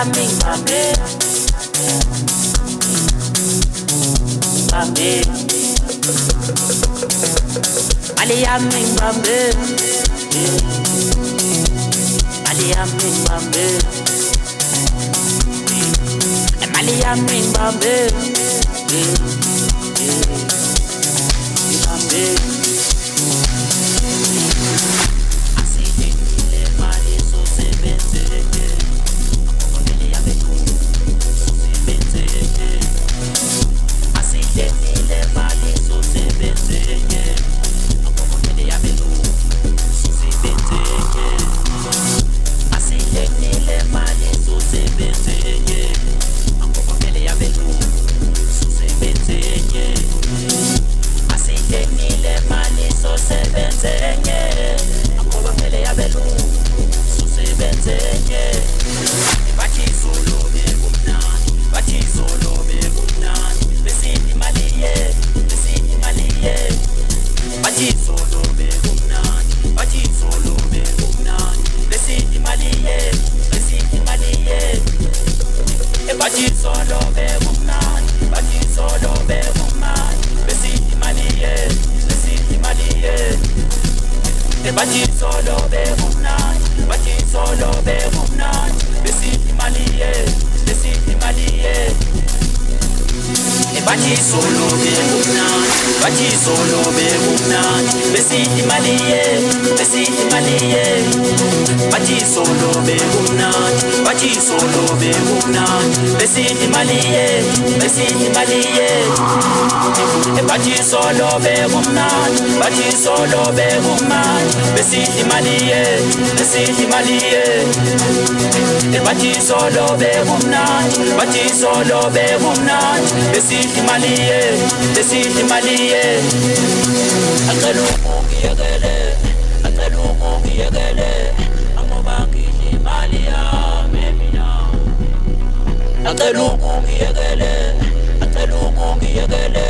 yami ngibambe bambe mali yami ngibambe mali yami ngibambe mali yami ngibambe ngibambe asiyekile mali sosebenzeke akomele yabethu sosebenzeke asiyekile mali sosebenzeke akomele yabethu sosebenzeke asiyekile mali sosebenzeke akomele yabethu sosebenzeke asiyekile mali sosebenzeke akomele yabethu sosebenzeke bathi solo bekumnandi bathi solo bekumnandi besithi mali ye bathi solo bekumnandi bathi solo bekumnandi besithi mali ye bathi solo bekumnandi bathi solo bekumnandi besithi mali ye bathi solo bekumnandi bathi solo bekumnandi besithi mali ye bathi solo bekumnandi bathi solo bekumnandi besithi mali ye bathi solo bekumnandi bathi solo bekumnandi besithi mali ye bathi solo bekumnandi bathi solo bekumnandi besithi mali ye bathi solo bekumnandi bathi solo bekumnandi besithi mali ye acela ungiyekele angoba ngidla imali yami mina acela ungiyekele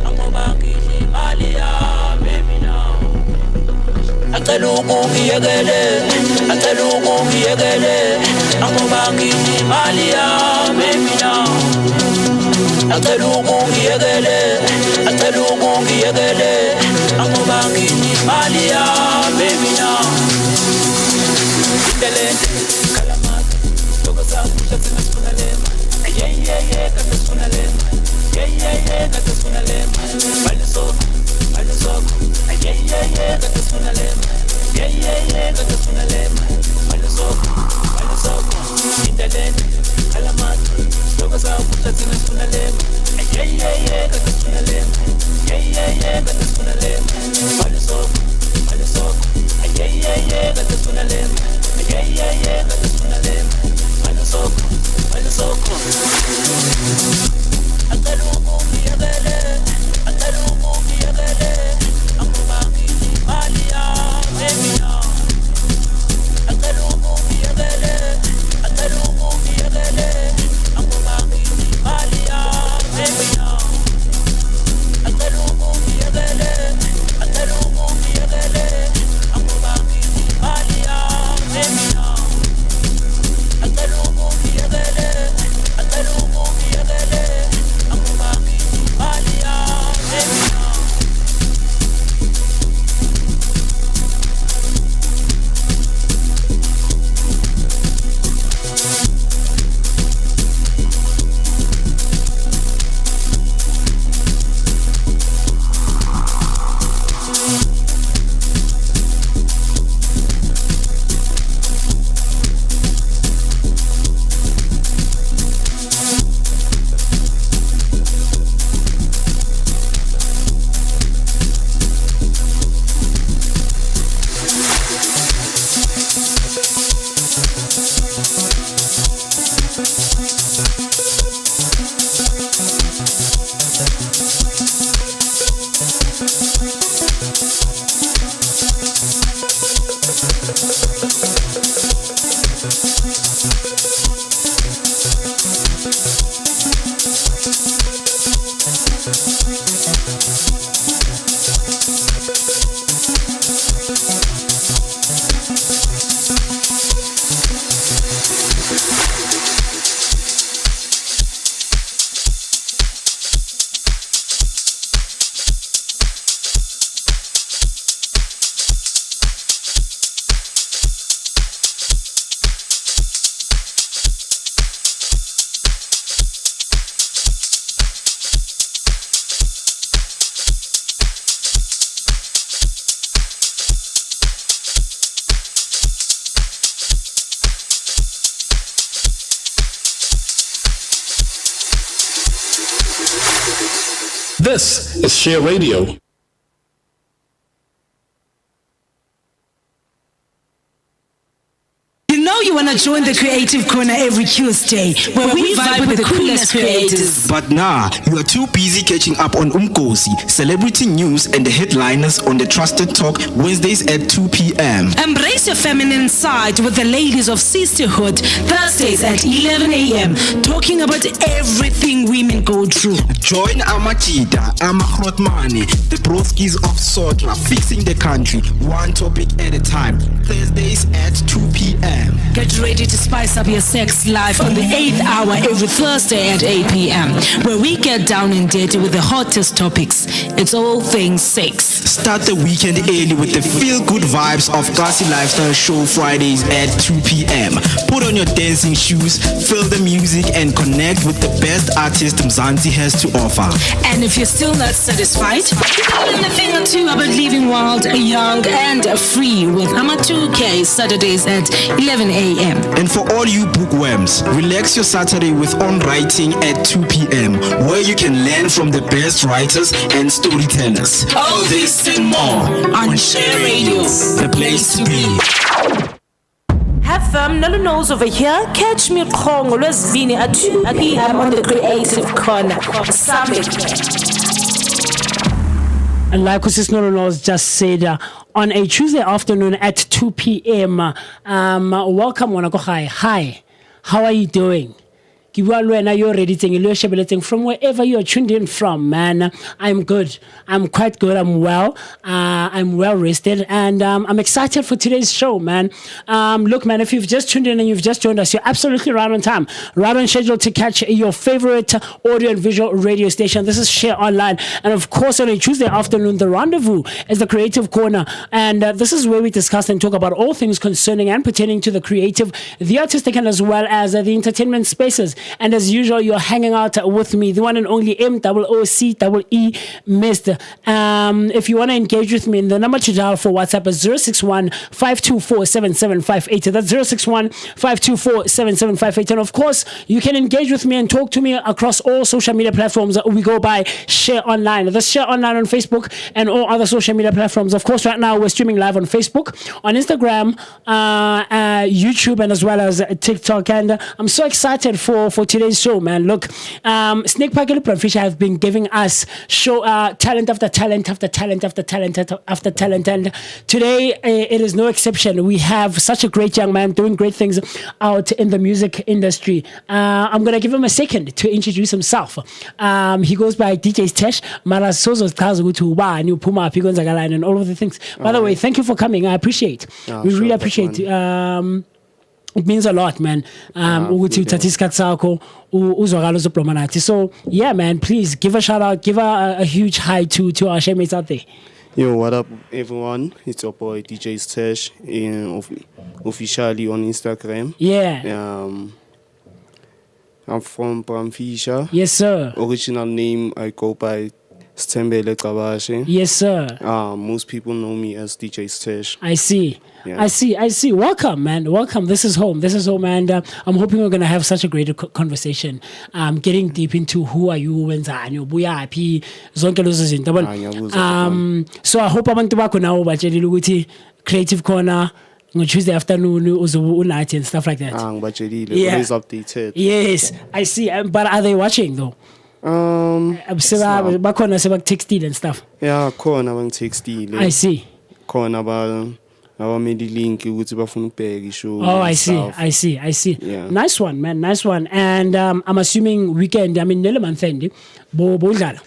angoba ngidla imali yami mina acela ungiyekele angoba ngidla imali yami mina acela ungiyekele angoba ngidla imali yami mina intelente kalamata toko sabu chatsina sifuna lema kata sifuna lema kata sifuna lema bali soko kata sifuna lema kata sifuna lema bali soko intelente kalamata toko sabu chatsina sifuna lema kata sifuna lema kata sifuna lema bali soko kata sifuna lema kata sifuna lema bali soko acela ungiyekele angoba ngidla imali yami mina acela ungiyekele angoba ngidla imali yami mina acela ungiyekele angoba ngidla imali yami mina acela ungiyekele angoba ngidla imali yami mina This is Share Radio. You want to join the Creative Corner every Tuesday, where we vibe with the coolest creators. But nah, you are too busy catching up on Cosy, celebrity news and the headliners on the Trusted Talk Wednesdays at 2 p.m. Embrace your feminine side with the ladies of sisterhood Thursdays at 11 a.m. talking about everything women go through. Join Amachita, Amakrotmani, the broskies of Sotra, fixing the country, one topic at a time. Thursdays at 2 p.m. Get ready to spice up your sex life on the 8th hour every Thursday at 8 p.m. where we get down and dirty with the hottest topics. It's all things sex. Start the weekend early with the feel-good vibes of Cosy Lifestyle Show Fridays at 2 p.m. Put on your dancing shoes, feel the music, and connect with the best artist Mzansi has to offer. And if you're still not satisfied, learn a thing or two about living wild, young, and free with Ama 2K Saturdays at 11 a.m. And for all you bookworms, relax your Saturday with On Writing at 2 p.m. where you can learn from the best writers and storytellers. All this and more on Share Radio, the place to be. Have fun, Nolu knows over here. Catch me Kongo Lwesibini at 2 p.m. on the Creative Corner. And like Sis Nolu just said, on a Tuesday afternoon at 2 p.m. Welcome, Wanako. Hi, how are you doing? You're ready from wherever you're tuned in from, man. I'm good. I'm quite good. I'm well. I'm well rested, and I'm excited for today's show, man. Look, man, if you've just tuned in and you've just joined us, you're absolutely right on time, right on schedule to catch your favorite audio and visual radio station. This is Share Online, and of course, on a Tuesday afternoon, the rendezvous is the Creative Corner, and this is where we discuss and talk about all things concerning and pertaining to the creative, the artistic, and as well as the entertainment spaces. And as usual, you're hanging out with me, the one and only Moccee, Mr. If you want to engage with me, the number to dial for WhatsApp is 061-524-7758. That's 061-524-7758. And of course, you can engage with me and talk to me across all social media platforms. We go by Share Online. That's Share Online on Facebook and all other social media platforms. Of course, right now we're streaming live on Facebook, on Instagram, YouTube, and as well as TikTok. And I'm so excited for today's show, man. Look, Snake Park and Fisher have been giving us show talent after talent after talent after talent after talent, and today it is no exception. We have such a great young man doing great things out in the music industry. I'm gonna give him a second to introduce himself. He goes by DJ Sthesh, and all of the things. By the way, thank you for coming. I appreciate. We really appreciate. It means a lot, man. So yeah, man, please give a shout out, give a huge hi to our showmates out there. Yo, what up, everyone? It's your boy DJ Sthesh, officially on Instagram. Yeah. I'm from Bramfisha. Yes, sir. Original name I go by Stembele Kabashe. Yes, sir. Most people know me as DJ Sthesh. I see. Yeah. I see. Welcome, man. Welcome. This is home. And I'm hoping we're going to have such a great conversation. Getting deep into who are you, so I hope abantu bakho nawo batshelile ukuthi Creative Corner on Tuesday afternoon night and stuff like that. Yeah. Always updated. Yes, I see. But are they watching though? Bakhona sebakutextile and stuff. Yeah, khona bangitextile. I see. Khona made link ukuthi bafuna ukubheka ishow. Oh, I see. Yeah. Nice one, man. Nice one. And I'm assuming weekend, nele month end bo udlala.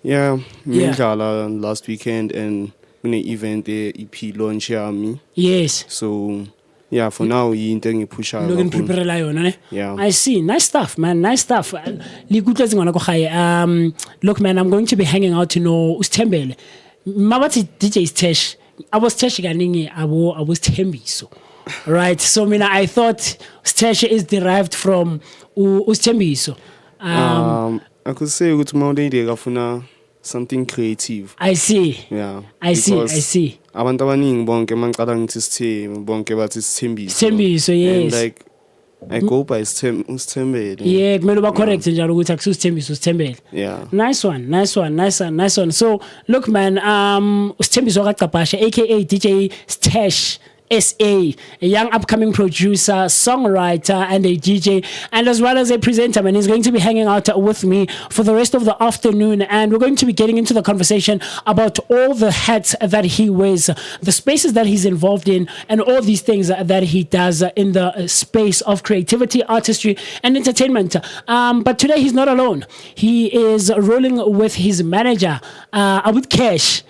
Yeah, ngidlala last weekend and kune event EP launch yami. Yes. So yeah, for now into ngipusha. Looking prepare la yona ne? Yeah. I see. Nice stuff, man. Nice stuff. Look, man, I'm going to be hanging out to know Usthembele. Mabati DJ Sthesh. I was Sthesh ganingi I was Thembiso. Right. So I thought Sthesh is derived from Usthembiso. I could say ukuthi mawude ngafuna something creative. I see. Yeah. I see. Abantu abaningi bonke mangicala ngithi sithe bonke bathi Sithembiso. Thembiso, yes. And like I go by Sthembele. Yeah, kumele uba correct njalo ukuthi akususithembiso Sthembele. Yeah. Nice one. So look man, Sthembiso kaCapashe aka DJ Sthesh SA, a young upcoming producer, songwriter, and a DJ, and as well as a presenter. And he's going to be hanging out with me for the rest of the afternoon. And we're going to be getting into the conversation about all the hats that he wears, the spaces that he's involved in, and all these things that he does in the space of creativity, artistry, and entertainment. But today he's not alone. He is rolling with his manager, with Cash.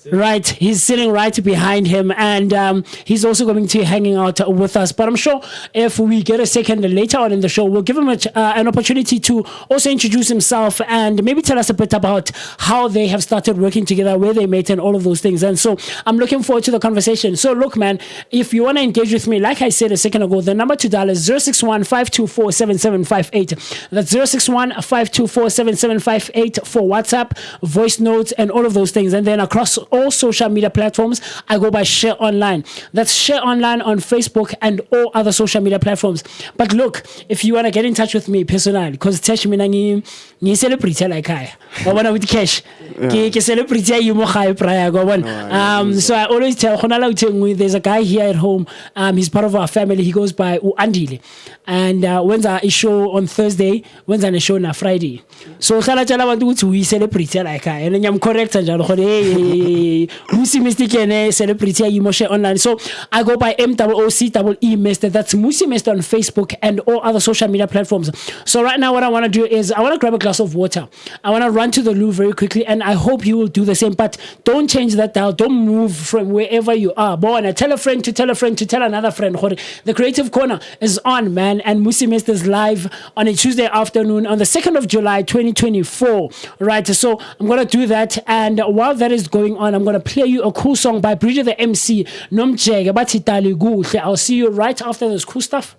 Right, he's sitting right behind him, and he's also going to be hanging out with us. But I'm sure if we get a second later on in the show, we'll give him an opportunity to also introduce himself and maybe tell us a bit about how they have started working together, where they met, and all of those things. And so I'm looking forward to the conversation. So look, man, if you want to engage with me, like I said a second ago, the number to dial is 061-524-7758. That's 061-524-7758 for WhatsApp, voice notes, and all of those things. And then across all social media platforms, I go by Share Online. That's Share Online on Facebook and all other social media platforms. But look, if you want to get in touch with me personally, because Tesh mina ni celebrity like I wanna with Cash. Ke celebrity you mo high prior go on. So I always tell there's a guy here at home. He's part of our family. He goes by Andile. And when's our show on Thursday? When's our show on Friday? So we celebrate like I, and then I'm correct and Moccee Mr. celebrity Share Online. So I go by MOOCEE Mr. That's Moccee Mr. on Facebook and all other social media platforms. So right now what I want to do is I want to grab a glass of water. I want to run to the loo very quickly, and I hope you will do the same. But don't change that dial. Don't move from wherever you are. But tell a friend to tell a friend to tell another friend. The Creative Corner is on, man, and Moccee Mr. is live on a Tuesday afternoon on the 2nd of July 2024. Right, so I'm gonna do that, and while that is going on, I'm gonna play you a cool song by Bridget the MC Nomjega bathi Tali Kuhle. I'll see you right after this cool stuff.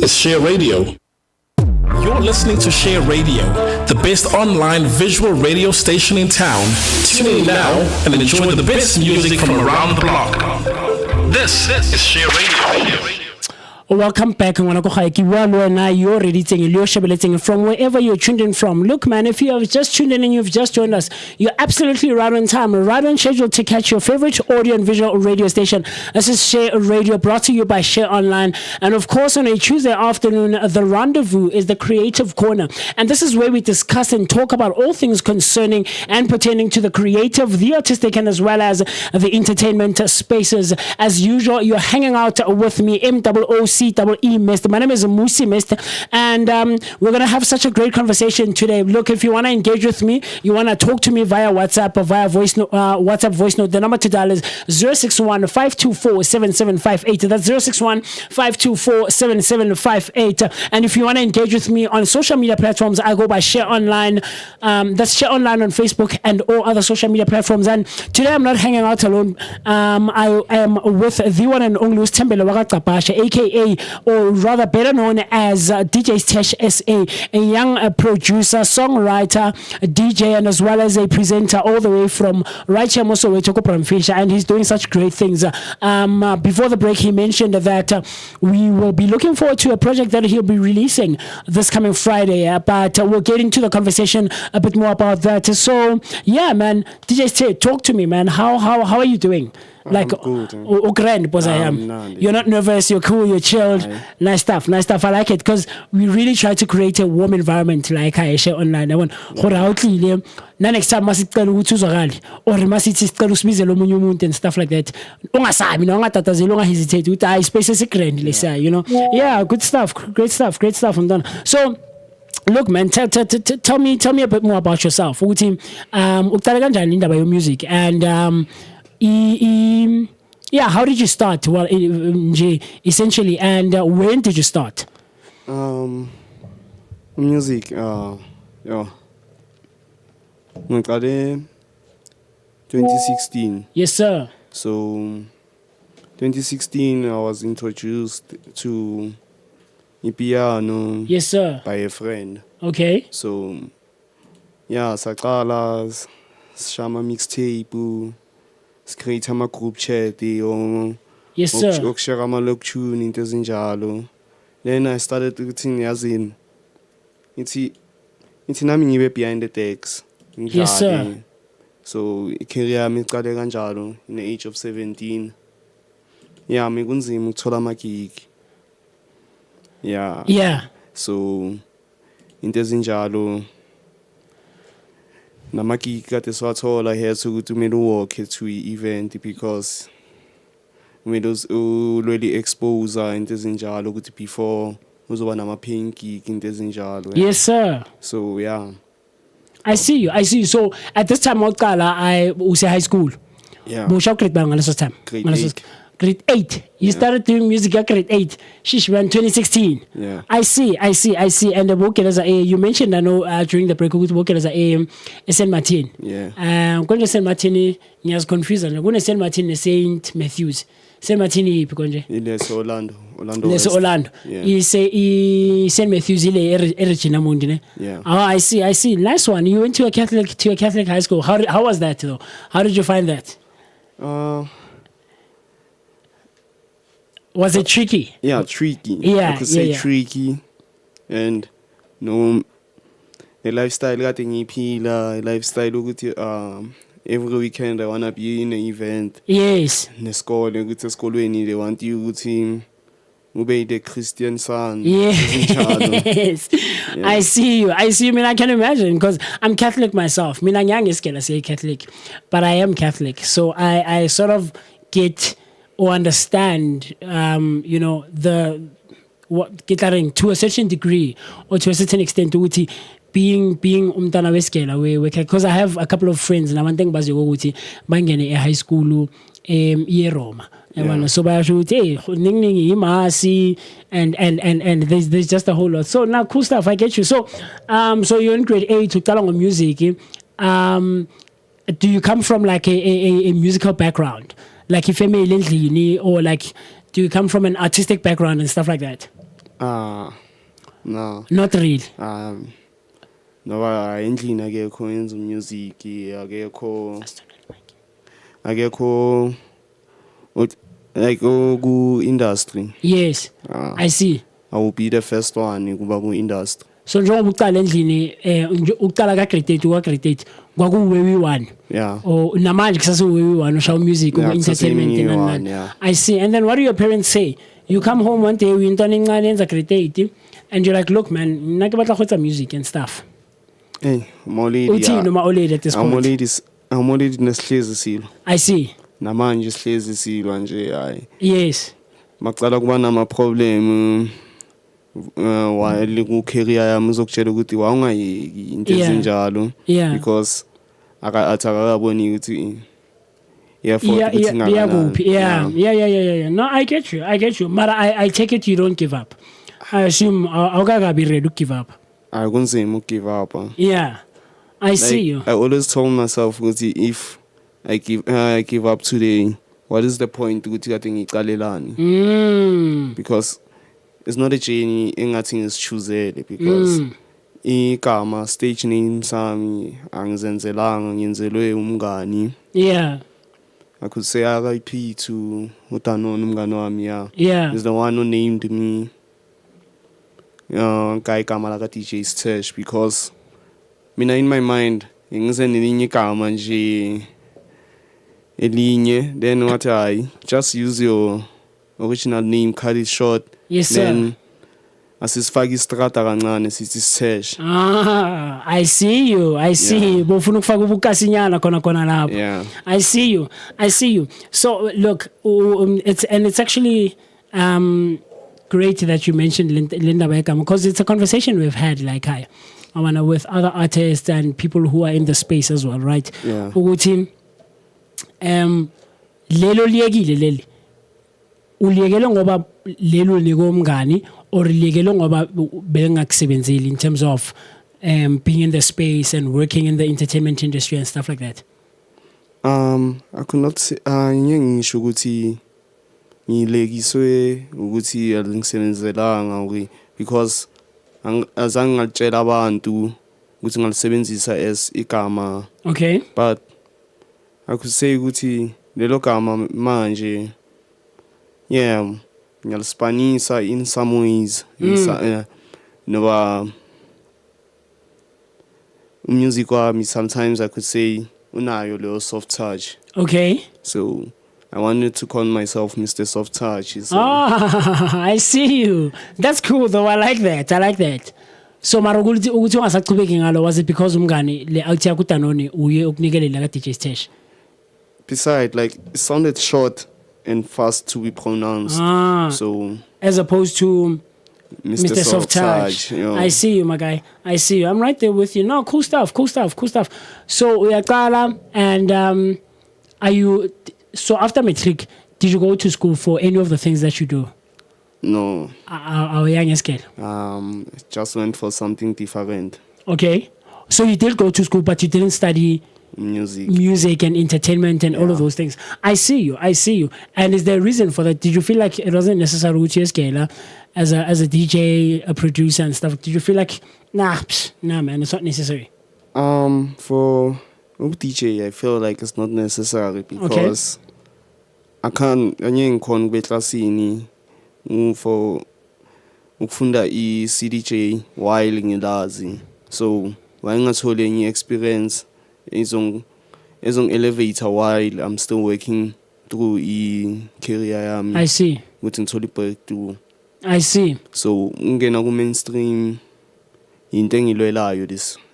is Share Radio. You're listening to Share Radio, the best online visual radio station in town. Tune in now and enjoy the best music from around the block. This is Share Radio. Welcome back. You're already from wherever you're tuned in from. Look, man, if you have just tuned in and you've just joined us, you're absolutely right on time, right on schedule to catch your favorite audio and visual radio station. This is Share Radio, brought to you by Share Online. And of course, on a Tuesday afternoon, the rendezvous is the Creative Corner. And this is where we discuss and talk about all things concerning and pertaining to the creative, the artistic, and as well as the entertainment spaces. As usual, you're hanging out with me, MOOCEE Mist. My name is Moccee Mist, and we're going to have such a great conversation today. Look, if you want to engage with me, you want to talk to me via WhatsApp or via WhatsApp voice note, the number to dial is 061-524-7758. That's 061-524-7758. And if you want to engage with me on social media platforms, I go by Share Online. That's Share Online on Facebook and all other social media platforms. And today I'm not hanging out alone. I am with the one and only Tembele Wakaqapasha, aka, or rather better known as DJ Sthesh SA, a young producer, songwriter, DJ, and as well as a presenter all the way from right here, Moccee, and he's doing such great things. Before the break, he mentioned that we will be looking forward to a project that he'll be releasing this coming Friday, but we'll get into the conversation a bit more about that. So, yeah, man, DJ Sthesh, talk to me, man. How are you doing? Like, grand, because I am. You're not nervous, you're cool, you're chilled. Nice stuff. I like it because we really try to create a warm environment like I share online. I want next time must or must and stuff like that. Hesitate. Space is grand, you know. Yeah, good stuff. Great stuff. I'm done. So, look, man, tell me a bit more about yourself. Your music and yeah, how did you start? Well, essentially, and when did you start? Music, yeah. 2016. Yes, sir. So, 2016, I was introduced to piano. Yes, sir. By a friend. Okay. So, yeah, saqala shama mixtape. Create a group chat, yes, sir. Share my look tune into Zinjalo. Then I started to think as in it's nami behind the text. Yes, sir. So career me qale kanjalo in the age of 17. Yeah, me kunzima ukuthola ama-gig. Yeah. Yeah. So into Zinjalo. Namaki kade swathola here to me walk to event because we those already expose into zinjalo ukuthi before uzoba nama-paying gig into zinjalo. Yes, sir. So yeah. I see you. So at this time I was high school. Yeah. Grade 8. Grade 8. You started doing music at grade 8. Shish, man, 2016. Yeah. I see. And the book as you mentioned, I know during the break, working as a Saint Martin. Yeah. I'm going to Saint Martin. I was confused. I'm going to Saint Martin, Saint Matthews. Saint Martin, Yes, Orlando. Yes, Orlando. Yeah. Saint Matthews, Regina Mundi. Yeah. Oh, I see. Nice one. You went to a Catholic high school. How was that though? How did you find that? Was it tricky? Yeah, tricky. Yeah, I could say tricky. And no, a lifestyle got a lifestyle ukuthi every weekend I wanna be in an event. Yes. In the school, they want you ukuthi ube the Christian son. Yes. Yeah. I see you. I mean, I can imagine because I'm Catholic myself. I young is I say Catholic, but I am Catholic. So I sort of get or understand, to a certain degree or to a certain extent, being umntana weskela because I have a couple of friends and I'm thinking bazi ukuthi bangene high school Roma. So and there's just a whole lot. So now cool stuff. I get you. So you're in grade 8 to tell on music. Do you come from like a musical background? Like if or like do you come from an artistic background and stuff like that? No. Not really. Ngoba endlini akekho yenza music akekho like ku industry. Yes. I see. I will be the first one kuba ku industry. So njengoba uqala endlini uqala ka grade 8 kwa grade 8 kwakuwewe 1. Yeah. Or namanje kusasiwewe 1 ushaw music or entertainment and yeah. I see. And then what do your parents say? You come home one day uyintwana encane yenza grade 8 and you're like, look man, mina ke batla go etsa music and stuff. Hey, molidi. Uthi noma oledi at this point. Molidi nesihlezi silo. I see. Namanje sihlezi silwa nje hayi. Yes. Maqala kuba nama problem while ku career yami uzokutshela ukuthi wawungayeki into ezinjalo because akaboni ukuthi yeah. No, I get you. But I take it you don't give up. I assume awukabi ready to give up. Akunzima give up. Yeah. I see you. I always told myself ukuthi if I give up today, what is the point ukuthi kade ngiqalelani? Because it's not a journey engathi ngischoosele because igama stage name sami angizenzelanga ngenzelwe umngani. Yeah. I could say RIP to Noluthando umngani wami, yeah. He's the one who named me guy gama like DJ Sthesh because mina in my mind ngize nelinye igama nje elinye, then what I just use your original name, cut it short. Yes, then asisifaka istrata kancane sithi Sthesh. I see you. Bofuna ukufaka ubukasinyana khona lapho. Yeah. I see you. So look, it's actually great that you mentioned Linda Beckham because it's a conversation we've had like with other artists and people who are in the space as well, right? Yeah. Ukuthi lelo liyekile leli. Uliyekele ngoba lelo likomngani or liyekele ngoba bengakusebenzeli in terms of being in the space and working in the entertainment industry and stuff like that? I could not say ngisho ukuthi ngilekiswe ukuthi alingisebenzelanga because azange ngalitshela abantu ukuthi ngalisebenzisa as igama. Okay. But I could say ukuthi lelo gama manje ngiyalispanisa in some ways. Noba music wami sometimes I could say unayo leyo soft touch. Okay. So I wanted to call myself Mr. Soft Touch. I see you. That's cool though. I like that. So maruguti ukuthi ungasaqhubeki ngalo, was it because umngani le awuthi yakutanoni uye ukunikelela ka DJ Sthesh? Besides, like it sounded short and fast to be pronounced. So as opposed to Mr. Soft Touch. You know. I see you, my guy. I see you. I'm right there with you. No, cool stuff. So uyaqala and are you so after matric, did you go to school for any of the things that you do? No. Our young scale. Just went for something different. Okay. So you did go to school, but you didn't study music and entertainment and all of those things. I see you. And is there a reason for that? Did you feel like it wasn't necessary to scale as a DJ, a producer and stuff? Did you feel like nah man, it's not necessary? For DJ, I feel like it's not necessary because I can't be classini for ukufunda CDJ while ngilazi. So wangathole any experience is on elevator while I'm still working through career. I see. Within breakthrough. I see. So ungena ku mainstream into engilwelayo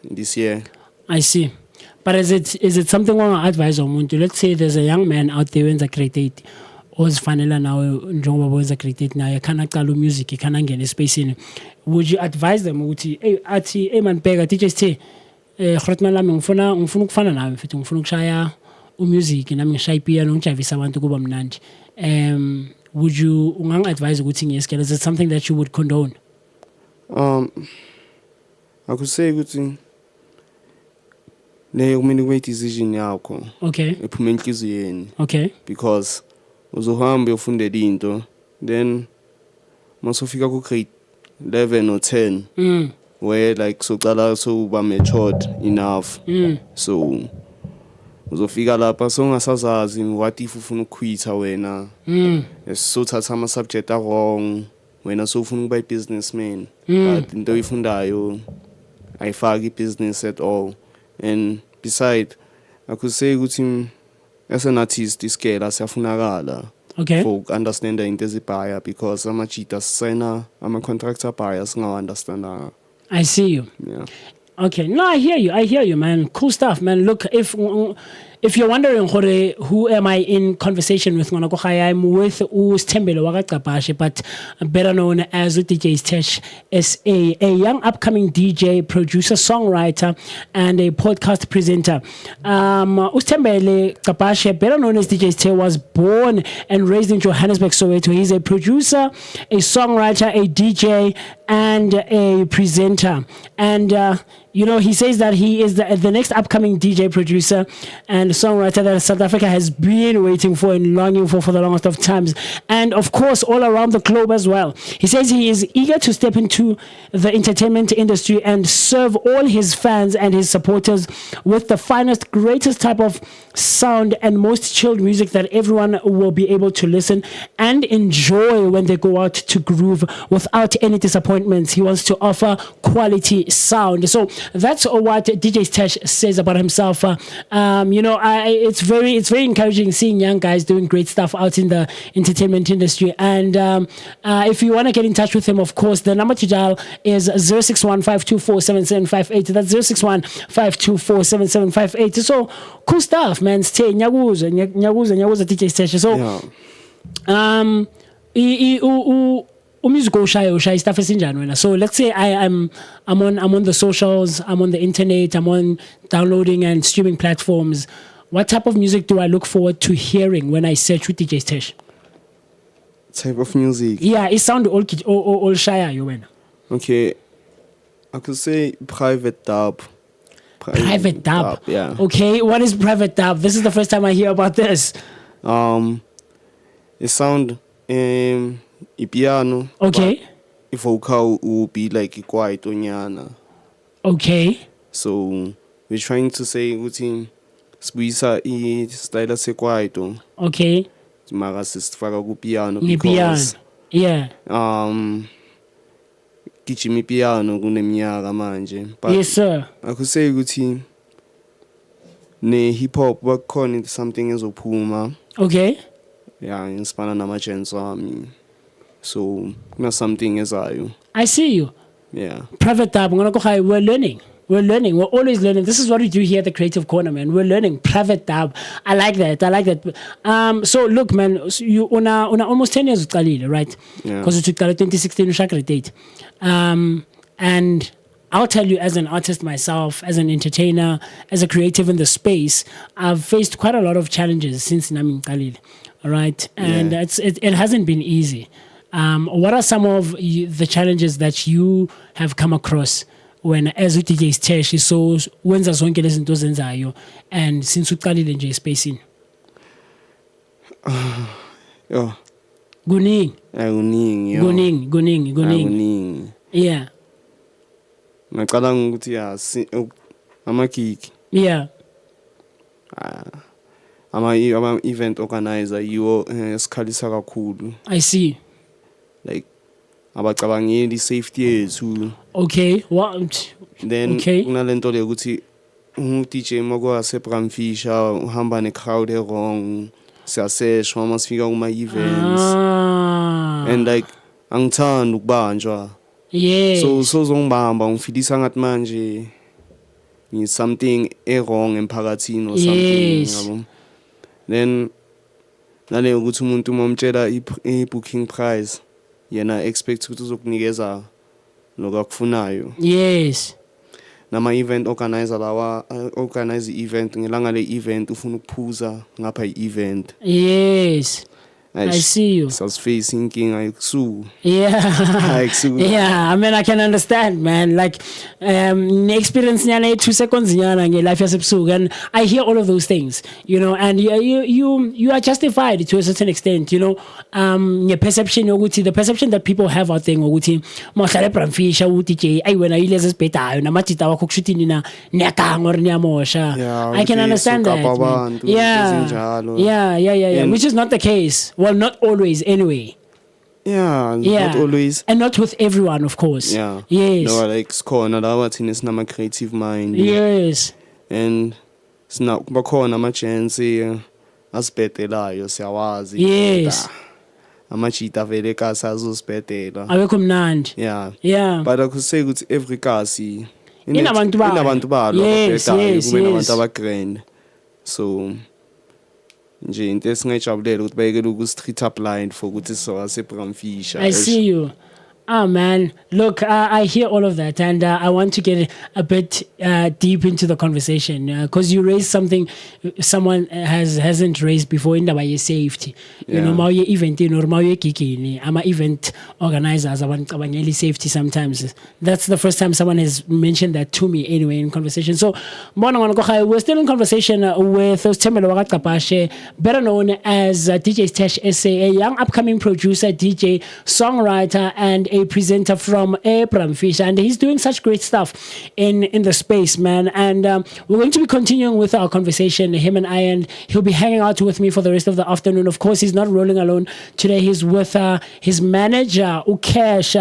this year. I see. But is it something one advise umuntu? Let's say there's a young man out there who's a creative or is fanela now njengoba wenza creative now yakana qala music ikana ngena space in. Would you advise them ukuthi hey man bheka DJ Sthesh khotna lami ngifuna ukufana nawe mfethu ngifuna ukushaya music nami ngishaya piano ngijavisa abantu kuba mnandi. Would you ungang-advise ukuthi ngiyeskele? Is it something that you would condone? I could say ukuthi leyo kumele kube decision yakho. Okay. Ephuma enhliziyweni. Okay. Because uzohamba uyofundela into then masofika ku grade 11 or 10 where like soqala so ba matured enough so uzofika lapha songasazazi what if ufuna ukuquita wena esothatha ama subject wrong wena so ufuna ukuba businessman but into oyifundayo ayifaki business at all. And beside I could say ukuthi as an artist iskela siyafunakala for understand into ezibhaya because ama-cheaters signer ama-contractor buyers understand. I see you. Yeah. Okay, no, I hear you, man. Cool stuff, man. Look, if you're wondering who am I in conversation with, I'm with Sthembele Wakaqapashe, but better known as DJ Sthesh, SA, a young upcoming DJ, producer, songwriter, and a podcast presenter. Sthembele Kapashe, better known as DJ Sthesh, was born and raised in Johannesburg, Soweto. He's a producer, a songwriter, a DJ, and a presenter. And he says that he is the next upcoming DJ, producer, and songwriter that South Africa has been waiting for and longing for the longest of times. And of course, all around the globe as well. He says he is eager to step into the entertainment industry and serve all his fans and his supporters with the finest, greatest type of sound and most chilled music that everyone will be able to listen and enjoy when they go out to groove without any disappointments. He wants to offer quality sound. So that's what DJ Sthesh says about himself. It's very encouraging seeing young guys doing great stuff out in the entertainment industry. And if you want to get in touch with him, of course, the number to dial is 061-524-7758. That's 061-524-7758. So cool stuff, man. Stay nyaguza DJ Sthesh. So musical shy stuff is in. So let's say I'm on the socials, I'm on the internet, I'm on downloading and streaming platforms. What type of music do I look forward to hearing when I search with DJ Sthesh? Type of music? Yeah, it sounds all shy, you win. Okay, I could say private dub. Private dub? Yeah. Okay, what is private dub? This is the first time I hear about this. It sound piano. Okay. If vocal will be like quiet onyana. Okay. So we're trying to say ukuthi sibuyisa style se quiet. Okay. Mara sisifaka ku piano because yeah. Gijima piano kuneminyaka manje. But yes sir. I could say ukuthi ne hip hop bakhona something ezophuma. Okay. Yeah, inspire nama-chance wami. So, kuna something ezayo. I see you. Yeah. Private dub, we're learning. We're always learning. This is what we do here at the Creative Corner, man. We're learning private dub. I like that. So look, man, you una almost 10 years with Khalil, right? Yeah. Because you took 2016 Ushakra date. And I'll tell you, as an artist myself, as an entertainer, as a creative in the space, I've faced quite a lot of challenges since Namin Khalil. All right. And it hasn't been easy. What are some of the challenges that you have come across when as DJ Sthesh is so wenza zonke lezi zinto zenzayo and since uqalile nje espacing? Kuningi. Yeah. Ngicabanga ukuthi ama-gig. Yeah. Ama-event organizer yiwo esikhalisa kakhulu. I see. Like abacabangeli safety yethu. Okay. What? Then kunalento le ukuthi DJ makwase Bramfisher uhamba ne-crowd wrong. Siyaseshwa uma sifika kuma-events. And like angithanda ukubanjwa. Yeah. So zongibamba ngifilisa ngathi manje something wrong emphakathini or something yabo. Then nale ukuthi umuntu umamtshela i-booking price yena expect ukuthi uzokunikeza lokufunayo. Yes. Nama event organizer lawa organize event ngelanga le event ufuna ukuphuza ngapha i-event. Yes. I see you. So I was facing inkinga yokusuka. Yeah. Yeah, I mean, I can understand, man. Like, experience nyana 2 seconds nyana nge life yasebusuku, and I hear all of those things, you know, and you are justified to a certain extent, you know. The perception that people have out there ngokuthi mohlale Bramfisha uDJ ay wena yilezi sibhedayo namajita wakho kushutini na niyaganga or niyamosha. I can understand that. Yeah. Which is not the case. Well, not always anyway. Yeah, not always. And not with everyone, of course. Yeah. Yes. No, like skona laba thina sinama creative mind. Yes. And sina bakhona ama chance asibhedelayo siyawazi. Yes. Amajita vele kasi azosibhedela. Awekho mnandi. Yeah. But akusay ukuthi every kasi inabantu balo ababhedayo kube nabantu yes. abagrand. So nje into esingayijabulela ukuthi bayekele ukusitreat blind for ukuthi so aseBramfisha. I see you. Ah, man, look, I hear all of that, and I want to get a bit deep into the conversation because you raised something someone hasn't raised before in the safety. You know, my event in or my kiki, I'm an event organizers. I want safety sometimes. That's the first time someone has mentioned that to me anyway in conversation. So, we're still in conversation with Temelo Wakapashe, better known as DJ Sthesh SA, a young upcoming producer, DJ, songwriter, and a presenter from Bramfisha, and he's doing such great stuff in the space, man. And we're going to be continuing with our conversation, him and I, and he'll be hanging out with me for the rest of the afternoon. Of course, he's not rolling alone today. He's with his manager, Ukesh.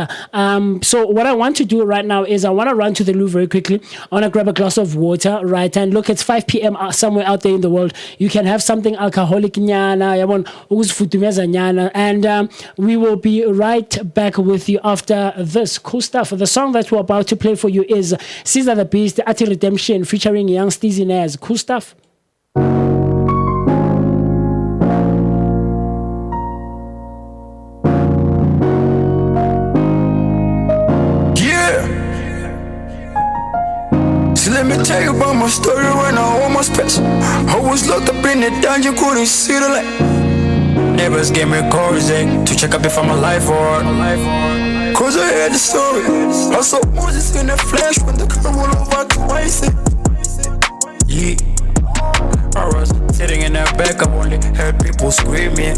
So what I want to do right now is I want to run to the loo very quickly. I want to grab a glass of water, right? And look, it's 5 p.m. somewhere out there in the world. You can have something alcoholic nyana, and we will be right back with you after this cool stuff. The song that we're about to play for you is Caesar the Beast, Ati Redemption, featuring Young Steezy Naz. Cool stuff. Yeah. So let me tell you about my story when I almost passed. I was locked up in the dungeon, couldn't see the light. Neighbors gave me courage to check up if I'm alive or cause I heard the story. I saw Moses in the flesh when the car rolled over twice. Yeah. I was sitting in the back, I only heard people screaming.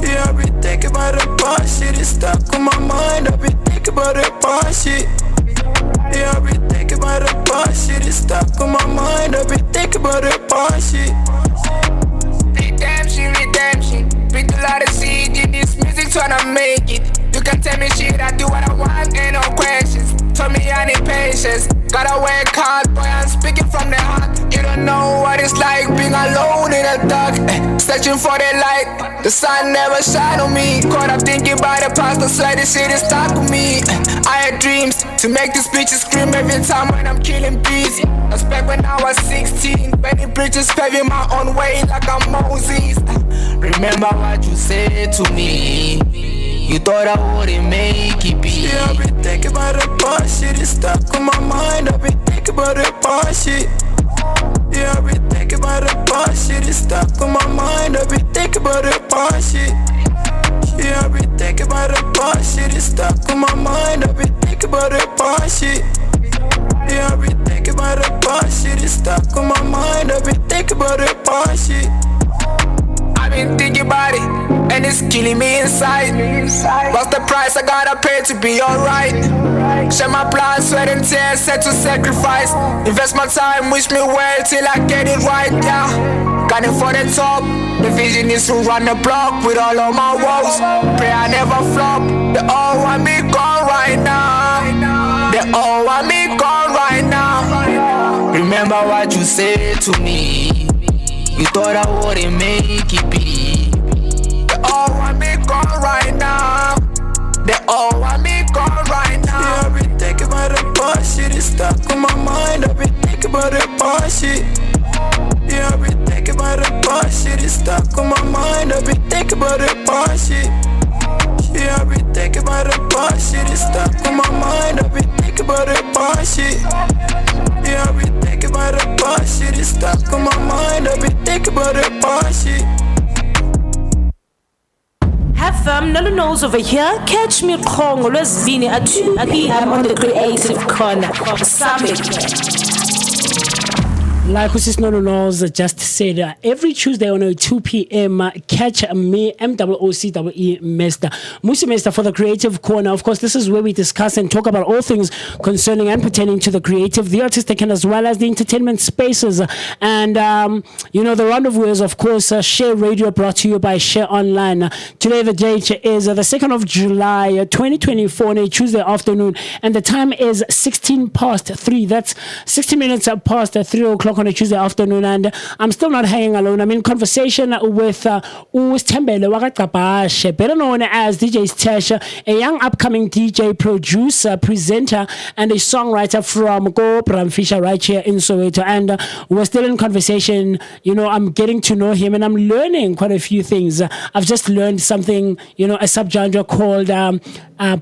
Yeah, I been thinking about the past shit, it's stuck on my mind. I been thinking about the past shit. Yeah, I been thinking about the past shit, it's stuck on my mind. I been thinking about the past shit. Redemption. Bring a lot of seed in this music, tryna make it. You can tell me shit, I do what I want, ain't no questions. Tell me I need patience. Gotta work hard, boy, I'm speaking from the heart. You don't know what it's like being alone in the dark, searching for the light. The sun never shine on me. Caught up thinking about the past, that's why this shit is stuck with me. I had dreams to make these bitches scream every time when I'm killing bees. That's back when I was 16. Many bridges paving my own way like I'm Moses. Remember what you said to me. You thought I wouldn't make it be. Yeah, I've been thinking about the past shit, it's stuck on my mind. I've been thinking about the past shit. Yeah, I've been thinking about the past shit, it's stuck on my mind. I've been thinking about the past shit. Yeah, I've been thinking about the past shit, it's stuck on my mind. I've been thinking about the past shit. Yeah, I've been thinking about the past shit, it's stuck on my mind. I've been thinking about the past shit. I've been thinking about it, and it's killing me inside. What's the price I gotta pay to be alright? Share my blood, sweat and tears, set to sacrifice. Invest my time, wish me well till I get it right, yeah. Got it for the top, the vision is to run the block with all of my woes. Pray I never flop, they all want me gone right now. They all want me gone right now. Remember what you said to me. You thought I wouldn't make it be. They all want me gone right now. They all want me gone right now. Yeah, I've been thinking about the past shit, it's stuck on my mind. I've been thinking about the past shit. Yeah, I've been thinking about the past shit, it's stuck on my mind. I've been thinking about the past shit. Yeah, I've been thinking about the past shit, it's stuck on my mind. I've been thinking about the past shit. Yeah, I've been thinking about the past shit, it's stuck on my mind. I've been thinking about the past shit. FM, Nolu knows over here. Catch me Kongo, Lwesibini at 2 p.m. on the Creative Corner Summit. Like Sis Noluthando just said, every Tuesday on 2 p.m., catch me, MOCCE Mester, Musi Mester for the Creative Corner. Of course, this is where we discuss and talk about all things concerning and pertaining to the creative, the artistic, and as well as the entertainment spaces. And, the rendezvous is, of course, Share Radio, brought to you by Share Online. Today, the date is the 2nd of July, 2024, on a Tuesday afternoon, and the time is 3. That's 60 minutes past 3 o'clock on a Tuesday afternoon, and I'm still not hanging alone. I'm in conversation with Tembele Wakaqabashe, better known as DJ Sthesh, a young upcoming DJ, producer, presenter, and a songwriter from Go Bramfisher right here in Soweto. And we're still in conversation. I'm getting to know him, and I'm learning quite a few things. I've just learned something, a subgenre called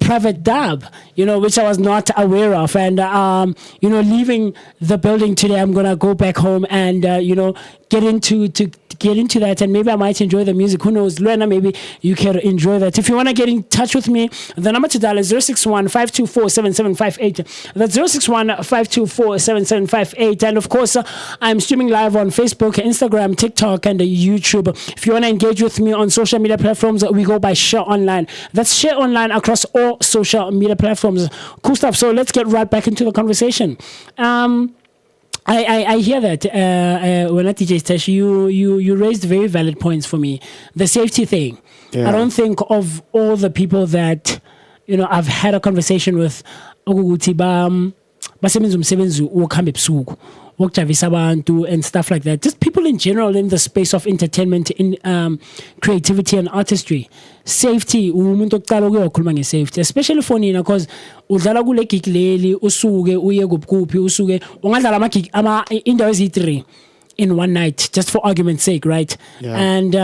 private dub, which I was not aware of. And leaving the building today, I'm gonna go back home and get into that, and maybe I might enjoy the music. Who knows? Luena, maybe you can enjoy that. If you want to get in touch with me, the number to dial is 061-524-7758. That's 061-524-7758. And of course, I'm streaming live on Facebook, Instagram, TikTok, and YouTube. If you want to engage with me on social media platforms, we go by Share Online. That's Share Online across all social media platforms. Cool stuff. So let's get right back into the conversation. I hear that when I DJ Sthesh, you raised very valid points for me. The safety thing. Yeah. I don't think of all the people that I've had a conversation with and stuff like that. Just people in general in the space of entertainment, in creativity and artistry. Safety, safety, especially for Nina, because udlala kule gig leli usuke uye kuphi usuke ungadlala ama gig indawo ezi3 in one night, just for argument's sake, right? Yeah. And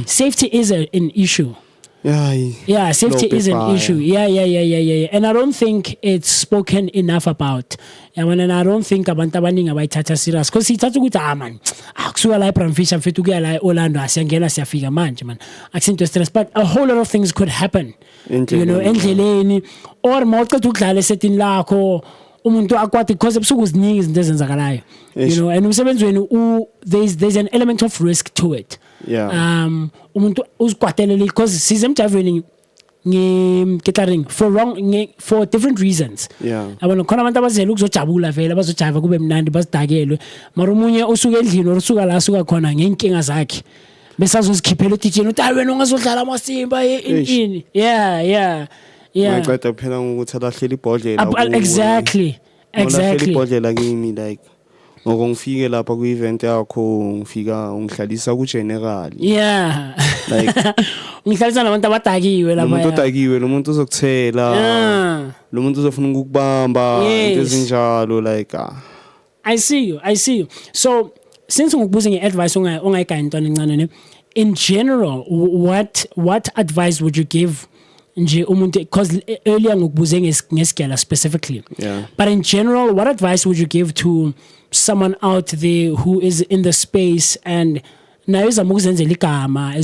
safety is an issue. Yeah, safety is an issue. Yeah. And I don't think it's spoken enough about. And I don't think abantu abaningi abayithatha serious, because ithatha ukuthi man akusuka la eBramfisher mfethu kuya la eOrlando asiyangena siyafika manje man akusinto stress, but a whole lot of things could happen endleleni or mawuqeda ukudlala esetini lakho umuntu akwati, because ebusuku ziningi izinto ezenzakalayo, and umsebenzweni there's an element of risk to it. Umuntu uzikwatelele because sizemjaveni for different reasons. Abona khona abantu abazela ukuzojabula vele abazojava kube mnandi bazidakelwe, mara umunye usuka endlini usuka la asuka khona ngenkinga zakhe bese azozikhiphela uDJ uthi wena ungazodlala amasimba ini. Ngicela phela ukuthi alahleli ibhodlela. Exactly. Ibhodlela kimi, like ngokungifike lapha ku event yakho ngifika ungihlalisa ku general. Like ngihlalisa nabantu abadakiwe lapha. Umuntu odakiwe, lo muntu uzokuthela. Lo muntu uzofuna ukukubamba into ezinjalo, like I see you. So since ngikubuza ngeadvice ongayigaya intwana encane ne, in general, what advice would you give nje umuntu, because earlier ngikubuze ngesigela specifically, but in general, what advice would you give to someone out there who is in the space and now is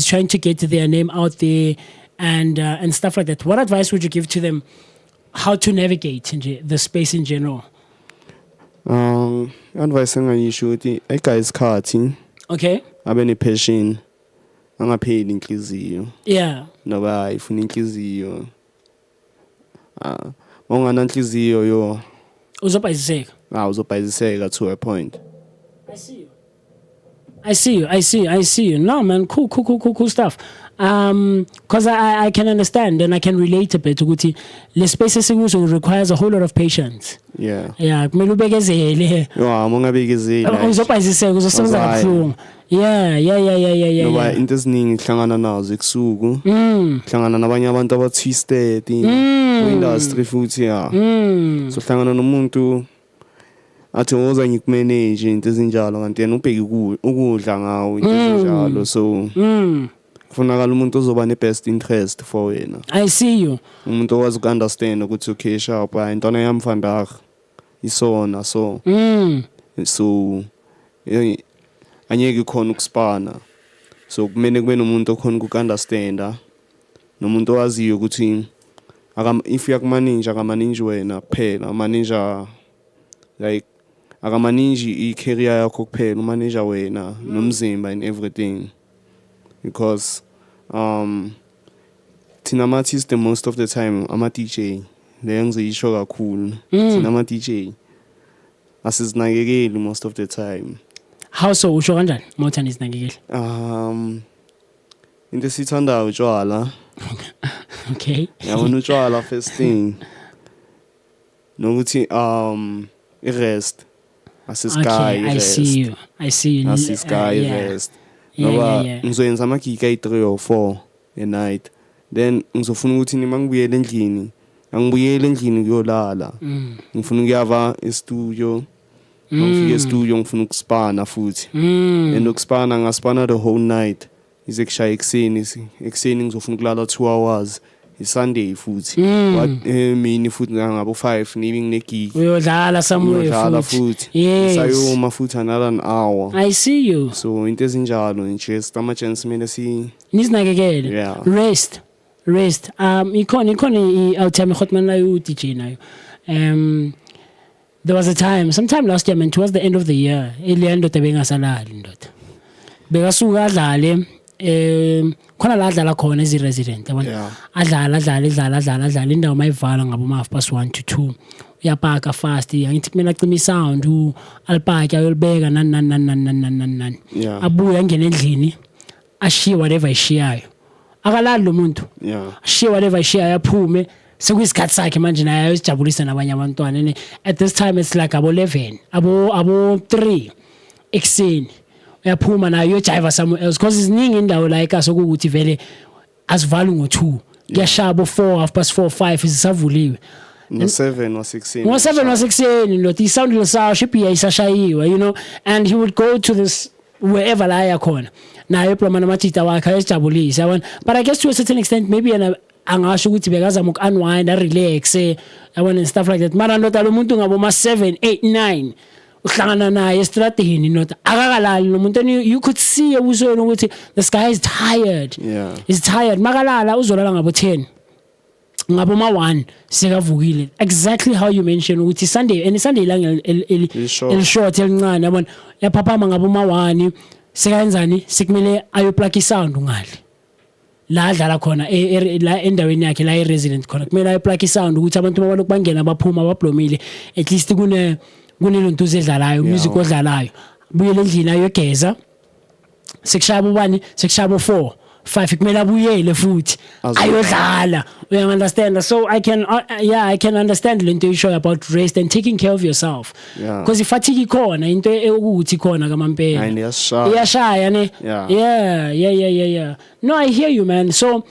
trying to get their name out there and stuff like that? What advice would you give to them how to navigate the space in general? Advice engayisho ukuthi guys isikhathi, okay, abe ne passion, angapheli inhliziyo, noba ifuna inhliziyo, ungana inhliziyo yo uzobhayiziseka. Uzobhayiziseka to a point. I see you. No, man, cool stuff. Because I can understand and I can relate a bit. The space requires a whole lot of patience. Kumele ubekezele. Uzobhayiziseka, uzosebenza kabuhlungu. Ngoba into eziningi hlangana nazo ekusuku, hlangana nabanye abantu abatwisted industry futhi so hlangana nomuntu athi ngoza ngikumanage into ezinjalo kanti yena ubheki ukudla ngawo into ezinjalo, so kufunakala umuntu ozoba ne best interest for wena. I see you. Umuntu owazi ukunderstand ukuthi okay sharp intwana yami vandag isona so anyeke khona ukuspana, so kumele kube nomuntu okhona ukunderstanda nomuntu owaziyo ukuthi if uyakumanage akamanage wena kuphela manager like akamanage i-career yakho kuphela umanager wena nomzimba and everything because thina ama-artist most of the time ama-DJ leyo ngizeyisho kakhulu thina ama-DJ asizinakekeli most of the time. How so? Usho kanjani mothani izinakekeli? Into esithandayo utshwala. Okay. Yabona utshwala first thing. Nokuthi i-rest asisky Okay, I see you. Asisky rest. Ngoba ngizoyenza ama-gig ayi-3 or 4 a night. Then ngizofuna ukuthi nima ngibuyele endlini. Angibuyele endlini kuyolala. Ngifuna ukuyava e-studio. Ngifike e-studio ngifuna ukuspana futhi. And ukuspana ngaspana the whole night. Ize kushaya ekseni ngizofuna ukulala 2 hours. Sunday futhi mini futhi ngabo 5 nibi ngine-gig uyodlala somewhere futhi yes sayoma futhi another an hour. I see you. So into ezinjalo nje ama-chance mina nizinakekele rest ikhona i-outtime Hotman la u-DJ nayo there was a sometime last year man towards the end of the year eliyandoda bengasalali ndoda bekasuka adlale khona la adlala khona ezi-resident yabona adlala indawo mayivala ngabo ma-1 to 2 uyapaka fast angithi kumele acime isound alipake ayolibeka nani abuye angene endlini ashiye whatever ishiyayo akalali lo muntu ashiye whatever ishiyayo aphume sekuyisikhathi sakhe manje naye ayosijabulisa nabanye abantwana and at this time it's like abo 11 abo 3 ekseni uyaphuma nayo uyojiva somewhere else because iziningi indawo la ekhaya sokuthi vele asivali ngo2 kuyashaba 4 4:30 isisavuliwe no7 wasexeni lo the sound lesayo shipia isashayiwe you know and he would go to this wherever la yakhona nayo ploma namatita wakhe ayisijabulisa yabona but I guess to a certain extent maybe angasho ukuthi bekazama ukunwind relax yabona and stuff like that mara ndoda lo muntu ngabo ma 7 8 9 uhlangana naye estradini ndoda akakalali lo muntu you could see ebusweni ukuthi this guy is tired he's tired makalala uzolala ngabo 10 ngabo ma 1 sekavukile exactly how you mentioned ukuthi Sunday ilanga elishort elincane yabona yaphaphama ngabo ma 1 sekayenzani sikumele ayoplug isound ngali la adlala khona la endaweni yakhe la resident khona kumele ayoplug isound ukuthi abantu babalokhu bangena baphuma bablomile at least kunelonto ezedlalayo music odlalayo buyele endlini ayogeza sekushaba ubani sekushaba 4 5 kumele abuyele futhi ayodlala you understand so I can understand lento you show about rest and taking care of yourself because if fatigue khona into ukuthi khona kamampela iyashaya ne yeah no I hear you man so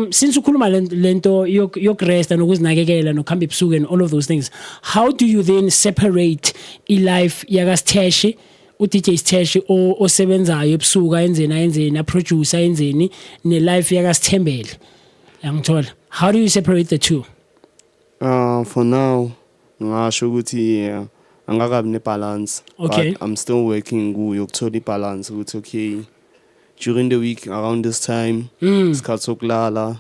since ukhuluma lento yokurest nokuzinakekela nokuhamba ebusuku and all of those things how do you then separate life yaka Sthesh uDJ Sthesh osebenzayo ebusuku ayenzeni aproducer ayenzeni ne life yaka Sithembele yangithola how do you separate the two? For now ngasho ukuthi angakabi ne balance okay. But I'm still working kuyo ukuthola ibalance ukuthi okay during the week around this time isikhathi sokulala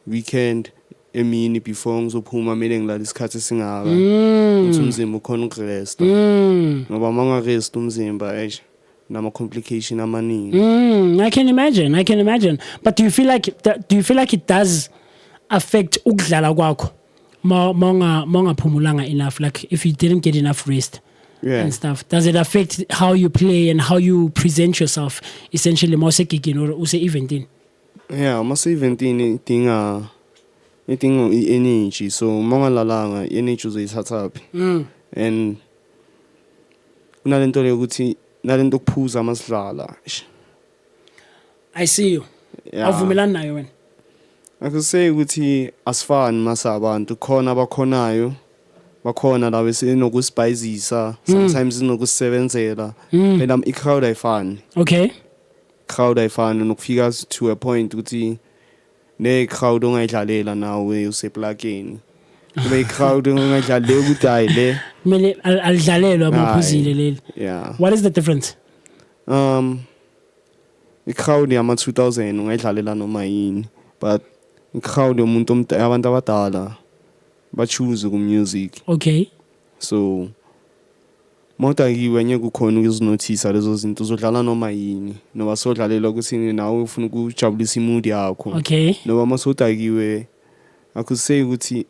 weekend emini before ngizophuma mele ngilala isikhathi singaka ukuthi umzimba ukhona ukurest ngoba mangarest umzimba nama complication amaningi. I can imagine but do you feel like it does affect ukudlala kwakho mongaphumulanga enough like if you didn't get enough rest and stuff does it affect how you play and how you present yourself essentially more segigini or use eventing? Mase eventing idinga i-energy so mangalalanga i-energy uzoyithatha phi and kunalento leyokuthi nalento kuphuza masidlala. I see you. Awuvumelani nayo wena? Akusay ukuthi asifani masabantu khona abakhonayo bakhona la besinokusipayizisa sometimes inokusebenzela and i-crowd ayifani. Okay. Crowd ayifani nokufika to a point ukuthi ne crowd ongayidlalela nawe useplugini kube i-crowd ongayidlalela ukuthi hayi le kumele alidlalelwa abaphuzile leli. What is the difference? i-crowd yama-2000 ungayidlalela noma yini but i-crowd yomuntu abantu abadala ba-choose ku-music Okay. so mawudakiwe ngeke ukhona ukuzinothisa lezo zinto uzodlala noma yini noma sodlalela ukuthi nawe ufuna ukujabulisa imood yakho Okay. noma masodakiwe akusay ukuthi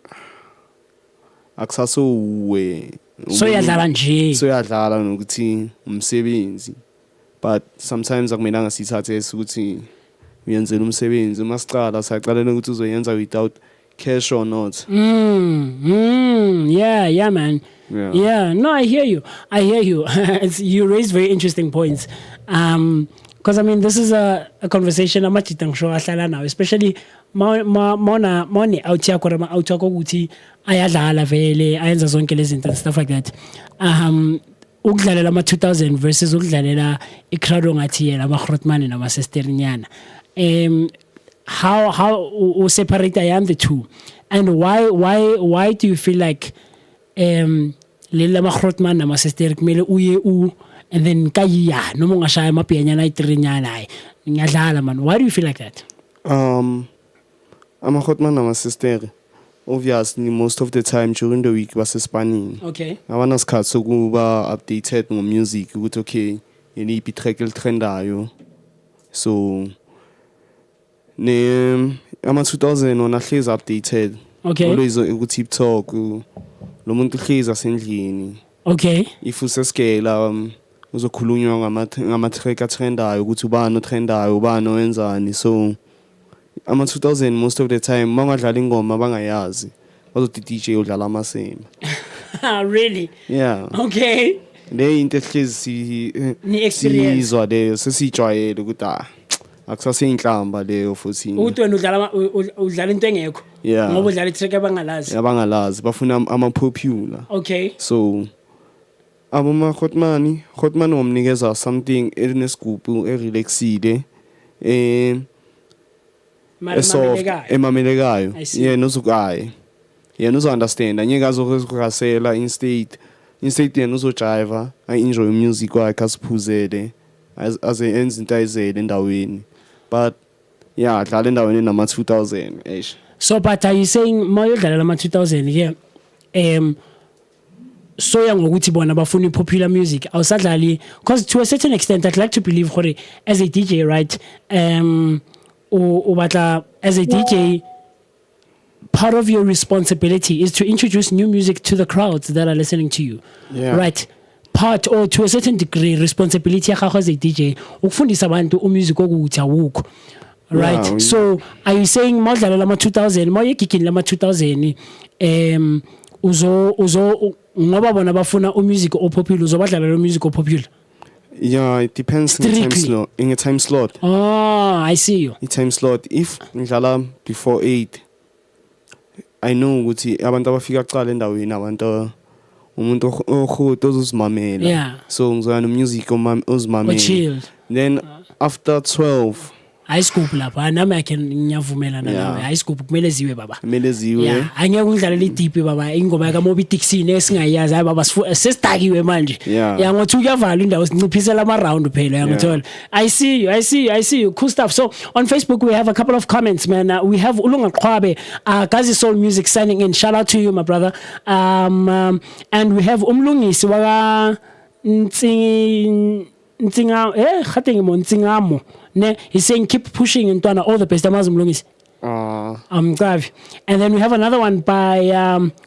akusasowe So yadlala nje. so yadlala nokuthi umsebenzi but sometimes akumelanga sithathe ukuthi uyenzela umsebenzi uma sicala sayaqalela ukuthi uzoyenza without cash or not. Yeah, man. Yeah. No, I hear you. You raise very interesting points. Because I mean, this is a conversation I'm sure now, especially mona out here kora out ukuthi ayadlala vele ayenza zonke lezi zinto and stuff like that. Ukudlalela ama 2000 versus ukudlalela iCrowd ngathi yena abaGrootman nama Sisterinyana. How separate I am the two, and why do you feel like leli abaGrootman nama Sister kumele uye and then kaya noma ungashaya amapiano na itrinyana hayi ngiyadlala man? Why do you feel like that? Ama-Grootman nama Sister obviously most of the time during the week basespanning. Okay. Abanasikhathi sokuba updated ngo-music ukuthi okay yini iphi track elitrendayo so ama-2000 wona hlezi updated. Okay. Always ukuthi TikTok lo muntu hlezi asendlini. Okay. If useskela uzokhulunywa ngama-track atrendayo ukuthi ubani otrendayo ubani owenzani so ama-2000 most of the time bangadlala ingoma bangayazi bazothi DJ udlala amasema. Really? Yeah. Okay. Le into ehlezi Ni-experience. sizwa leyo sesijwayele ukuthi akusaseyinhlamba leyo futhi. Uthi wena udlala into engekho. Yeah. Ngoba udlala itrack abangalazi. Abangalazi bafuna ama-popular. Okay. So aboma-Grootman wamnikeza something elinesigubhu erelaxile emamelekayo. Yena uzokuyi yena uzo-understand angeke azokurasela instead yena uzojiva I-enjoy music wakhe asiphuzele aze enze into ayizele endaweni but yeah adlala endaweni nama-2000 eish. So but are you saying mayodlalela ama-2000 here so yangokuthi bona bafuna popular music awusadlali because to a certain extent I'd like to believe gore as a DJ right ubatla as a DJ part of your responsibility is to introduce new music to the crowds that are listening to you. Yeah. Right? Part or to a certain degree responsibility yakho as a DJ ukufundisa abantu umusic okuthi awukho. Right? Yeah. So are you saying mawudlalela ama-2000 mawuyegigini lama-2000 uzo ngoba bona bafuna umusic opopular uzobadlalela umusic opopular? Yeah, it depends in a time slot. Oh, I see you. In time slot if ngidlala before 8 I know ukuthi abantu abafika kuqala endaweni abantu umuntu ohudo ozimamela. Yeah. So ngizoya no music ozimamela. Chill. Then after 12 high scoop lapha nami ngiyavumelana Yeah. nawe high scoop kumele ziwe baba. kumele ziwe. Yeah, angeke ungidlalele deep baba ingoma ka Moby Dixon esingayazi hayi baba sesidakiwe manje. Yeah. Ngothi uyavala indawo sinciphisela ama round phela uyangithola. I see you. Cool stuff. So on Facebook we have a couple of comments man. We have Ulunga Qwabe, Gazi Soul Music signing in. Shout out to you my brother. And we have Umlungisi waka Ntsingamo ne he's saying keep pushing Ntwana all the best amazi Mlungisi. And then we have another one by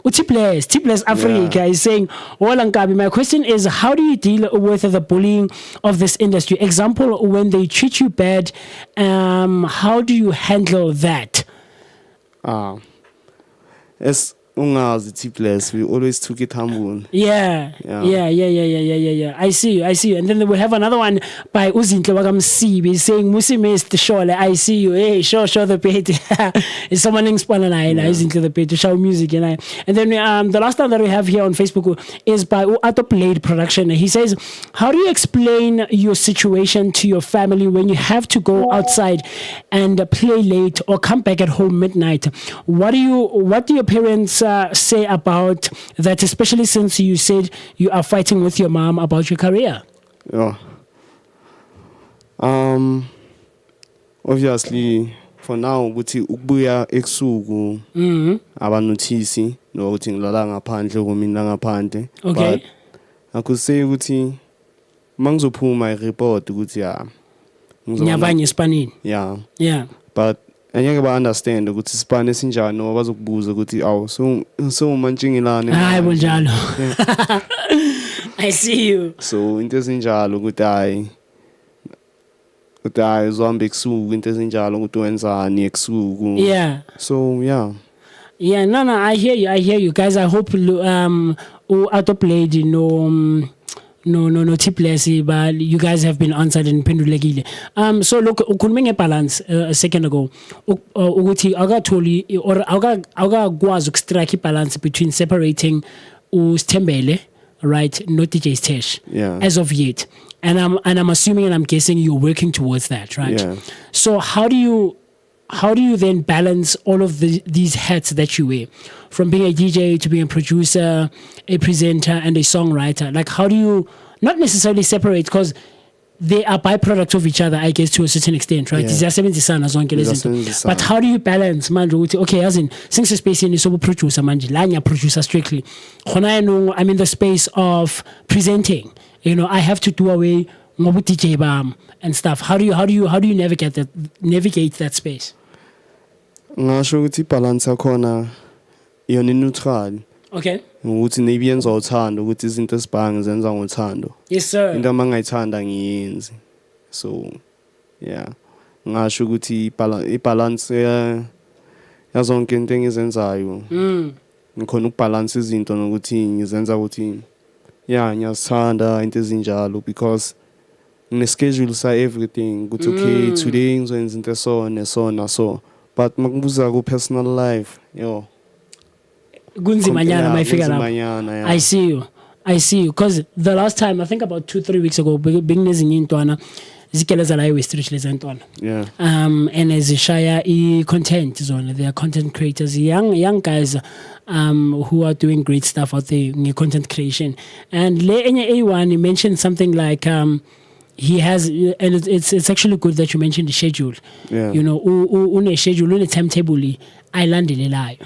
Tipless Africa. Is saying, Nkabi, my question is, how do you deal with the bullying of this industry? Example, when they treat you bad, how do you handle that? As ungazi Tipless, we always took it humble. Yeah. I see you. And then we have another one by Uzinhle Wakamsibi saying, Musi missed Shole, I see you. Hey, show the page. It's someone in Spanana, Uzinhle the page to show music. And then the last one that we have here on Facebook is by Uato Played Production. He says, how do you explain your situation to your family when you have to go outside and play late or come back at home midnight? What do your parents say about that, especially since you said you are fighting with your mom about your career? Yeah. obviously for now ukuthi ukubuya ekusuku abanothisi nokuthi ngilala ngaphandle kumina ngaphandle. Okay. But akusay ukuthi mangizophuma ireport ukuthi Nyabanye Spanini. Yeah. But angeke ba understand ukuthi sipane sinjani noma bazokubuza ukuthi so mantshingilane. Hayi bonjalo. I see you. So into ezinjalo ukuthi uzohamba ekusuku into ezinjalo ukuthi wenzani ekusuku. Yeah. So yeah. Yeah, no, I hear you guys. I hope autoplayed no tipless, but you guys have been answered in pendulekile. So look, ukhulume balance a second ago. Ukuthi akatholi or akakwazi ukustrike balance between separating uSthembele, right, no DJ Sthesh. Yeah. As of yet. And I'm assuming and I'm guessing you're working towards that, right? Yeah. So how do you then balance all of these hats that you wear, from being a DJ to being a producer, a presenter, and a songwriter? Like, how do you not necessarily separate, because they are byproducts of each other, I guess, to a certain extent, right? Yeah. But how do you balance, man? Okay, as in, since the space in is producer, man, lanya producer strictly. I'm in the space of presenting. I have to do away with DJ bam and stuff. How do you navigate that space? Ngasho ukuthi balance yakhona yona neutral. Okay. Ukuthi nebiyenza uthando ukuthi izinto esibhange zenza ngothando. Yes sir. Into mangayithanda ngiyenzi. So yeah. Ngasho ukuthi ibalance yazonke into engizenzayo. Ngikhona ukubalance izinto nokuthi ngizenza ukuthi yeah ngiyasithanda into ezinjalo, because schedule sa everything ukuthi okay today ngizoyenza into so but makubuza ku personal life kunzimanyana mayifika lapho. Yeah. I see you, because the last time, I think about 2-3 weeks ago, beginezinye intwana zikeleza la street leza intwana. Yeah. And as shaya content zone, they are content creators, young guys who are doing great stuff out there in content creation. And le enye A1 he mentioned something like he has, and it's actually good that you mentioned the schedule. Yeah. Une schedule, une timetable ayilandelelayo.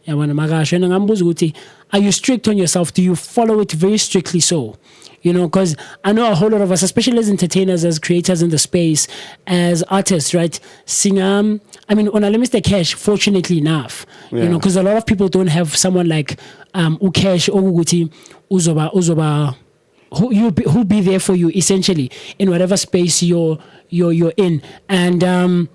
Yabona makasho ngambuza ukuthi, are you strict on yourself? Do you follow it very strictly so? Because I know a whole lot of us, especially as entertainers, as creators in the space, as artists, right? Singer, I mean, on a limited cash, fortunately enough, because a lot of people don't have someone like Ukesh or Uguti Uzoba who'll be there for you essentially in whatever space you're in. And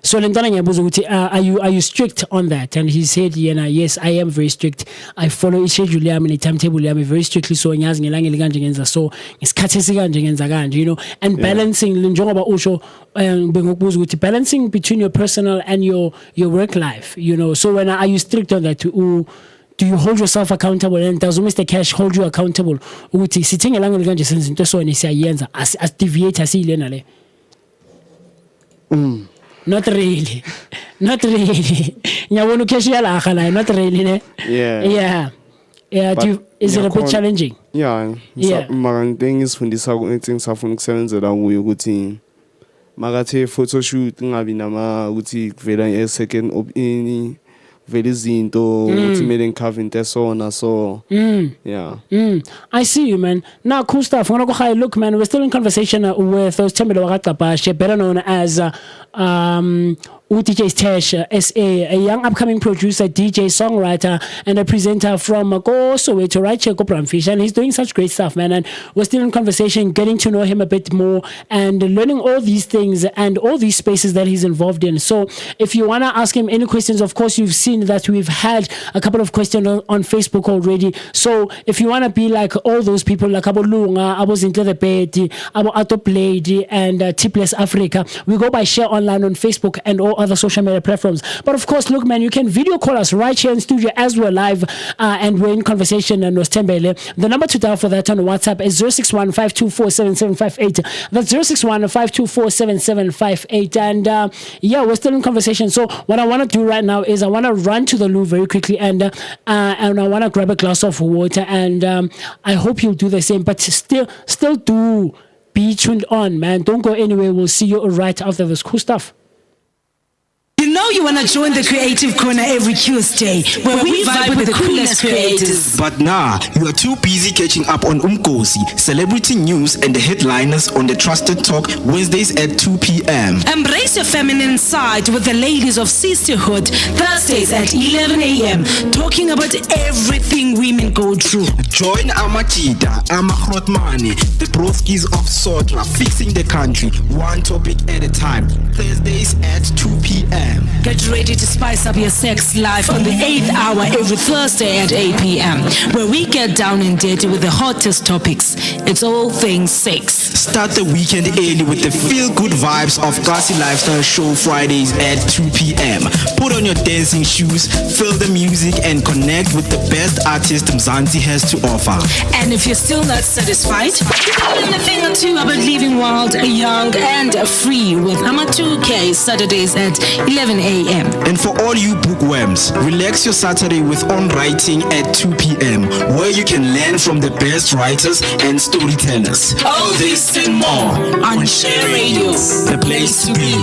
so are you strict on that? And he said, yes, I am very strict. I follow a schedule, I'm in a timetable, I'm very strictly so so and balancing balancing between your personal and your work life, so when are you strict on that? Do you hold yourself accountable, and does Mr. Cash hold you accountable? Sitting along as deviate as Not really. Not really. Not really. Yeah. Yeah. Is it a bit challenging? Yeah. Mara thing is fundisa things afuna ukusebenzela kuyo ukuthi makathe photo shoot ngabi nama ukuthi vela e second in vele izinto ukuthi mele ngicover into esona so yeah. I see you, man. Now cool stuff. Look, man, we're still in conversation with Thembele Wakaqapashe, better known as DJ Sthesh, SA, a young upcoming producer, DJ, songwriter, and a presenter from Soweto, right here, Kopramfish, and he's doing such great stuff, man. And we're still in conversation, getting to know him a bit more and learning all these things and all these spaces that he's involved in. So if you want to ask him any questions, of course, you've seen that we've had a couple of questions on Facebook already. So if you want to be like all those people, like Abo Lunga, Abo Zintle the Betty, Abo Autoplay, and Tipless Africa, we go by Share Online on Facebook and all other social media platforms. But of course, look, man, you can video call us right here in studio as we're live and we're in conversation and Thembele. The number to dial for that on WhatsApp is 061-524-7758. That's 061-524-7758. And we're still in conversation. So what I want to do right now is I want to run to the loo very quickly and I want to grab a glass of water, and I hope you'll do the same. But still do be tuned on, man. Don't go anywhere. We'll see you right after this cool stuff. You know you want to join the Creative Corner every Tuesday, where we vibe with the coolest creators. But nah, you are too busy catching up on Cosy, celebrity news and the headliners on the Trusted Talk Wednesdays at 2 p.m. Embrace your feminine side with the ladies of sisterhood Thursdays at 11 a.m. talking about everything women go through. Join Amachita, Amakrotmani, the broskies of Sotra, fixing the country, one topic at a time. Thursdays at 2 p.m. Get ready to spice up your sex life on the 8th hour every Thursday at 8 p.m. where we get down and dirty with the hottest topics. It's all things sex. Start the weekend early with the feel-good vibes of Cosy Lifestyle Show Fridays at 2 p.m. Put on your dancing shoes, feel the music and connect with the best artist Mzansi has to offer. And if you're still not satisfied, learn a thing or two about living wild, young and free with Ama 2K Saturdays at 11 a.m. And for all you bookworms, relax your Saturday with On Writing at 2 p.m. where you can learn from the best writers and storytellers. All this and more on Share Radio, The place to be.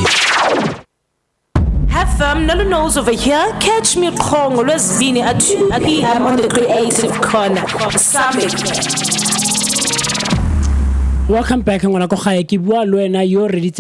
Have fun, Nolu knows over here. Catch me Moccee Lwesibini at 2 p.m. on the Creative Corner. Summit. Welcome back. I'm you're ready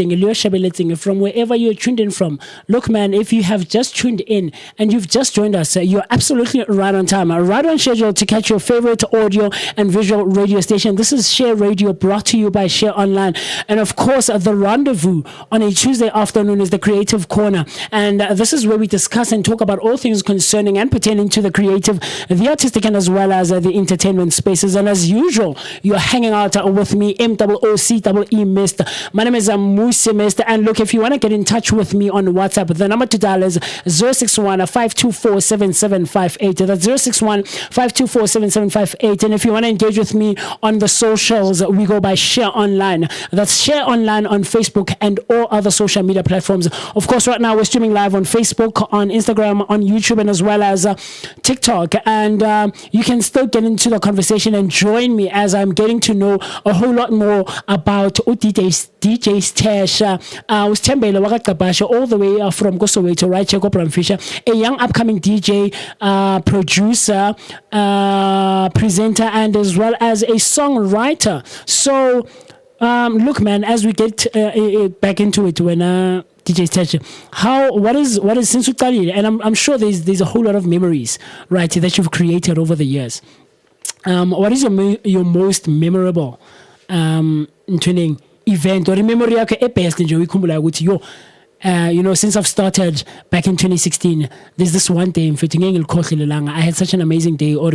from wherever you're tuned in from. Look, man, if you have just tuned in and you've just joined us, you're absolutely right on time, right on schedule to catch your favorite audio and visual radio station. This is Share Radio, brought to you by Share Online. And of course, the rendezvous on a Tuesday afternoon is the Creative Corner. And this is where we discuss and talk about all things concerning and pertaining to the creative, the artistic, and as well as the entertainment spaces. And as usual, you're hanging out with me, MOCEE Mist. My name is Moccee Mist. And look, if you want to get in touch with me on WhatsApp, the number to dial is 061-524-7758. That's 061-524-7758. And if you want to engage with me on the socials, we go by Share Online. That's Share Online on Facebook and all other social media platforms. Of course, right now we're streaming live on Facebook, on Instagram, on YouTube, and as well as TikTok. And you can still get into the conversation and join me as I'm getting to know a whole lot more about DJ Sthesh, all the way from Kosovo, right? Checo Fisher, a young upcoming DJ, producer, presenter, and as well as a songwriter. So, look, man, as we get back into it, when DJ Sthesh, what is since you studied, and I'm sure there's a whole lot of memories, right, that you've created over the years. What is your most memorable tuning event or memory best since I've started back in 2016, there's this one day I had such an amazing day, or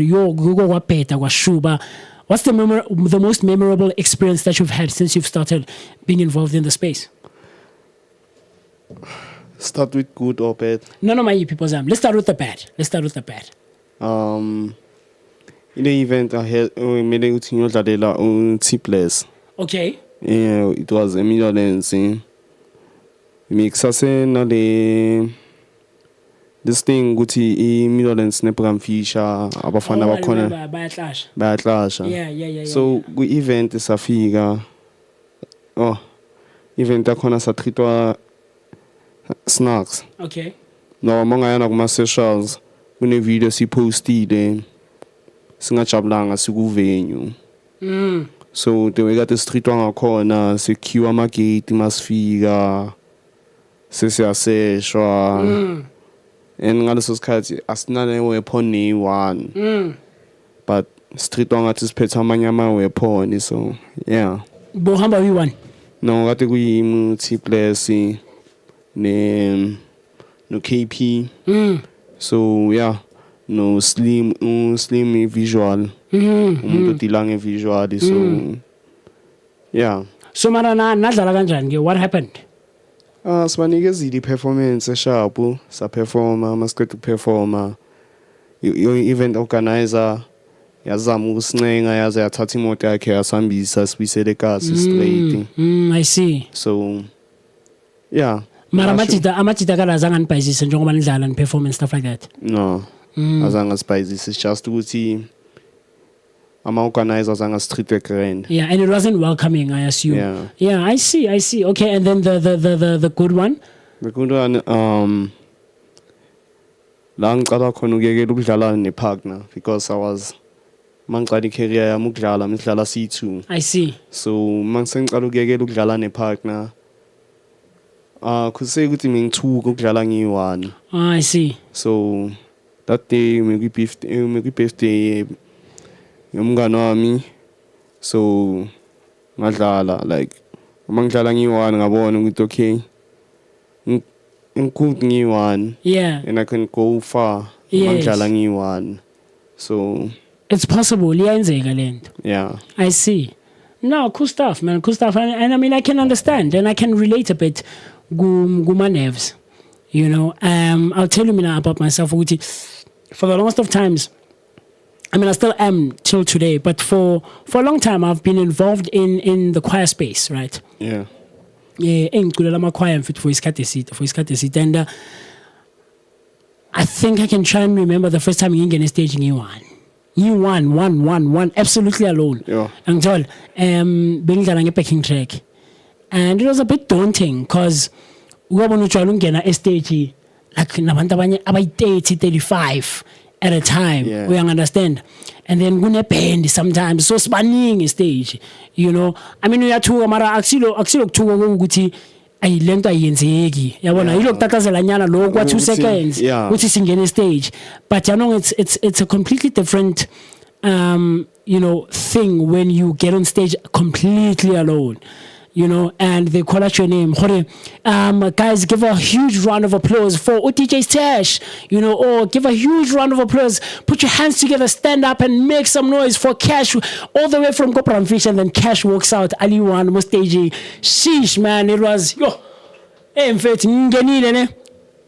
what's the most memorable experience that you've had since you've started being involved in the space? Start with good or bad? No, my people's let's start with the bad. In the event I had T-Place. Okay. Yeah, it was a million dancing. This thing guthi million program feature abafana bakhona bayatlasha. Yeah. So ku event esafika event akhona satrithwa snacks. Okay. No mangayana kuma socials kune video sipostile singajabulanga sikuvenue. So the way that the street ngakhona secure amagate masifika sesiyaseshwa and ngaleso sikhathi asinane weapon one but street ngathi siphethe amanye ama weapon, so yeah. Bohamba we1 no kade kuyimuthi place no KP so yeah, no slim visual umuntu dilanga visual, so yeah. So marana nadlala kanjani, what happened? Sibanikeza performance sharp sa performer masiqeda performer your event organizer yazama ukusincenga yaze yathatha imoto yakhe yasambisa sibisele eKasi straight. I see. So yeah. Mara amajita kalazanga nibhayizise njengoba nidlala performance stuff like that. No. Azanga sibhayizise, it's just ukuthi ama-organizers anga-street grand. Yeah, and it wasn't welcoming, I assume. Yeah, I see. Okay, and then the good one? The good one, la ngiqala khona ukuyekela ukudlala ne-partner because I was mangiqala i-career yami ukudlala midlala C2. I see. So mangisengiqala ukuyekela ukudlala ne-partner kuseke ukuthi ngithuka ukudlala ngiyi-1. I see. So that day birthday yomngane wami, so ngadlala like uma ngidlala ngiyi-1 ngabona ukuthi okay ngikhude ngiyi-1 and I can go far uma ngidlala ngiyi-1. So it's possible, liyenzeka lento. Yeah, I see. No, cool stuff, man. Cool stuff. And I mean, I can understand and I can relate a bit guma nerves. You know, I'll tell you now about myself. For the longest of times, I mean, I still am till today, but for a long time, I've been involved in the choir space, right? Yeah. Yeah, I'm choir fit for iskate and I think I can try and remember the first time you get a stage in you one, absolutely alone. Yeah. Until being a backing track, and it was a bit daunting because we were trying to get a stage like about 35 at a time. Yeah. We understand, and then we band sometimes so spanning a stage. You know, I mean, we are two mara axilo to guti. I learned ayenzeki yabona yilokutaqazela nyana lo kwa 2 seconds which is in stage, but you know it's a completely different you know thing when you get on stage completely alone, you know, and they call out your name. Guys, give a huge round of applause for DJ Sthesh, you know, or give a huge round of applause. Put your hands together, stand up and make some noise for Cash all the way from Kopran Fish, and then Cash walks out. Ali one was staging. Sheesh, man, it was in fact,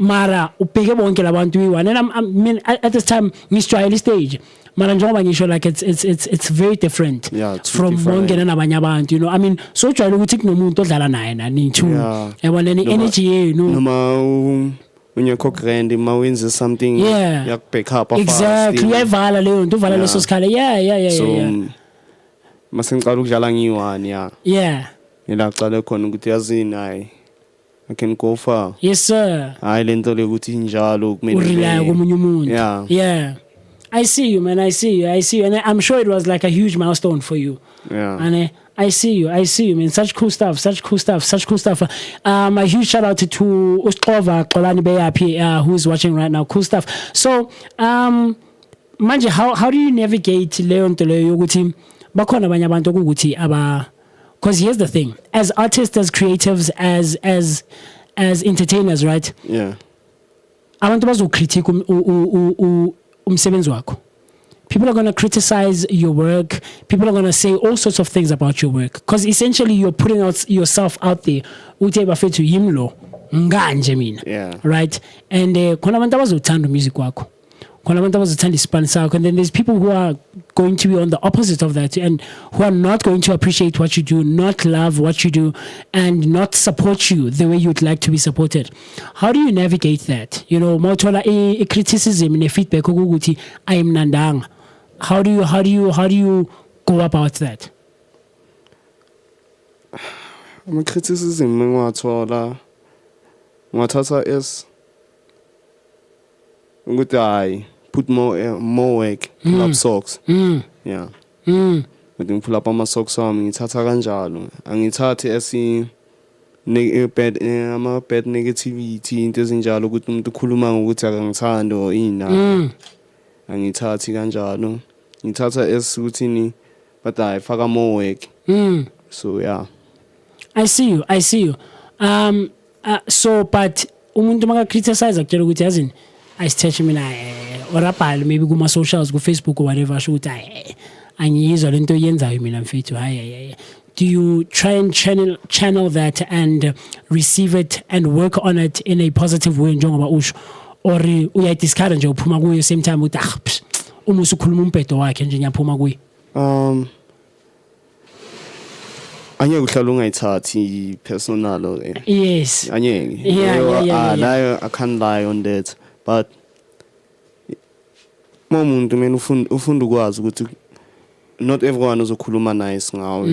Mara, upeke bonke labantu iwan. And I mean, at this time, Mr. Early stage. Like it's very different from Mongen and Abanyabantu, you know. I mean, so try to take no moon to Dalana and need to want any energy, you know. When you're cooking, the wins is something you pick up. Exactly. Yeah. So, Masenkaru Jalangi one, yeah. I can go far. Yes, sir. I learned to live in Jalo. Yeah. I see you, man. I see you. And I'm sure it was like a huge milestone for you. Yeah. And I see you, man. Such cool stuff. A huge shout out to Ustova Kolani Beyapi, who's watching right now. Cool stuff. So, Manje, how do you navigate Leon to Leoguti? Bakona Banyabanto Guti Aba. Because here's the thing. As artists, as creatives, as entertainers, right? Yeah. I want to critique people are going to criticize your work. People are going to say all sorts of things about your work because essentially you're putting out yourself out there. Yeah. Right? And music and then there's people who are going to be on the opposite of that and who are not going to appreciate what you do, not love what you do, and not support you the way you'd like to be supported. How do you navigate that? You know, motola a criticism and a feedback okuguti I am nandang. How do you go about that? I'm a criticism ngwathola ngathatha is ukuthi I put more work, pull up socks. Yeah. But pull up my socks wami ngithatha kanjalo. Angithathi bad negativity into ezinjalo ukuthi umuntu ukhuluma ngokuthi akangithandi or ina. Angithathi kanjalo. Ngithatha ukuthi but I faka more work. So yeah. I see you. So but umuntu maka criticize akutshela ukuthi yazini I stretch mina or abhale maybe kuma socials ku Facebook or whatever asho ukuthi angiyizwa lento yenzayo mina mfethu do you try and channel that and receive it and work on it in a positive way njengoba usho or uyayidiscard nje uphuma kuyo same time uthi uma usukhuluma umphedo wakhe nje ngiyaphuma kuyo Angeke uhlala ungayithathi personal yes angeke yeah. I can't lie on that but umuntu mina ufunda ukwazi ukuthi not everyone uzokhuluma nice ngawe.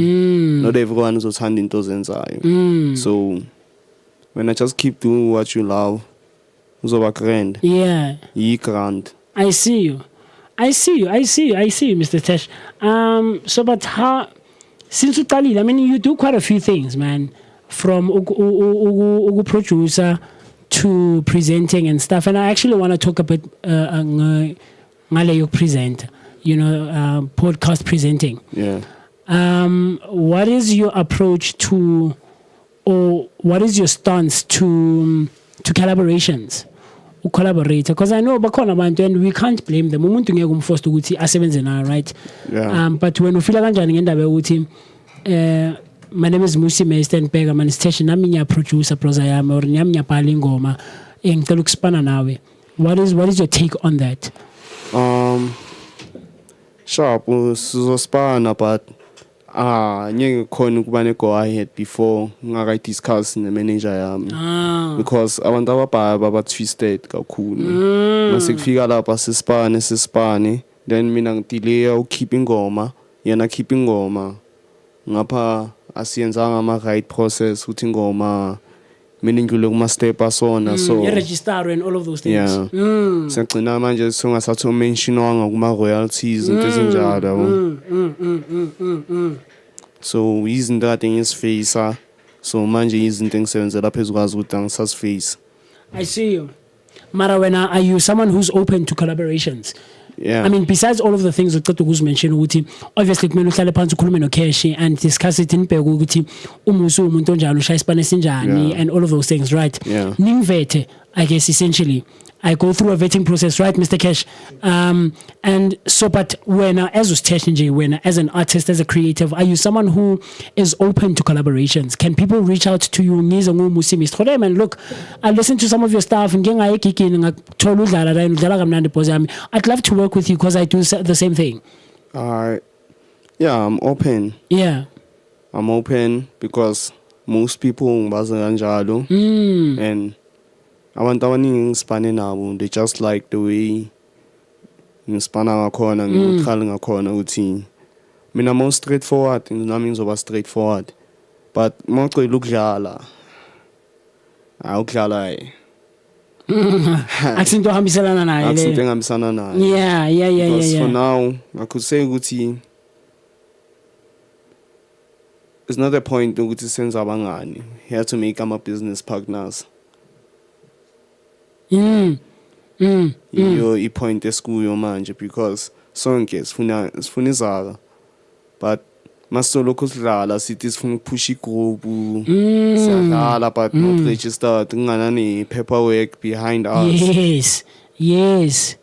Not everyone uzothanda into ozenzayo. So when I just keep doing what you love, uzoba grand. Yeah. Grand. I see you, Mr. Sthesh. So but how, since I mean, you do quite a few things, man, from producer to presenting and stuff. And I actually want to talk about present, podcast presenting. Yeah. What is your approach to, or what is your stance to collaborations? Collaborate, because I know bakhona abantu and we can't blame them. Umuntu ngeke umforce ukuthi asebenze na, right? Yeah. But when ufila kanjani ngendaba yokuthi my name is Moccee Stenberger, man Sthesh nami nya producer proza yami or nami nya bhala ingoma ngicela ukuspana nawe. What is your take on that? Sharp sizospana, but ngeke khona ukuba ne go ahead before ngaka discuss ne manager yami. Because abantu ababhaya baba twisted kakhulu. Mase kufika lapha sisipane then mina ngidelay ukeep ingoma, yena keep ingoma. Ngapha asiyenzanga ama right process uthi ingoma mina ngidlule kuma step asona, so register and all of those things. Yeah. Sengcina manje songasathu mentionwanga kuma royalties into ezinjalo. So izinto kade ngisifacea, so manje izinto engisebenzela phezulu kwazi ukuthi angisasiface. I see you. Mara, are you someone who's open to collaborations? Yeah. I mean, besides all of the things that you mentioned, obviously kumele uhlale phansi ukhulume noKeshi and discuss it in bheke ukuthi umusu umuntu onjani ushaya isipane sinjani and all of those things, right? Yeah. Ningvethe, I guess essentially I go through a vetting process, right, Mr. Kesh? And so, but when as as an artist, as a creative, are you someone who is open to collaborations? Can people reach out to you? And look, I listen to some of your stuff and I'd love to work with you because I do the same thing. Yeah, I'm open. Yeah. I'm open because most people bazenjalo and abantu abaningi ngisipane nabo, they just like the way ngisipana ngakhona ngikhala ngakhona uthi mina mo straightforward nami ngizoba straightforward, but mawucela ukudlala awudlala akusinto hambiselana naye akusinto engihambisana naye. Yeah. Because for now I could say ukuthi it's not a point ukuthi senza abangani, you have to make them business partners. Iyo i-point esikuyo manje because sonke sifuna izala, but masolokho sidlala sithi sifuna ukuphusha igroup siyadlala but not registered, kunganani paperwork behind us. Yes.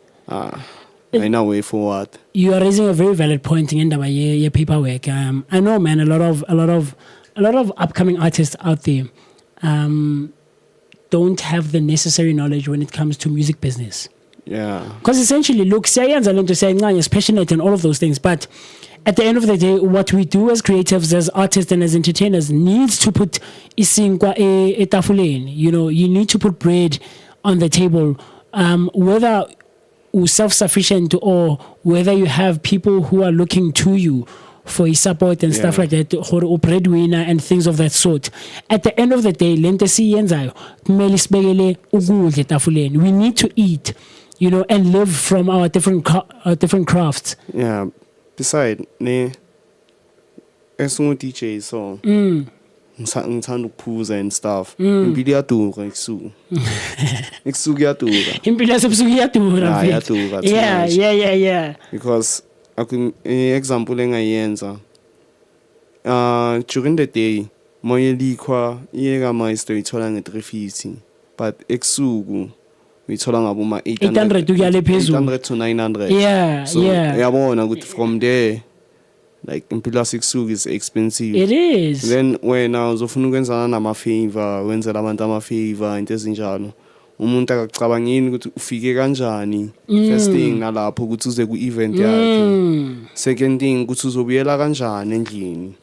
Ain't no way forward. You are raising a very valid point in the your paperwork. I know, man, a lot of upcoming artists out there don't have the necessary knowledge when it comes to music business. Yeah. Because essentially, look, siyayenza lento siyayincane, is passionate and all of those things, but at the end of the day, what we do as creatives, as artists, and as entertainers needs to put isinkwa etafuleni. You need to put bread on the table, whether self-sufficient or whether you have people who are looking to you for his support and stuff like that, or breadwinner and things of that sort. At the end of the day, we need to eat, and live from our different crafts. Yeah. Besides, as a DJ, so ngithanda ukuphuza and stuff. Impilo iyadura ekusuku. Ekusuku iyadura. Impilo yasebusuku iyadura. Yeah. Because example engayenza during the day moye likhwa iyeka maestro ithola nge350, but ekusuku uyithola ngabo ma 800 ukuyale phezulu, 800 to 900. So uyabona ukuthi from there, like impilo yasekusuku is expensive. It is. Then wena uzofuna ukwenzana nama favor, wenzela abantu ama favor into ezinjalo, umuntu akacabangeni ukuthi ufike kanjani. First thing nalapho ukuthi uze ku event yakhe. Second thing ukuthi uzobuyela kanjani endlini.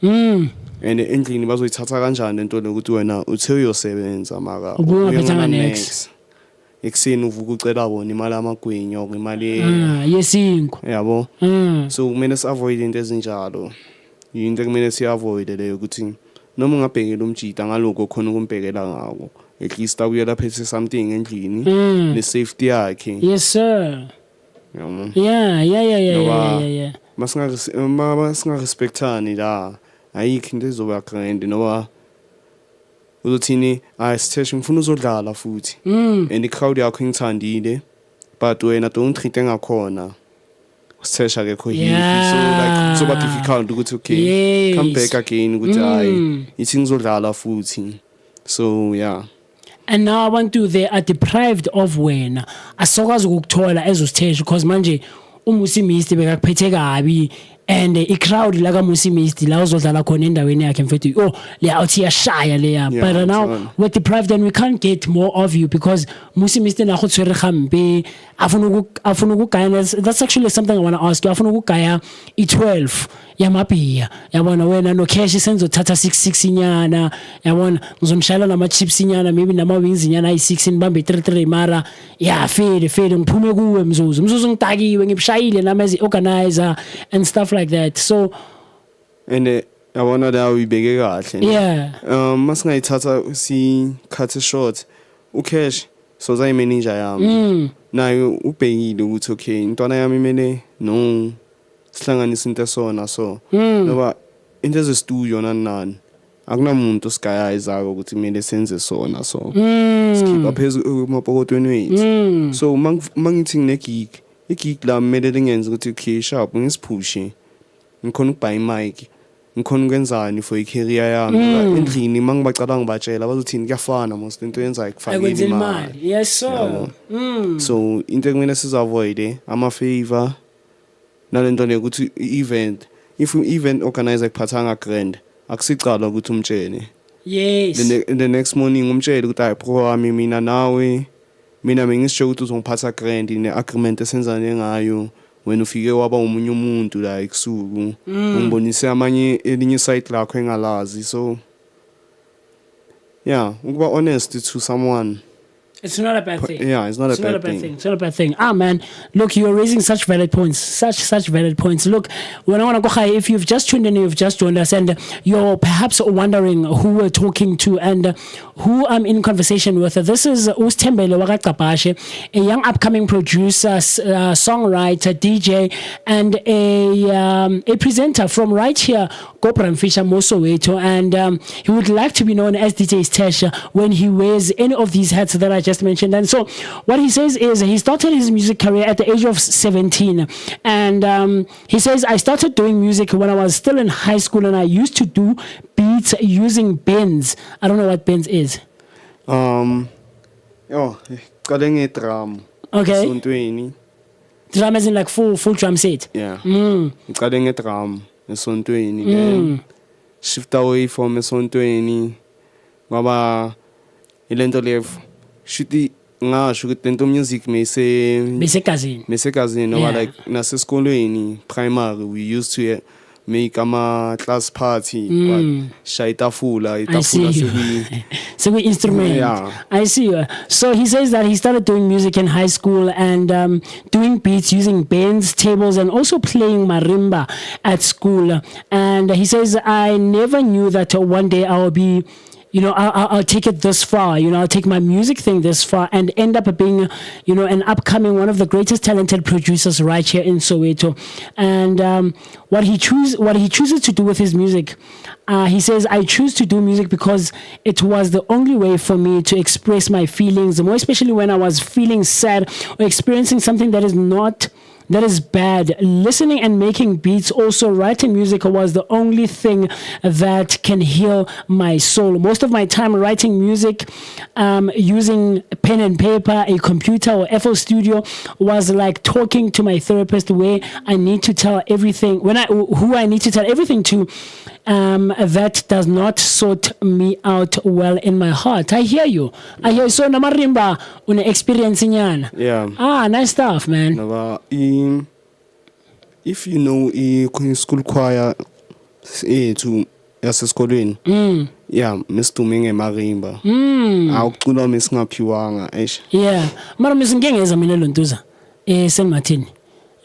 And endlini bazoyithatha kanjani into lokuthi wena uthe uyosebenza maka uyaphetha next. ekseni uvuka ucela bona imali amagwinya or imali yesinkwa yabo. So kumele si-avoid into ezinjalo. Into kumele si-avoid leyo ukuthi noma ungabhekela umjida ngaloko khona ukumbhekela ngako. At least awuyela phethe something endlini ne-safety yakhe. Yes sir. Yeah. Masingarespectani la ayikho into ezoba grand noba uzothini Sthesh ngifuna uzodlala futhi and i-crowd yakho ngithandile but wena don't treat ngakhona Sthesh akekho hivi so like so difficult ukuthi okay come back again ukuthi hayi ithi ngizodlala futhi so yeah. And now abantu they are deprived of wena asokwazi ukukuthola as uSthesh because manje umusi misti bekakuphethe kabi and i-crowd la ka Musi misti la uzodlala khona endaweni yakhe mfethu oh le awuthi yashaya leya but now we're deprived and we can't get more of you because Musi misti na go tshwere gampe afuna ukugaya. That's actually something I want to ask you. Afuna ukugaya i12 yamabhiya yabona wena no cash senzothatha 66 inyana yabona ngizomshayela nama chips inyana maybe nama wings inyana i6 nibambe 33 mara yeah fele ngiphume kuwe mzuzu ngitakiwe ngibshayile nama as organizer and stuff like that so and yabona la uyibeke kahle yeah masingayithatha si cut short ucash so zayi manager yami nayo ubhekile ukuthi okay intwana yami imene no sihlanganisa into esona so ngoba into ezestudio nani akunamuntu osigayayizako ukuthi kumele senze sona so sikhipha phezulu emapokotweni wethu so mangithi ngine gig la kumele lingenze ukuthi okay sharp ngisiphushe ngikhona ukubuy mic ngikhona ukwenzani for i-career yami endlini mangibacala ngibatshela bazothini kuyafana most into yenza ikufakile imali yes sir so into kumele siza-avoid ama-favor nalento le ukuthi i-event if event organizer kuphathanga grand akusicala ukuthi umtshele yes the next morning umtshele ukuthi hayi bro wami mina mengisho ukuthi uzongiphatha grand ne-agreement esenzane ngayo wena ufike waba umunye umuntu la ekusuku ungibonise amanye elinye side lakho engalazi so yeah ukuba honest to someone it's not a bad thing. Yeah, it's not a bad thing. It's not a bad thing. Ah, man, look, you're raising such valid points. Such valid points. Look, when I want to go high, if you've just tuned in, you've just joined us, and you're perhaps wondering who we're talking to and who I'm in conversation with. This is Ustembele Wakatapashe, a young upcoming producer, songwriter, DJ, and a presenter from right here, Kopran Fisher Mosoweto, and he would like to be known as DJ Sthesh when he wears any of these hats that I just mentioned. And so what he says is he started his music career at the age of 17, and he says, I started doing music when I was still in high school, and I used to do beats using bends. I don't know what bends is. Drum. Okay. Drum as in like full drum set. Yeah. Ngicale drum esontweni then shift away from esontweni ngoba ilento levo shuthi ngasho ukuthi lento music mesekazini ngoba like nasesikolweni primary we used to make class party but shaya itafula so we instrument. Yeah. I see you. So he says that he started doing music in high school and doing beats using bends, tables, and also playing marimba at school. And he says, I never knew that one day I will be, I'll take it this far, I'll take my music thing this far and end up being, an upcoming one of the greatest talented producers right here in Soweto. And what he chooses to do with his music, he says, I choose to do music because it was the only way for me to express my feelings, more especially when I was feeling sad or experiencing something that is bad. Listening and making beats, also writing music was the only thing that can heal my soul. Most of my time writing music, using pen and paper, a computer or FL Studio was like talking to my therapist where I need to tell everything, who I need to tell everything to, that does not sort me out well in my heart. I hear you. So namarimba una experience nyana. Yeah. Nice stuff, man. If in school choir to yasesikolweni yeah misidume ngemarimba awucula misingaphiwanga eish yeah mara misingengeza mina lontuza Senmathini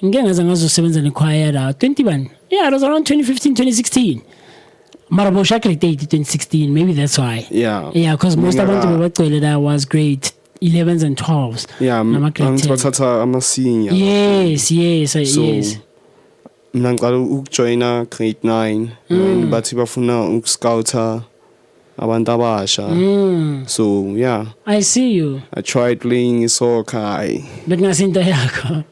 ngengeza ngazosebenza nechoir la 21 yeah it was around 2015 2016 mara bosha grade 2016 maybe that's why yeah because most abantu babacela that was grade 11s and 12s yeah ngithatha ama senior yes mina ngiqala ukujoina grade 9 and bathi bafuna ukuscoutha abantu abasha so yeah I see you I tried playing soccer bekungasinto yakho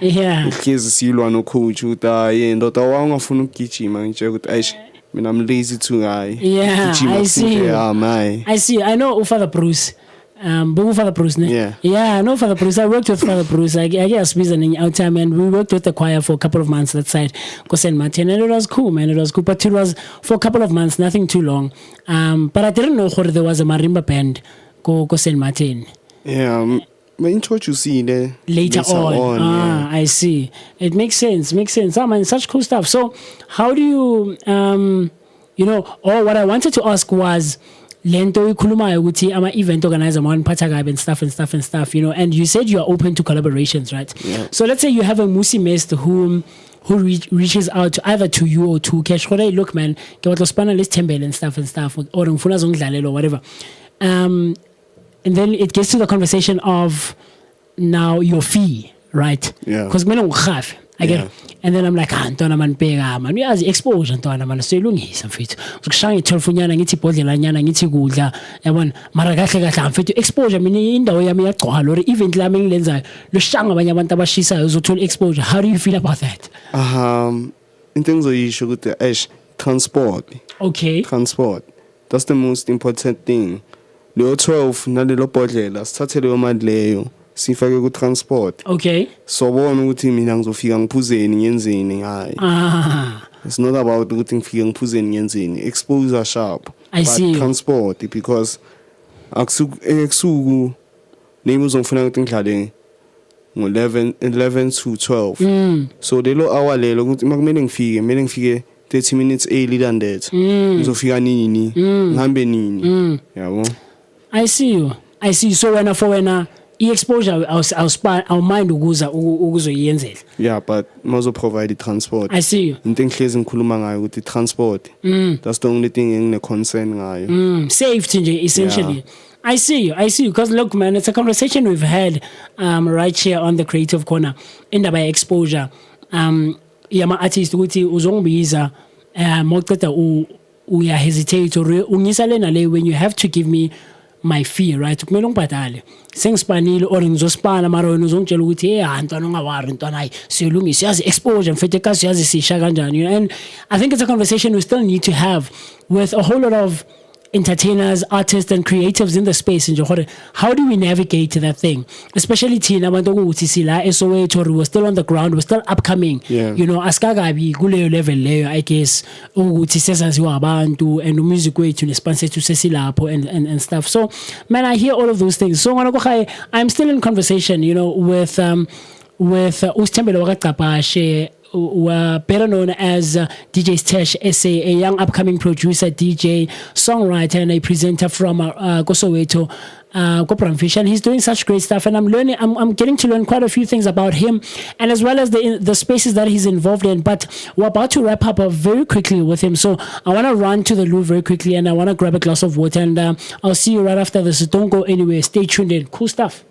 yeah ikhezi silwa no coach uta yena ungafuna ukugijima ngitshela ukuthi aish mina I'm lazy too guy yeah I see you I see you. I know Father Bruce but Father Bruce ne? Yeah I know Father Bruce. I worked with Father Bruce. I guess in our time and we worked with the choir for a couple of months that side St. Martin and it was cool man, it was cool, but it was for a couple of months, nothing too long but I didn't know there was a marimba band go St. Martin. Yeah but introduce you there later on yeah. I see, it makes sense man, such cool stuff. So how do you you know, what I wanted to ask was lento ikhulumayo ukuthi ama event organizer man phatha and stuff you know, and you said you are open to collaborations, right? Yeah. So let's say you have a Moccee Mest who reaches out to either to you or to Cash. Look man, ke batla spana list tembele and stuff or ngifuna zongidlalela or whatever and then it gets to the conversation of now your fee, right? Yeah. Because mina ngikhafi again and then I'm like ntwana man bheka man uyazi exposure ntwana man soyilungisa mfethu ukushaya ithelefonyana ngithi ibhodlela nyana ngithi kudla yabona mara kahle mfethu exposure mina indawo yami yagcwala or event lami engilenzayo loshanga abanye abantu abashisayo uzothola exposure. How do you feel about that? Into engizoyisho ukuthi eish transport that's the most important thing. Leyo 12 nalelo bhodlela sithathe leyo mali leyo sifake ku transport sobona ukuthi mina ngizofika ngiphuzeni ngenzeni hayi it's not about ukuthi ngifike ngiphuzeni ngenzeni exposure sharp but transport because akusuku name uzongifuna ukuthi ngidlale ngo11 to 12 so lelo hour lelo ukuthi makumele ngifike 30 minutes early than that ngizofika nini ngihambe nini yabo I see you so wena exposure I'll mind ukuzoyenzela yeah but mazo provide the transport. I see you into engihlezi ngikhuluma ngayo ukuthi transport that's the only thing engine concern ngayo safety nje essentially. Yeah. I see you because look man, it's a conversation we've had right here on the Creative Corner indaba exposure yama artist ukuthi uzongibiza moqeda uya hesitate or ungisa lena le when you have to give me my fee, right? Kumele ngibhadale sengispanile or ngizospana mara wena uzongitshela ukuthi ntwana ungawari ntwana hayi siyolungisa yazi exposure mfethu kasi yazi sisha kanjani, you know? And I think it's a conversation we still need to have with a whole lot of entertainers, artists and creatives in the space in Johor. How do we navigate that thing? Especially thina abantu ukuthi sila eSoweto, we're still on the ground, we're still upcoming. You know, askagabi kuleyo level leyo I guess ukuthi sesaziwa abantu and music wethu nespanse to sesilapho and stuff. So man, I hear all of those things. So I'm still in conversation, you know, with Usthembele wakaqapashe, better known as DJ Sthesh, a young upcoming producer, DJ, songwriter, and a presenter from Soweto, and he's doing such great stuff. And I'm getting to learn quite a few things about him, and as well as the spaces that he's involved in. But we're about to wrap up very quickly with him, so I want to run to the loo very quickly, and I want to grab a glass of water, and I'll see you right after this. So don't go anywhere. Stay tuned in. Cool stuff.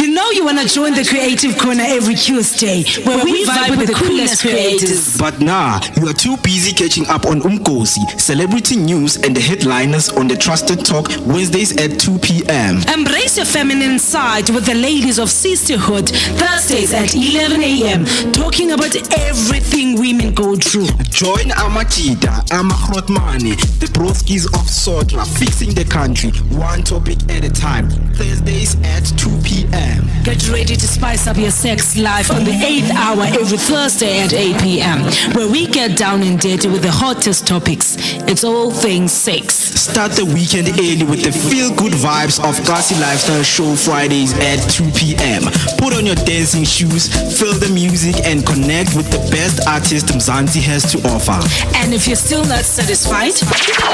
You know you want to join the Creative Corner every Tuesday, where we vibe with the coolest creators. But nah, you are too busy catching up on Cosy, celebrity news and the headliners on the Trusted Talk Wednesdays at 2 p.m. Embrace your feminine side with the ladies of sisterhood Thursdays at 11 a.m. talking about everything women go through. Join Amakita, Amakrotmani, the broskies of Sotra, fixing the country, one topic at a time. Thursdays at 2 p.m. Get ready to spice up your sex life on the 8th hour every Thursday at 8 p.m., where we get down and dirty with the hottest topics. It's all things sex. Start the weekend early with the feel-good vibes of Cosy Lifestyle Show Fridays at 2 p.m. Put on your dancing shoes, feel the music, and connect with the best artist Mzansi has to offer. And if you're still not satisfied,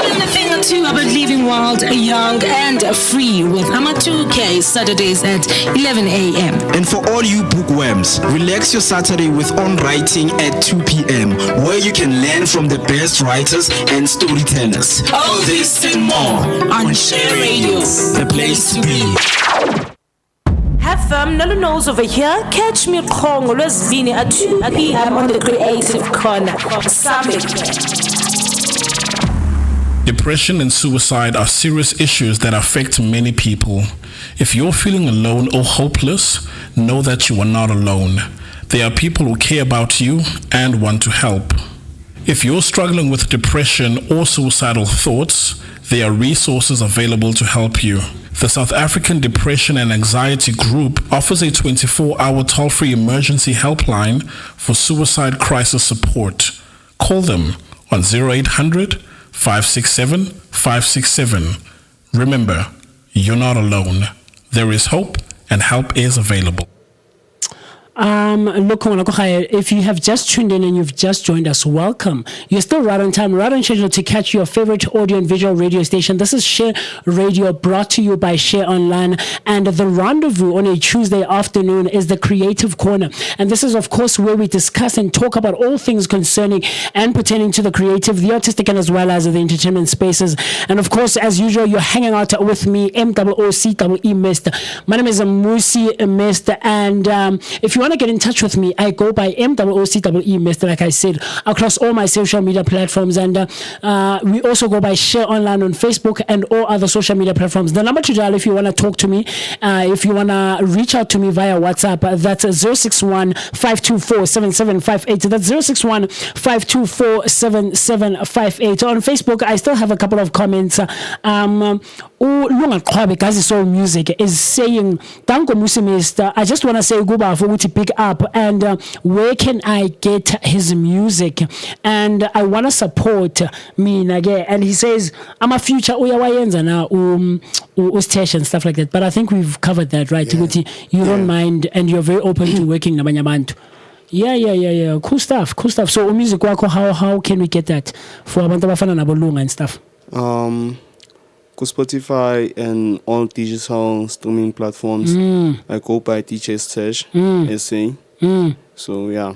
learn a thing or two about living wild, young, and free with Ama 2K Saturdays at 11 a.m. And for all you bookworms, relax your Saturday with On Writing at 2 p.m., where you can learn from the best writers and storytellers. All this and more on Share Radio, the place to be. Have fun, Nolu knows over here. Catch me Kongo Lwesibini at 2 p.m. on the Creative Corner. Summit. Depression and suicide are serious issues that affect many people. If you're feeling alone or hopeless, know that you are not alone. There are people who care about you and want to help. If you're struggling with depression or suicidal thoughts, there are resources available to help you. The South African Depression and Anxiety Group offers a 24-hour toll-free emergency helpline for suicide crisis support. Call them on 0800 567 567. Remember, you're not alone. There is hope and help is available. Look, if you have just tuned in and you've just joined us, welcome. You're still right on time, right on schedule to catch your favorite audio and visual radio station. This is Share Radio, brought to you by Share Online. And the rendezvous on a Tuesday afternoon is the Creative Corner. And this is, of course, where we discuss and talk about all things concerning and pertaining to the creative, the artistic, and as well as the entertainment spaces. And of course, as usual, you're hanging out with me, Moccee Mist. My name is Moccee Mist. And if you want to get in touch with me, I go by Moccee Mist, like I said, across all my social media platforms. And we also go by Share Online on Facebook and all other social media platforms. The number to dial if you want to talk to me, if you want to reach out to me via WhatsApp, that's 061-524-7758. That's 061-524-7758. On Facebook, I still have a couple of comments. Gazi Soul Music is saying, Danko Musimist, I just want to say Guba for to pick up, and where can I get his music? And I want to support me again. And he says, I'm a future Uyawayenza now, Sthesh and stuff like that. But I think we've covered that, right? Yeah. You don't mind, and you're very open to working nabanye bantu. Yeah. Cool stuff. So music wako, how can we get that for abantu abafana nabolunga and stuff? Spotify and all digital streaming platforms. I go by DJ Sthesh, SA. So yeah,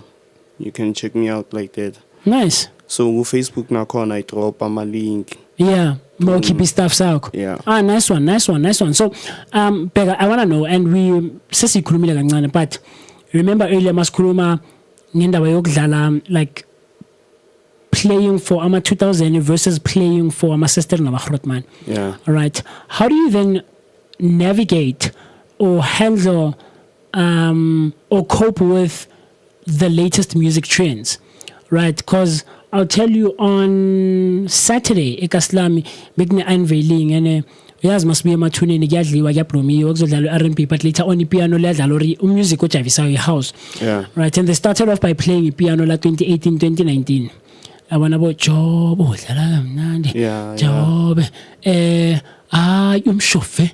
you can check me out like that. Nice. So Facebook now I drop my link. Yeah, more keep stuff out. Yeah. Nice one. So Pega, I wanna know, and we sesi kulumile kancane, but remember earlier maskuluma ngendaba yokudlala, like playing for Ama 2000 versus playing for Ama Sister Namahrotman. Yeah. All right. How do you then navigate or handle or cope with the latest music trends? Right? Because I'll tell you, on Saturday, Ekaslami, Bigna unveiling, and yes, must be a matune in Gadli, Wagapromi, R&B, but later on the piano ladalori, music which I saw your house. Yeah. Right. And they started off by playing piano la 2018, 2019. I want about job, job, umshofe,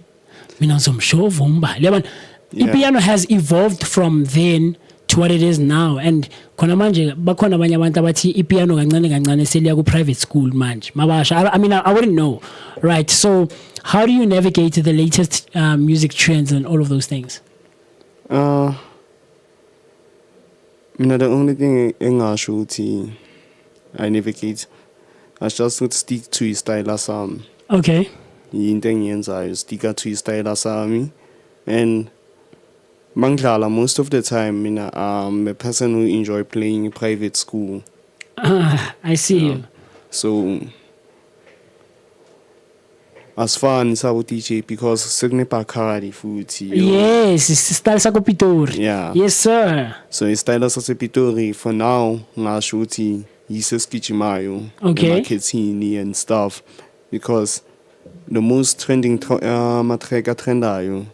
piano has evolved from then to what it is now. And konamanje bakona abanye abantu abathi ipiano kancane seliya ku private school manje mabasha. I mean, I wouldn't know, right? So how do you navigate the latest music trends and all of those things? The only thing engasho I navigate, I just would stick to his style as okay. I stick to his style as and Mangala, most of the time, I'm a person who enjoy playing private school. I see you. So, as far as I would DJ, because Signipa Karadi food. Yes, it's style Pitori. Yeah. Yes, sir. So, it's style Pitori for now, na shooty. He's Kichimayo, okay, and stuff, because the most trending mattreka trendayo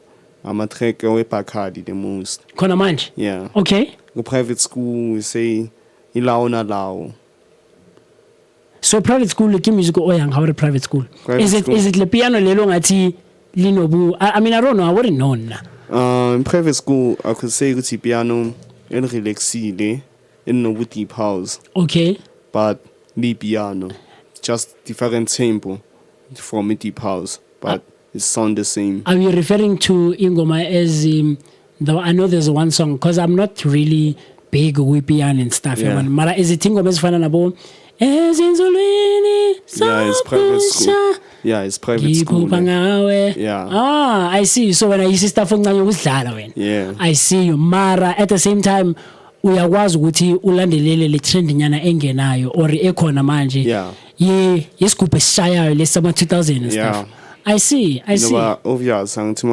ama-track we-Bacardi the most. Khona manje? Yeah. Okay. Private school, we say, ilaw na law. So private school, like music oyang, how the private school? Private school. Is it le piano le long ati linobu? I mean, I don't know. I wouldn't know. In private school, I could say it's piano and relaxile in no deep house. Okay. But the piano, just different tempo from a deep house, but it sound the same. Are you referring to Ingoma as I know there's one song because I'm not really big with piano and stuff. Yeah. Mara is it Ingoma as fana nabo? Yeah, it's private school. Yeah, it's private school. Yeah. Ah, I see. So when I use stuff on yeah. I see you. Mara at the same time uyakwazi ukuthi ulandelele le trend nyana engenayo or ekhona manje. Yeah. Yesigubhe esishayayo lesama 2000 and Yeah. stuff. I see. But obvious, angithi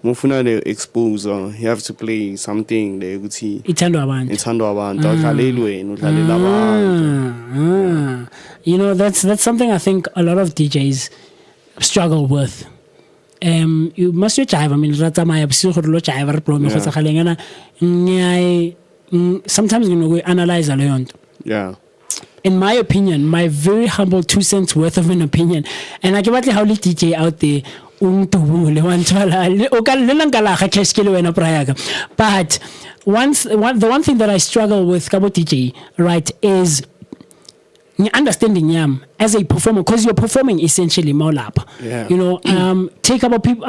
mufuna the exposure, you have to play something le ukuthi ithandwa abantu. Ithandwa abantu, udlalele wena, udlalela abantu. You know, that's something I think a lot of DJs struggle with. You must jive. I mean, sometimes we analyze a lot. Yeah. In my opinion, my very humble 2 cents worth of an opinion, and I give out how little DJ out there. But the one thing that I struggle with Kabo DJ, right, is understanding as a performer, because you're performing essentially more lap. Yeah. You know, take about people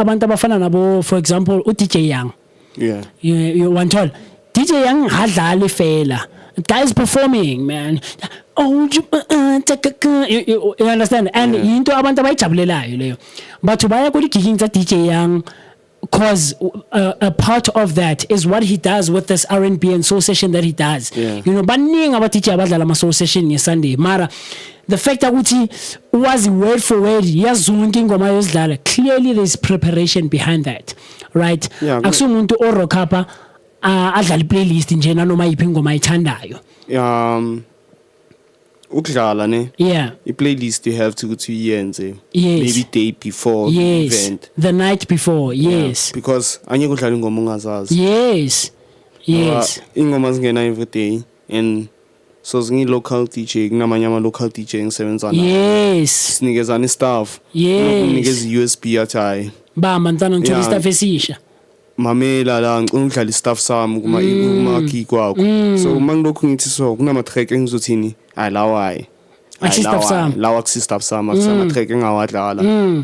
for example, DJ Young. Yeah. You want to DJ Young had fela. Guys performing, man. Oh, you understand? And you into abantu abayijabulelayo leyo. But ubaya kuri kicking that DJ Young, cause a part of that is what he does with this R&B and soul session that he does. Yeah. You know, baningi aba DJ abadlala ama soul session Sunday. Mara the fact that uthi was word for word yazonke ingoma yozidlala, clearly there's preparation behind that, right? Yeah, akusumuntu orokapa adlala playlist nje nanoma yiphi ingoma ayithandayo. Ukudlala ne. Yeah. The playlist you have to go to yenze. Yes. Maybe day before the event. The night before. Yes. Yeah. Because anye kudlala ingoma ungazazi. Yes. Yes. Ingoma zingena every day and so zingi local DJ kunamanye ama local DJ ngisebenza nawo. Yes. Sinikezana staff. Yes. Unikeza USB athi. Ba mantana ngithola staff esisha. Mamela la ngicela udlala staff sami kuma Moccee kwakho. So uma ngilokhu ngithi so kunama track engizothini lawa staff sami akusama track engawadlala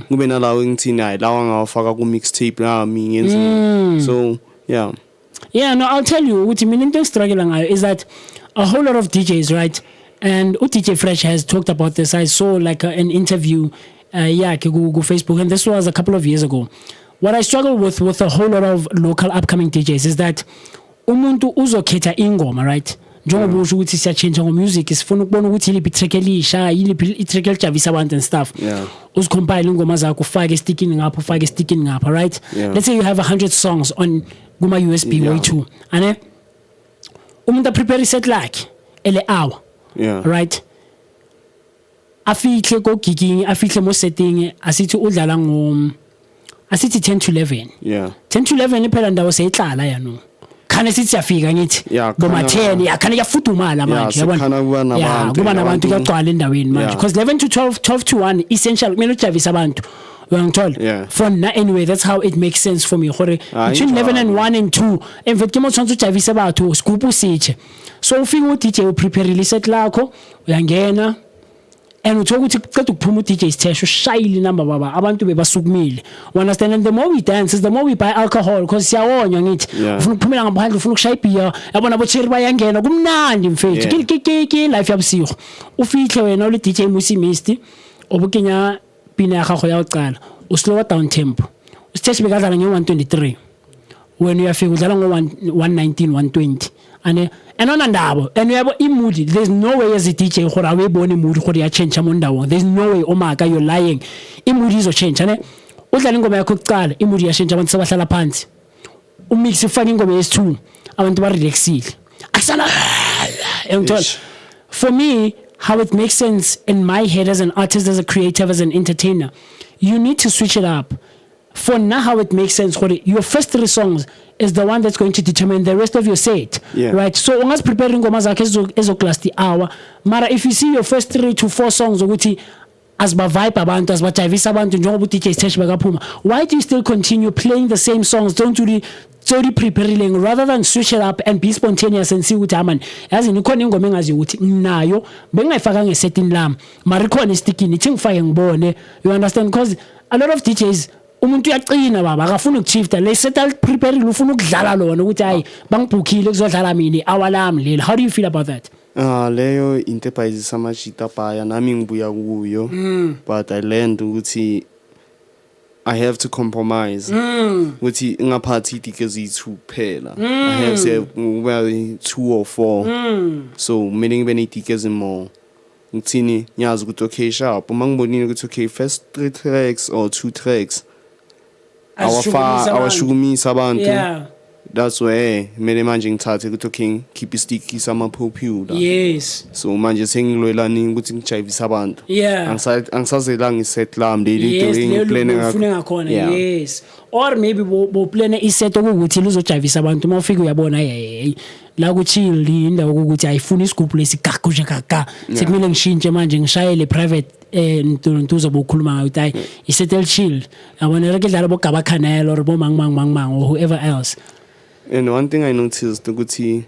kube nalawo engithini lawa ngawafaka ku mixtape nami ngenza. So yeah, no, I'll tell you ukuthi mina into struggle ngayo is that a whole lot of DJs, right, and DJ Fresh has talked about this. I saw like an interview go Facebook, and this was a couple of years ago. What I struggle with a whole lot of local upcoming DJs is that umuntu uzokhetha ingoma, right? Njengoba usho ukuthi siyachange music, sifuna ukubona ukuthi iliphi track elisha, iliphi itrack elijabisa abantu and stuff. Yeah. Uzicompile ingoma zakho, ufake sticking ngapha, right? Yeah. Let's say you have 100 songs on Guma USB way 2. Ane umuntu prepare set like ele hour. Yeah. Right? Afihle go gigging, afihle mo setting, asithi udlala asithi 10 to 11. Yeah. 10 to 11 iphela ndawo seyihlala yano. Khane sithi yafika ngithi ngoma 10 yakhane yafudumala manje yabona. Kuba nabantu kuyagcwala endaweni manje because 11 to 12 to 1 essential kumele ujavisa abantu. Yeah. For anyway, that's how it makes sense for me. Between 11 and 1 and 2, and for kimo tshwanetse ujavisa batho scoop usithe. So ufika uDJ uprepare set lakho uyangena and uthola ukuthi qeda ukuphuma uDJ Sthesh ushayile number baba abantu bebasukumile. You understand? And the more we dance, the more we buy alcohol because siyawonywa ngithi ufuna ukuphumela ngaphandle ufuna ukushaya beer yabona bocheri bayangena kumnandi mfethu kiki life yabusiko ufihle wena ule DJ Moccee Misty obukenya pina ya gago ya uqala uslow down tempo Sthesh bekadlala nge123 when uyafika udlala ngo119 120 and onandabo and you have mood. There's no way as a DJ gore awe bone mood gore ya change amondawo. There's no way omaka you're lying. Mood izo change ane udlala ingoma yakho kuqala mood ya change abantu sabahlala phansi umix ufaka ingoma yesi2 abantu ba relaxile akusana for me how it makes sense in my head as an artist, as a creative, as an entertainer, you need to switch it up. for now how it makes sense, your first 3 songs is the one that's going to determine the rest of your set. Yeah. Right? So ungas preparing ngoma zakhe ezoklast the hour. Mara if you see your first 3 to 4 songs ukuthi asba vibe abantu asbajayivisa abantu njengoba DJ Sthesh bakaphuma, why do you still continue playing the same songs? Don't you preparing rather than switch it up and be spontaneous and see ukuthi man yazi nikhona ingoma engaziyo ukuthi nginayo bengayifaka ngesetting lam mara ikhona istikini ithi ngifake ngibone. You understand? Because a lot of DJs umuntu uyaqina baba akafuna ukuchifta le settle preparing ufuna ukudlala lona ukuthi hayi bangibhukhile kuzodlala mina awalami leli. How do you feel about that? Leyo into ebhayizisa amashita baya nami ngibuya kuyo, but I learned ukuthi I have to compromise. Ukuthi ngaphathi idikezi 2 phela. I have to well 2 or 4. So mina ngibe nedikezi more. Ngithini ngiyazi ukuthi okay sharp uma ngibonile ukuthi okay first 3 tracks or 2 tracks awashukumisa abantu. Yeah. That's why mina manje ngithathe ukuthi okay keep sticky sama popular. Yes. So manje sengilwelani ukuthi ngijayivisa abantu. Yeah. Angisazela ngiset lam daily Yes, doing planning ngakhona. Yes. Or maybe bo plan iset ukuthi luzojayivisa abantu uma ufika uyabona hey la ku chill indawo ukuthi ayifuni isigubhu lesigagu nje gaga. Sekumele ngishintshe manje ngishayele private nto zobukhuluma ngayo ukuthi isettle chill. Yabona reke dlala bo Gaba Canal or bo mang or whoever else. And one thing I noticed ukuthi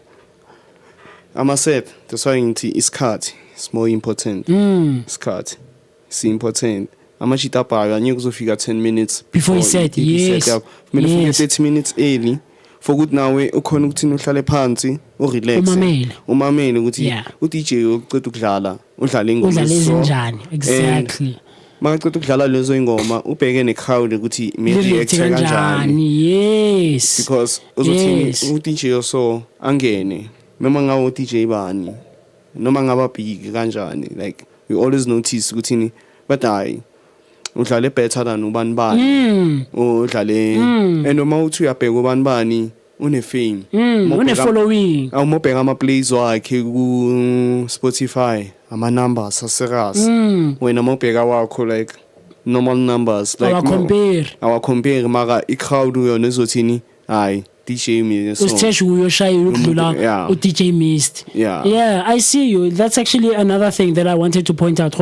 amaset that's why ngithi isikhathi is more important. Isikhathi is important. Amashita bhayo anye kuzofika 10 minutes before you set. Yes. Mina ufike 30 minutes early for ukuthi nawe ukhona ukuthi uhlale phansi urelax umamele ukuthi uDJ uqeda ukudlala udlala ingoma ezinjani exactly. Makaqeda ukudlala lezo ingoma ubheke necrowd ukuthi react kanjani. Yes. Because uzothi uDJ so angene noma ngawo uDJ bani noma ngaba big kanjani, like we always notice ukuthi but hayi udlale better than ubani bani udlale and noma uthi uyabheka ubani bani une fame une following awumobheka ama plays wakhe ku Spotify ama numbers serious wena mobheka wakho like normal numbers like our compare maka I crowd uyona ezothini hayi DJ Mist Sthesh uyoshaya ukudlula uDJ Mist. Yeah, I see you. That's actually another thing that I wanted to point out.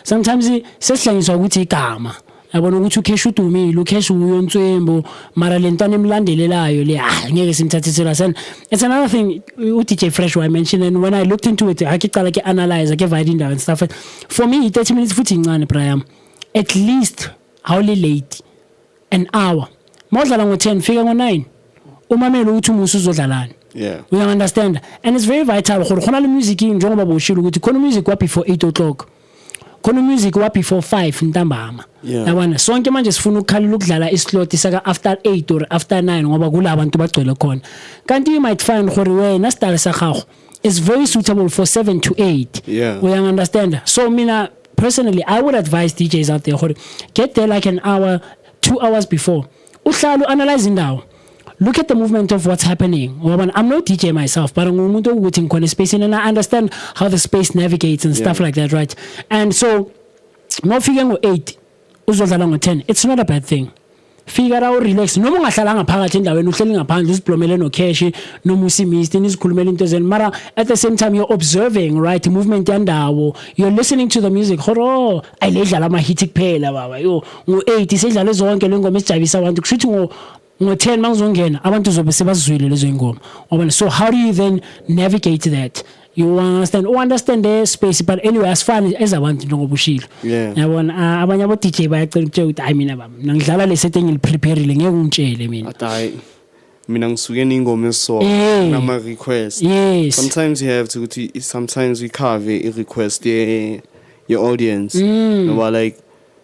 Sometimes sesihlangiswa ukuthi igama yabona ukuthi ukhesh udumile ukhesh uyontswembo mara lentwana emlandelelayo le ngeke simthathisela sen. It's another thing uDJ Fresh I mentioned, and when I looked into it akicala ke analyze ake vide indawo and stuff. For me 30 minutes futhi incane Brian, at least howly late an hour modlala ngo10 fika ngo9 umamela ukuthi umusu uzodlalana. Yeah, we understand, and it's very vital gore khona le music njengoba boshilo ukuthi khona music wa before 8 o'clock, khona music wa before 5 ntambama. Yabona sonke manje sifuna ukukhalula ukudlala islot isaka after 8 or after 9 ngoba kula abantu bagcwele khona. Kanti you might find gore wena style sa gago is very suitable for 7 to 8. Yeah, we understand. So mina personally I would advise DJs out there gore get there like an hour 2 hours before uhlalo analyze indawo. Look at the movement of what's happening. I'm no DJ myself, but I'm waiting for space and I understand how the space navigates and stuff like that, right? And so, no figure 8, uzodlala 10. It's not a bad thing. Figure out relax. No mga hlala ngaphakathi endaweni uhleli ngaphandle usiblomele no cash no musimist nizikhulumela into zen mara at the same time you're observing, right, movement yandawo, you're listening to the music. Horo ayidlala ama hit kuphela baba yo ngo8 isidlala zonke lengoma esijabisa abantu kushuthi ngo10 mangizongena abantu zobe sebazwile lezo ingoma. So how do you then navigate that? You understand the space, but anyway as far as abantu njengobushilo yabona abanye abo DJ bayacela ukuthi hayi mina baba ngidlala le setting ngiliprepareile ngeke ungitshele mina hayi mina ngisuke ningoma eso nama request. Sometimes you have to sometimes we carve a request your audience no like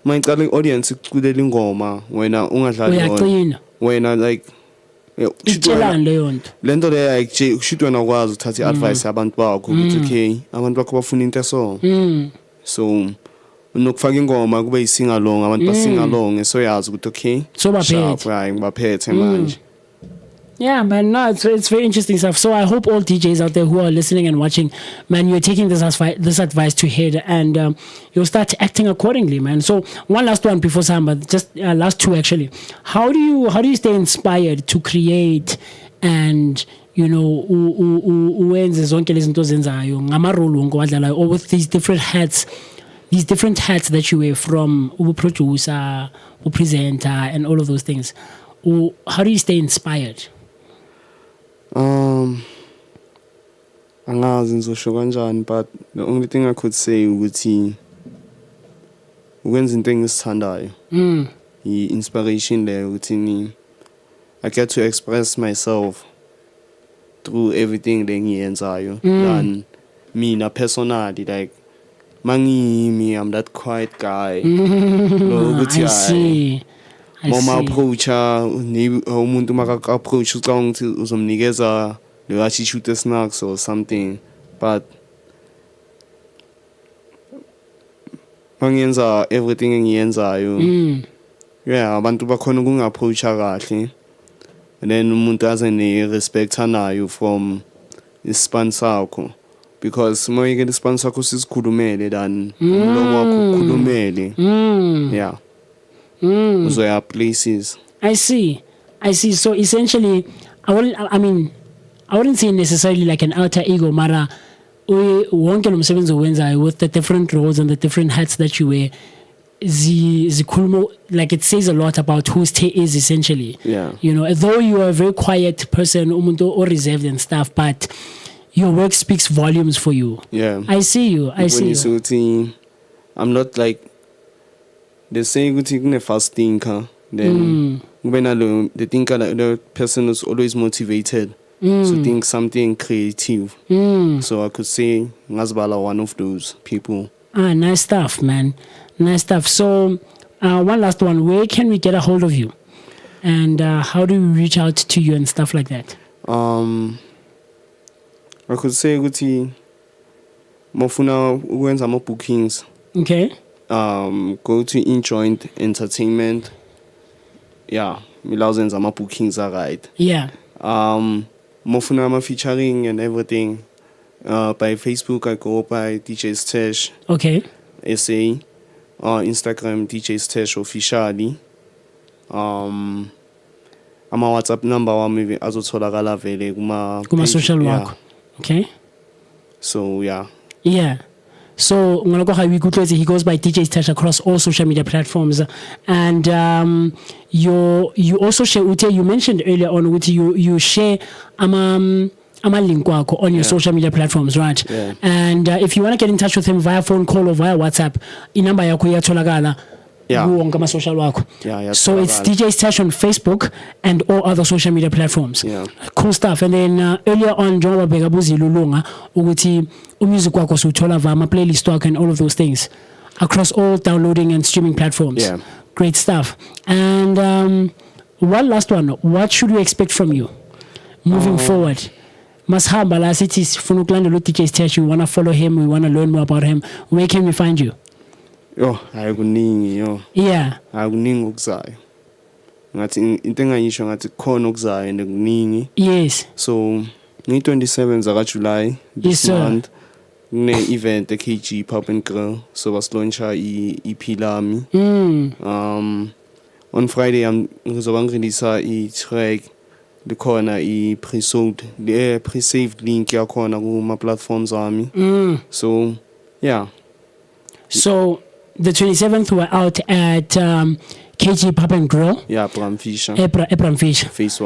mayicala audience ikucudela ingoma wena ungadlali uyaqina wena like utshelana leyo nto lento le like ushitwa nakwazi uthatha advice abantu bakho ukuthi okay abantu bakho bafuna into eso so unokufaka ingoma kube isinga long abantu basinga long so yazi ukuthi okay so baphethe ngibaphethe manje Yeah, man, no, it's very interesting stuff. So I hope all DJs out there who are listening and watching, man, you're taking this advice to head, and you'll start acting accordingly, man. So one last one before Samba, just last two actually. How do you stay inspired to create and uwenze zonke lezi zinto zenzayo ngamarole ngowadlalayo, or with these different hats that you wear, from producer, presenter, and all of those things? How do you stay inspired? Angazi ngizosho kanjani, but the only thing I could say ukuthi ukwenza into engizithandayo. I-inspiration leyo ukuthi I get to express myself through everything lengiyenzayo than mina personally, like mangimi, I'm that quiet guy. I see. Mama approacha umuntu maka-approach ucabanga ukuthi uzomnikeza leyo attitude snacks or something, but mangiyenza everything engiyenzayo, yeah, abantu bakhona ukungi-approacha kahle, and then umuntu aze ne-respect anayo from ispan sakho, because uma uyekela ispan sakho sizikhulumele than umlomo wakho ukhulumele. Yeah. Uzoya places. I see. So essentially, I wouldn't say necessarily like an alter ego, mara wonke lo msebenzi owenzayo with the different roles and the different hats that you wear, zikhuluma, like it says a lot about who Sthesh is essentially. Yeah. Though you are a very quiet person, umuntu or reserved and stuff, but your work speaks volumes for you. Yeah. I see you. I'm not like, they say ukuthi kune fast thinker, then the thinker, the person is always motivated to think something creative. So I could say Ngazbala one of those people. Nice stuff, man. Nice stuff. So one last one, where can we get a hold of you, and how do we reach out to you and stuff like that? I could say ukuthi mofuna ukwenza ama bookings. Okay. Go to InJoint Entertainment. Yeah, milazenza ama bookings are right. Yeah. Mofuna ama featuring and everything. By Facebook I go by DJ Sthesh. Okay. SA. Instagram DJ Sthesh officially. Ama WhatsApp number wami azotholakala vele kuma social work. Okay. So yeah. Yeah. So he goes by DJ Sthesh across all social media platforms, and you also share Ute. You mentioned earlier on Ute, you share link on your social media platforms, right? Yeah. And if you want to get in touch with him via phone call or via WhatsApp, inamba yako iyatholakala. Yeah. Social work. Yeah. So it's DJ Sthesh on Facebook and all other social media platforms. Yeah. Cool stuff. And then earlier on, John Begabuzi Lulunga, Uguti, music wako sutola vama playlist work and all of those things across all downloading and streaming platforms. Yeah. Great stuff. And one last one. What should we expect from you moving forward? Mashamba la cities Funuklanda DJ Sthesh. We wanna follow him. We wanna learn more about him. Where can we find you? Hakuningi yo. Yeah. Hakuningi okuzayo. Ngathi into engayisho ngathi khona okuzayo and kuningi. Yes. So ngi-27 zaka July this month ne event the KG Pub and Grill, so baslauncha i-EP lami. On Friday ngizoba ngireleasa i-track likhona pre-saved link yakhona kuma platforms ami. So yeah. So the 27th we're out at KG Pub and Grill. Yeah, Bramfisher. Bramfisher. Phase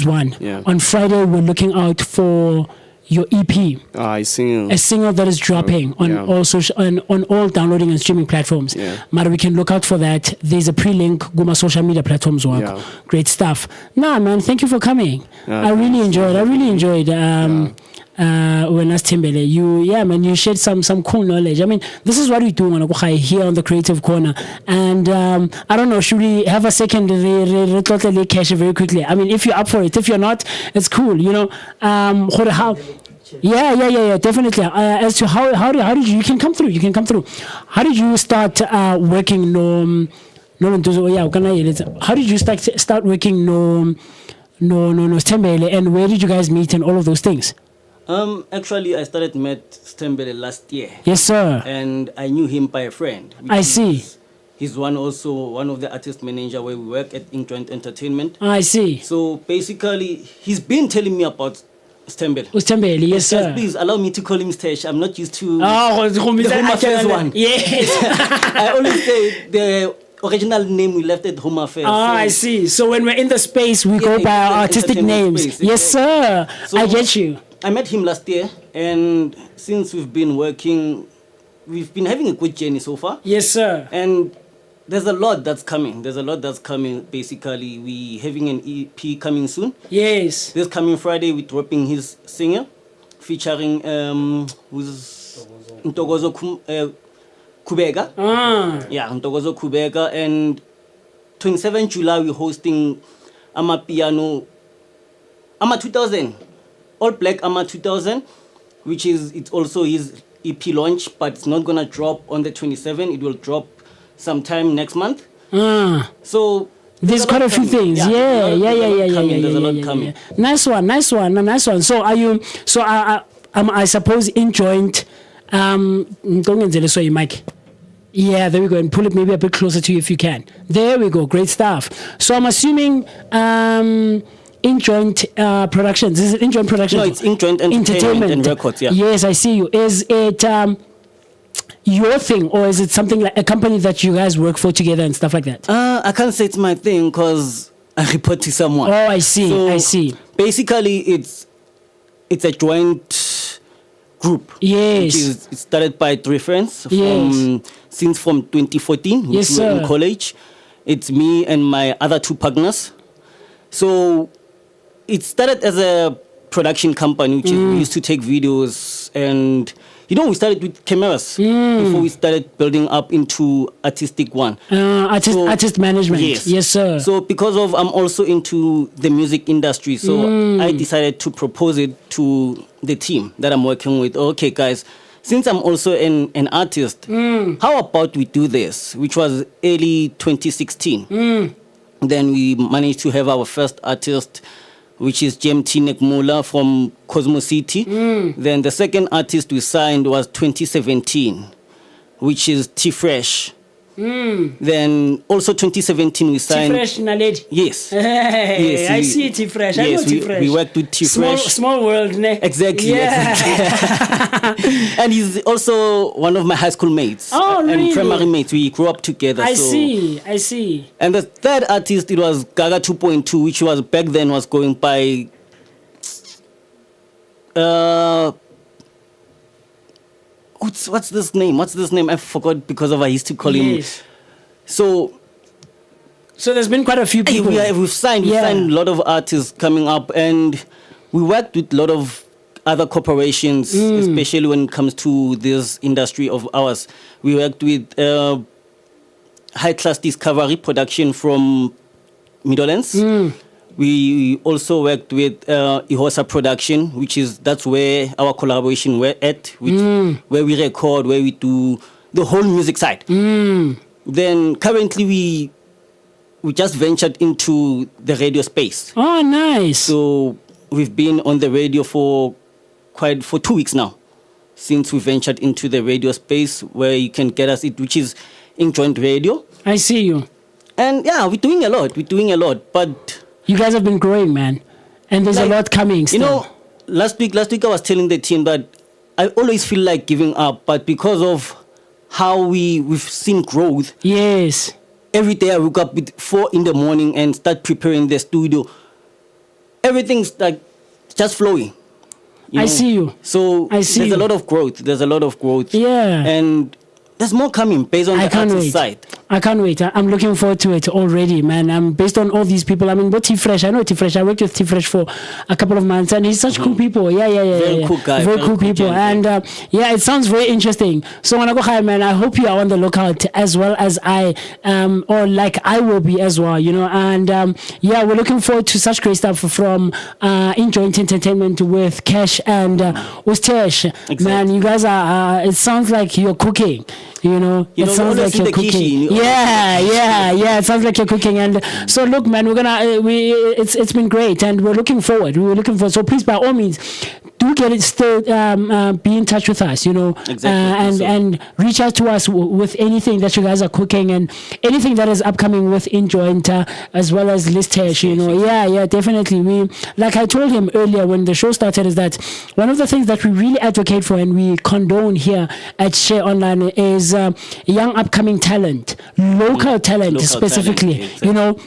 1. Yeah. On Friday we're looking out for your EP. A single that is dropping on all on all downloading and streaming platforms. Yeah. But we can look out for that. There's a pre-link Guma social media platforms work. Yeah. Great stuff. Nah, man, thank you for coming. I really enjoyed. When as Timbele, you shared some cool knowledge. I mean, this is what we do here on the Creative Corner. And I don't know, should we have a second cash very quickly? I mean, if you're up for it, if you're not, it's cool. How? Yeah, definitely. As to how did you can come through? How did you start working? How did you start working? No, Stembele. And where did you guys meet and all of those things? Actually, I started met Stembele last year. Yes, sir. And I knew him by a friend. I see. He's one of the artist manager where we work at Joint Entertainment. I see. So basically, he's been telling me about Stembele. Stembele, yes, sir. Please allow me to call him Sthesh. I'm not used to the Home Affairs one. Yes. I always say the original name we left at Home Affairs. I see. So when we're in the space, we go by our artistic names. Space. Yes, sir. So I get you. I met him last year, and since we've been working, we've been having a good journey so far. Yes, sir. And there's a lot that's coming. Basically, we having an EP coming soon. Yes. This coming Friday, we're dropping his singer, featuring who's Ntokozo Kubeka. Yeah, Ntokozo Kubeka. And 27 July, we're hosting Amapiano, Ama 2000, All Black Ama 2000, it's also his EP launch, but it's not gonna drop on the 27th. It will drop sometime next month. So there's quite a few things. Yeah. There's a lot coming. Nice one. So are you? So I suppose in joint. Mike. Yeah, there we go. And pull it maybe a bit closer to you if you can. There we go. Great stuff. So I'm assuming in joint productions. Is it in joint productions? No, it's in joint entertainment and records. Yeah. Yes, I see you. Is it your thing, or is it something like a company that you guys work for together and stuff like that? I can't say it's my thing because I report to someone. Oh, I see. So I see. Basically, it's a joint group. Yes. It started by 3 friends since from 2014. Yes, we were sir. in college. It's me and my other 2 partners. So it started as a production company, which is we used to take videos, and we started with cameras before we started building up into artistic one. Artist management. Yes, sir. So because of I'm also into the music industry, so I decided to propose it to the team that I'm working with. Okay, guys, since I'm also an artist, how about we do this? Which was early 2016. Then we managed to have our first artist, which is JMT Nekmula from Cosmo City. Then the second artist we signed was 2017, which is T-Fresh. Then also 2017 we signed... T-Fresh Naledi? Yes. Hey, yes, I see T-Fresh. Yes, I know T-Fresh. we worked with T-Fresh. Small world, ne? Exactly. Yeah. Exactly. And he's also one of my high school mates. Oh, and really? primary mates. We grew up together. I see. And the third artist, it was Gaga 2.2, which was back then was going by... What's this name? I forgot because of I used to call him. So there's been quite a few people. We've signed a lot of artists coming up, and we worked with a lot of other corporations, especially when it comes to this industry of ours. We worked with High Class Discovery Production from Midlands. We also worked with Ihosa Production, that's where our collaboration were at, where we record, where we do the whole music side. Then currently we just ventured into the radio space. Oh, nice. So we've been on the radio for 2 weeks now, since we ventured into the radio space where you can get us which is in joint radio. I see you. And yeah, we're doing a lot, but you guys have been growing, man, and there's a lot coming still. Last week I was telling the team that I always feel like giving up, but because of how we've seen growth. Yes. Every day I wake up at 4 a.m. and start preparing the studio. Everything's like just flowing. I see you. So there's a lot of growth. Yeah. And there's more coming based on the artist side. I can't wait. I'm looking forward to it already, man. Based on all these people. I mean, but T-Fresh, I know T-Fresh. I worked with T-Fresh for a couple of months, and he's such cool people. Yeah. Very cool guy. Very cool people. And it sounds very interesting. So when I go high, man, I hope you are on the lookout as well as I, or like I will be as well, And we're looking forward to such great stuff from In Joint Entertainment with Cash and Sthesh. Exactly. Man, you guys are. It sounds like you're cooking. You know, it sounds like you're cooking. Yeah. It sounds like you're cooking. And so, look, man, we're gonna it's been great, and we're looking forward. So please, by all means, do get it. Still, be in touch with us. You know, exactly. and reach out to us with anything that you guys are cooking and anything that is upcoming with Enjoint, as well as Sthesh. You know, yeah, definitely. We, like I told him earlier when the show started, is that one of the things that we really advocate for and we condone here at Share Online is young upcoming talent, local talent specifically. Exactly. You know.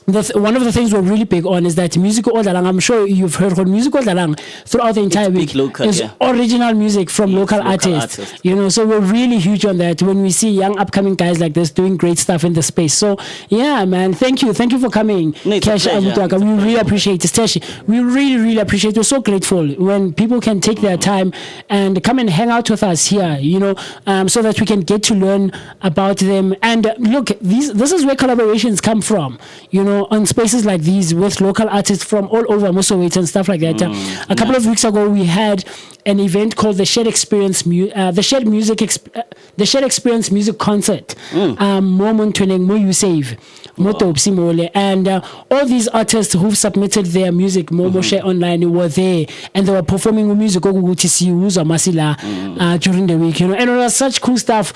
One of the things we're really big on is that music Odalang. I'm sure you've heard of music Odalang throughout the entire week. Is original music from local artists. You know, so we're really huge on that when we see young upcoming guys like this doing great stuff in the space. So yeah, man, thank you for coming, Cash Abutwaka. We really appreciate it, Sthesh. We really appreciate it. We're so grateful when people can take their time and come and hang out with us here. You know, so that we can get to learn about them. And look, this is where collaborations come from. You know. On spaces like these with local artists from all over Moccee and stuff like that. A couple of weeks ago, we had an event called the Shared Experience Music Concert. And all these artists who've submitted their music Share Online were there, and they were performing music during the week. You know, and it was such cool stuff.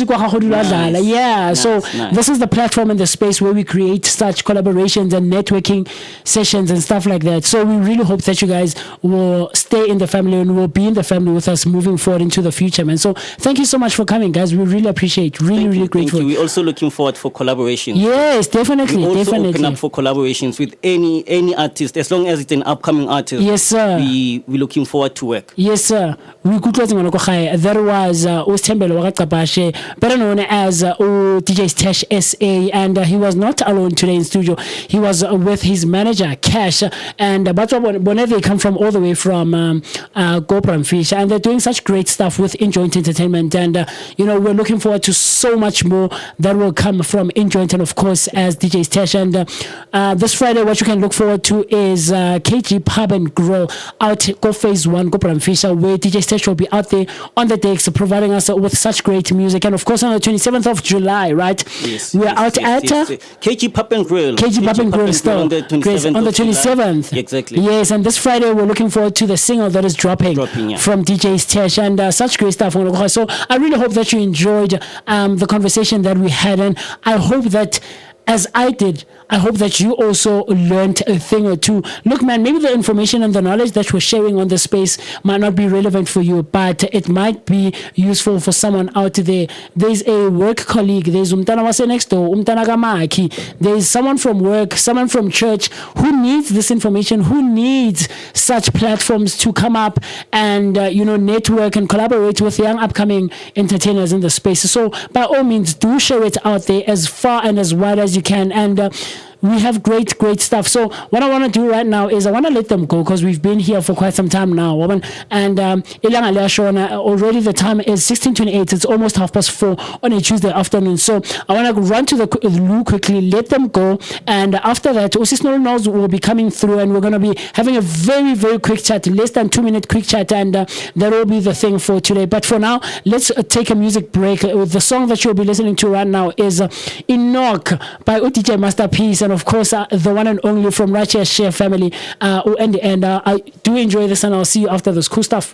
Music. Yeah, so this is the platform and the space where we create such collaborations and networking sessions and stuff like that. So we really hope that you guys will stay in the family and will be in the family with us moving forward into the future, man. So thank you so much for coming, guys. We really appreciate, really grateful. We're also looking forward for collaborations. Yes, definitely. We also open up for collaborations with any artist, as long as it's an upcoming artist. Yes, sir. We're looking forward to work. Yes, sir. There was Ostembele Wakakabashe, better known as DJ Sthesh SA, and he was not alone today in studio. He was with his manager Cash, and they come from all the way from Gopram Fish, and they're doing such great stuff with Enjoint Entertainment. And you know, we're looking forward to so much more that will come from Enjoint, and of course as DJ Sthesh. And this Friday, what you can look forward to is KG Pub and Grill out Go Phase 1 Gopram Fish, where DJ Sthesh will be out there on the decks providing us with such great music. And of course on the 27th of July, right? Yes. We are out at KG Pub and Grill. KG Pub and Grill still on the 27th. Exactly. Yes, and this Friday we're looking forward to the single that is dropping from DJ Sthesh, and such great stuff. So I really hope that you enjoyed the conversation that we had, and I hope that, as I did, I hope that you also learned a thing or two. Look, man, maybe the information and the knowledge that we're sharing on the space might not be relevant for you, but it might be useful for someone out there. There's a work colleague, there's umtana wase next door, umtana Moccee. There's someone from work, someone from church who needs this information, who needs such platforms to come up and network and collaborate with young upcoming entertainers in the space. So by all means, do share it out there as far and as wide as you can. And we have great stuff. So what I want to do right now is I want to let them go, because we've been here for quite some time now, woman. And already the time is 16:28. It's almost 4:30 on a Tuesday afternoon. So I want to run to the loo quickly, let them go, and after that, Osis Noluthando will be coming through, and we're going to be having a very quick chat, less than 2-minute quick chat, and that will be the thing for today. But for now, let's take a music break. The song that you'll be listening to right now is Enoch by DJ Masterpiece. And of course, the one and only from Righteous Share family. And I do enjoy this, and I'll see you after this cool stuff.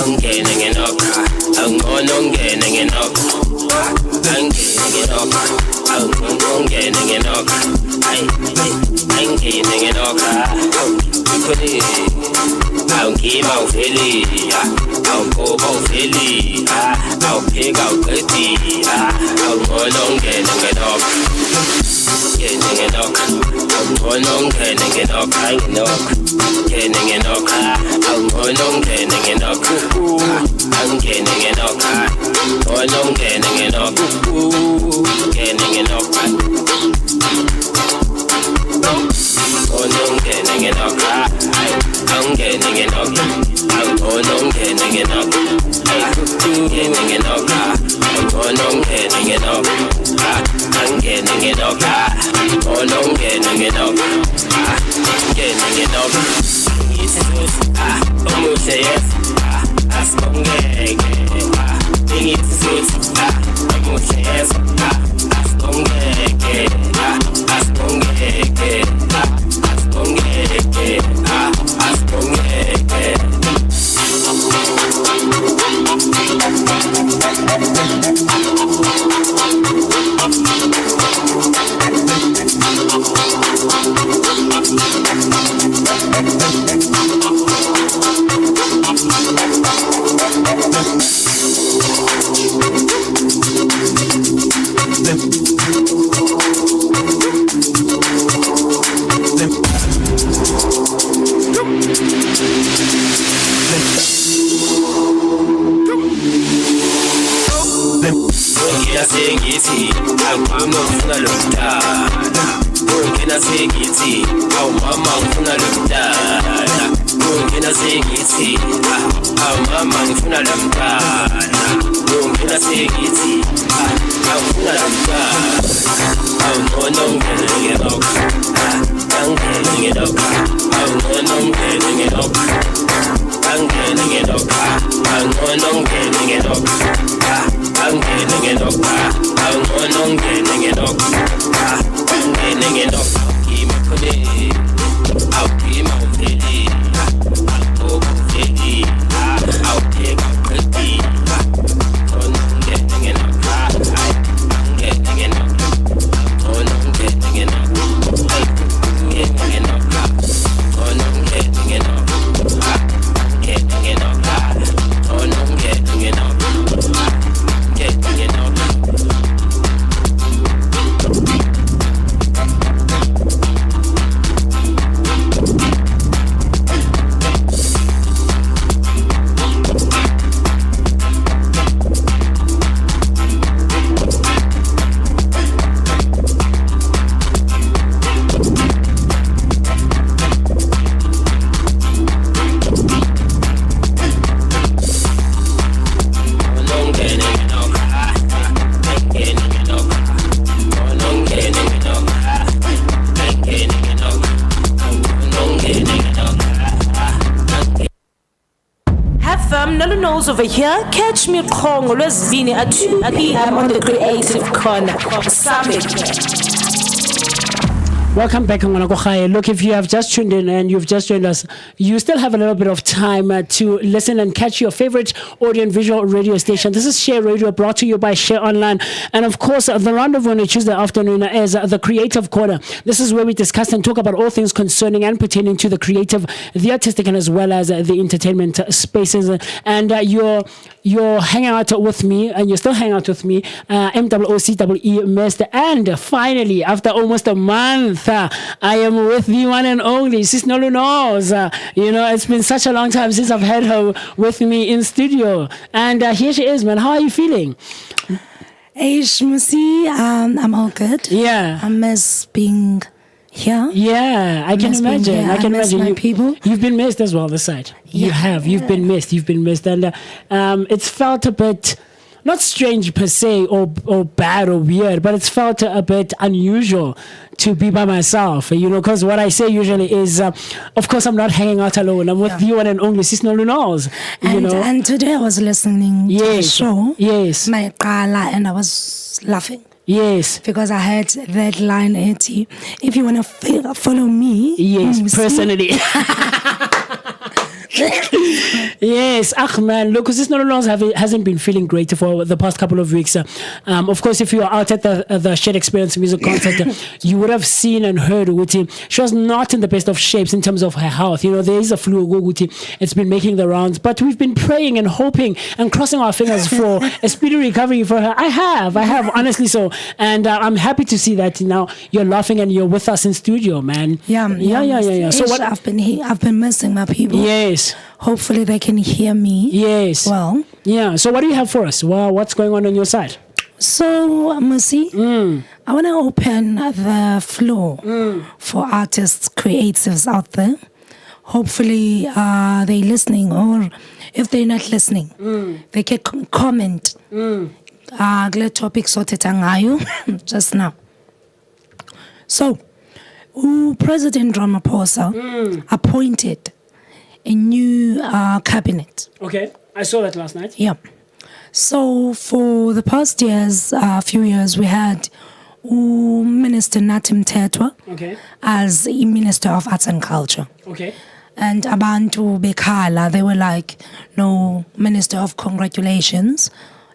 angene ngenokha angcono ngene ngenokha angene ngenokha angcono ngene ngenokha angene ngenokha khona awungima uveli awugoba uveli awupheka uqedi awungcono ngene ngenokha ngene ngenokha awungcono ngene ngenokha ngene ngenokha awungcono ngene ngenokha angene ngenokha ngcono ngene ngenokha ngene ngenokha ngene ngenokha angene ngenokha angcono ngene ngenokha ngene ngenokha ngcono ngene ngenokha angene ngenokha ngcono ngene ngenokha ngene ngenokha umuhle yes asibongeke ngiyisuthi umuhle yes asibongeke asibongeke asibongeke asibongeke sengithi awumama ngifuna lo mntana ungena sengithi awumama ngifuna lo mntana ungena sengithi awumama ngifuna lo mntana ungena sengithi awufuna lo mntana awungcono ngene ngenokha angene ngenokha awungcono ngene ngenokha angene ngenokha angcono ngene ngenokha angene ngenokha angcono ngene ngenokha angene ngenokha ngima khone awugima uveli awugoba uveli awupheka uqedi ngcono ngene ngenokha angene ngenokha ngcono ngene ngenokha ngene ngenokha ngcono ngene ngenokha ngene ngenokha ngcono ngene ngenokha Noluthando over here. Catch me Kongo lwesibini at 2 p.m. on the Creative Corner Summit. Welcome back, Ngwanakokhaya. Look, if you have just tuned in and you've just joined us, you still have a little bit of time to listen and catch your favorite audio and visual radio station. This is Share Radio, brought to you by Share Online. And of course, the rendezvous on a Tuesday afternoon is the Creative Corner. This is where we discuss and talk about all things concerning and pertaining to the creative, the artistic, and as well as the entertainment spaces. And you're hanging out with me, and you're still hanging out with me, MOCEE Mr. And finally, after almost a month, I am with the one and only Sis Nolu knows. It's been such a long time since I've had her with me in studio. And here she is, man. How are you feeling? Hey, Moccee, I'm all good. Yeah. I miss being here. Yeah, I can imagine. I can imagine. My people. You've been missed as well this side. Yeah. You have. You've been missed. You've been missed. And it's felt a bit, not strange per se or bad or weird, but it's felt a bit unusual to be by myself, because what I say usually is, of course, I'm not hanging out alone. I'm with you one and only Sis Nolu knows. And today I was listening to the show. Yes. My Qala, and I was laughing. Yes. Because I heard that line, Eti, if you want to follow me. Yes, Moccee. personally. Yes, man, look, because this Noluthando hasn't been feeling great for the past couple of weeks. Of course, if you are out at the Shared Experience Music Concert, you would have seen and heard Uti. She was not in the best of shapes in terms of her health. You know, there is a flu, Uti. It's been making the rounds, but we've been praying and hoping and crossing our fingers for a speedy recovery for her. I have, honestly so. And I'm happy to see that now you're laughing and you're with us in studio, man. Yeah. So what? I've been missing my people. Yes. Hopefully they can hear me. Yes. Well. Yeah. So what do you have for us? Well, what's going on your side? So, Moccee, I want to open the floor for artists, creatives out there. Hopefully they're listening, or if they're not listening, they can comment. Glad topic sorted just now. So, President Ramaphosa appointed a new cabinet. Okay, I saw that last night. Yeah. So for the past few years, we had Minister Natim Tetwa as Minister of Arts and Culture. Okay. And Abantu Bekala, they were like, no, Minister of Congratulations,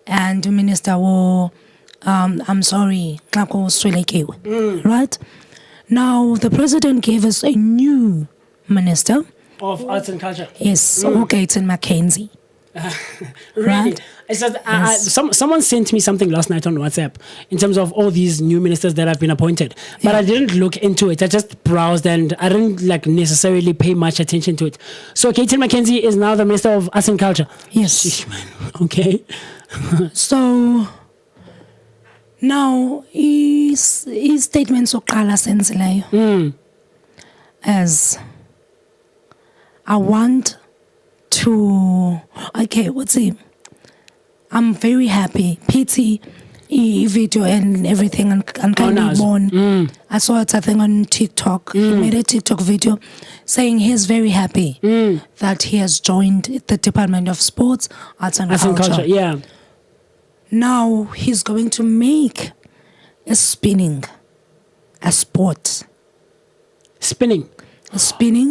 and Minister I'm sorry, right? Now the president gave us a new Minister of Arts and Culture. Yes, Gaten Mackenzie. Really? Right? I said, someone sent me something last night on WhatsApp in terms of all these new ministers that have been appointed, but I didn't look into it. I just browsed and I didn't necessarily pay much attention to it. So Gaten Mackenzie is now the Minister of Arts and Culture. Yes. Sheesh, man. Okay. So now his statements oqala senzile as I want to I'm very happy. Pity video and everything and kind of born. I saw it, I think, on TikTok. He made a TikTok video saying he's very happy that he has joined the Department of Sports, Arts and Culture. Yeah. Now he's going to make spinning a sport. Spinning?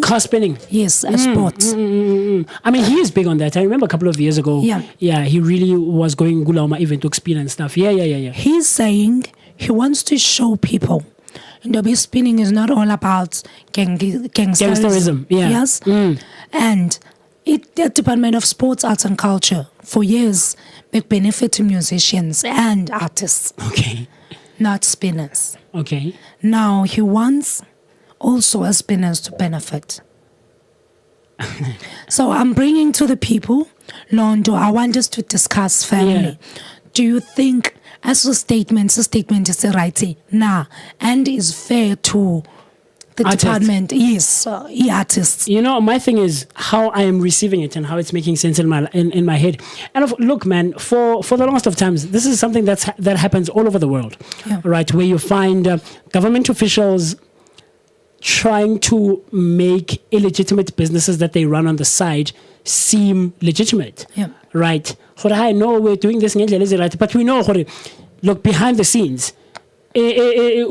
Car spinning. Yes, a sport. I mean, he is big on that. I remember a couple of years ago. Yeah, he really was going Gulauma event to spin and stuff. Yeah. He's saying he wants to show people. And spinning is not all about gangsterism. Yeah. Yes. And the Department of Sports, Arts and Culture, for years, big benefit to musicians and artists. Okay. Not spinners. Okay. Now he wants also as spinners to benefit. So I'm bringing to the people, Londo, I want us to discuss family. Do you think as a statement is the right nah, and is fair to the department? Yes, artists. You know, my thing is how I am receiving it and how it's making sense in my head. And look, man, for the longest of times, this is something that happens all over the world, right? Where you find government officials trying to make illegitimate businesses that they run on the side seem legitimate. Right? I know we're doing this, but we know, look, behind the scenes, essentially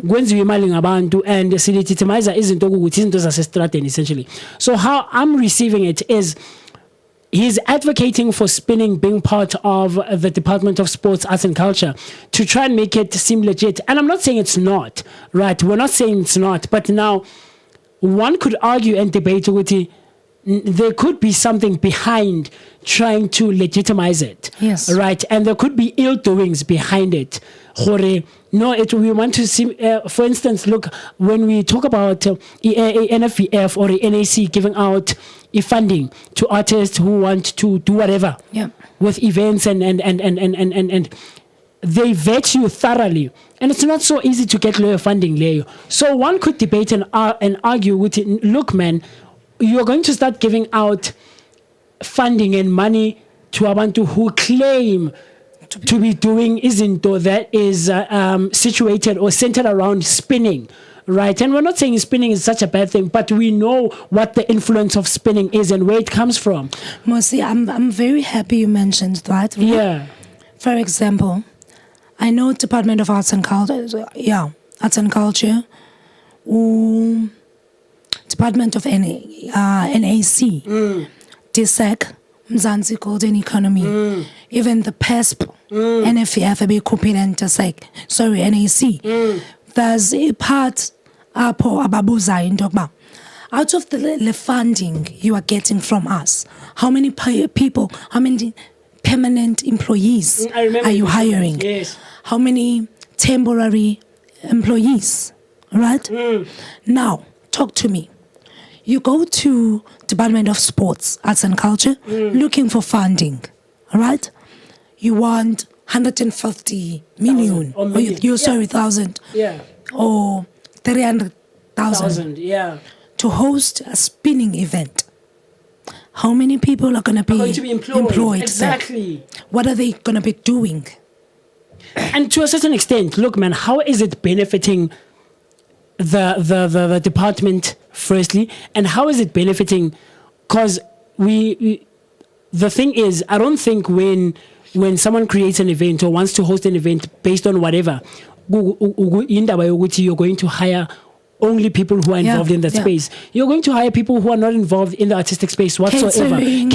kwenziwa imali ngabantu and silegitimize izinto zasestradeni essentially. So how I'm receiving it is he's advocating for spinning being part of the Department of Sports, Arts and Culture to try and make it seem legit. And I'm not saying it's not, right? We're not saying it's not. But now one could argue and debate with it. There could be something behind trying to legitimize it. Yes. Right? And there could be ill doings behind it. We want to see, for instance, look, when we talk about NFVF or NAC giving out funding to artists who want to do whatever with events and they vet you thoroughly. And it's not so easy to get lawyer funding, Leo. So one could debate and argue with it. Look, man, you're going to start giving out funding and money to abantu who claim to be doing izinto that is situated or centered around spinning, right? And we're not saying spinning is such a bad thing, but we know what the influence of spinning is and where it comes from. Moccee, I'm very happy you mentioned that. Right? Yeah. For example, I know Department of Arts and Culture, Arts and Culture, Department of NAC, DSEC, Mzansi Golden Economy, even the PESP, NFF, and DSEC, sorry, NAC. There's a part ababuza in Dogma. Out of the funding you are getting from us, how many people, how many permanent employees are you hiring? Yes. How many temporary employees? Right? Now, talk to me. You go to Department of Sports, Arts and Culture, looking for funding. Right? You want 150 million. Sorry, thousand. Yeah. Or 300,000. Yeah. To host a spinning event. How many people are going to be employed? Exactly. There? What are they going to be doing? And to a certain extent, look, man, how is it benefiting the department, firstly, and how is it benefiting? Because the thing is, I don't think when someone creates an event or wants to host an event based on whatever, you're going to hire only people who are involved in that space. You're going to hire people who are not involved in the artistic space whatsoever. Yes.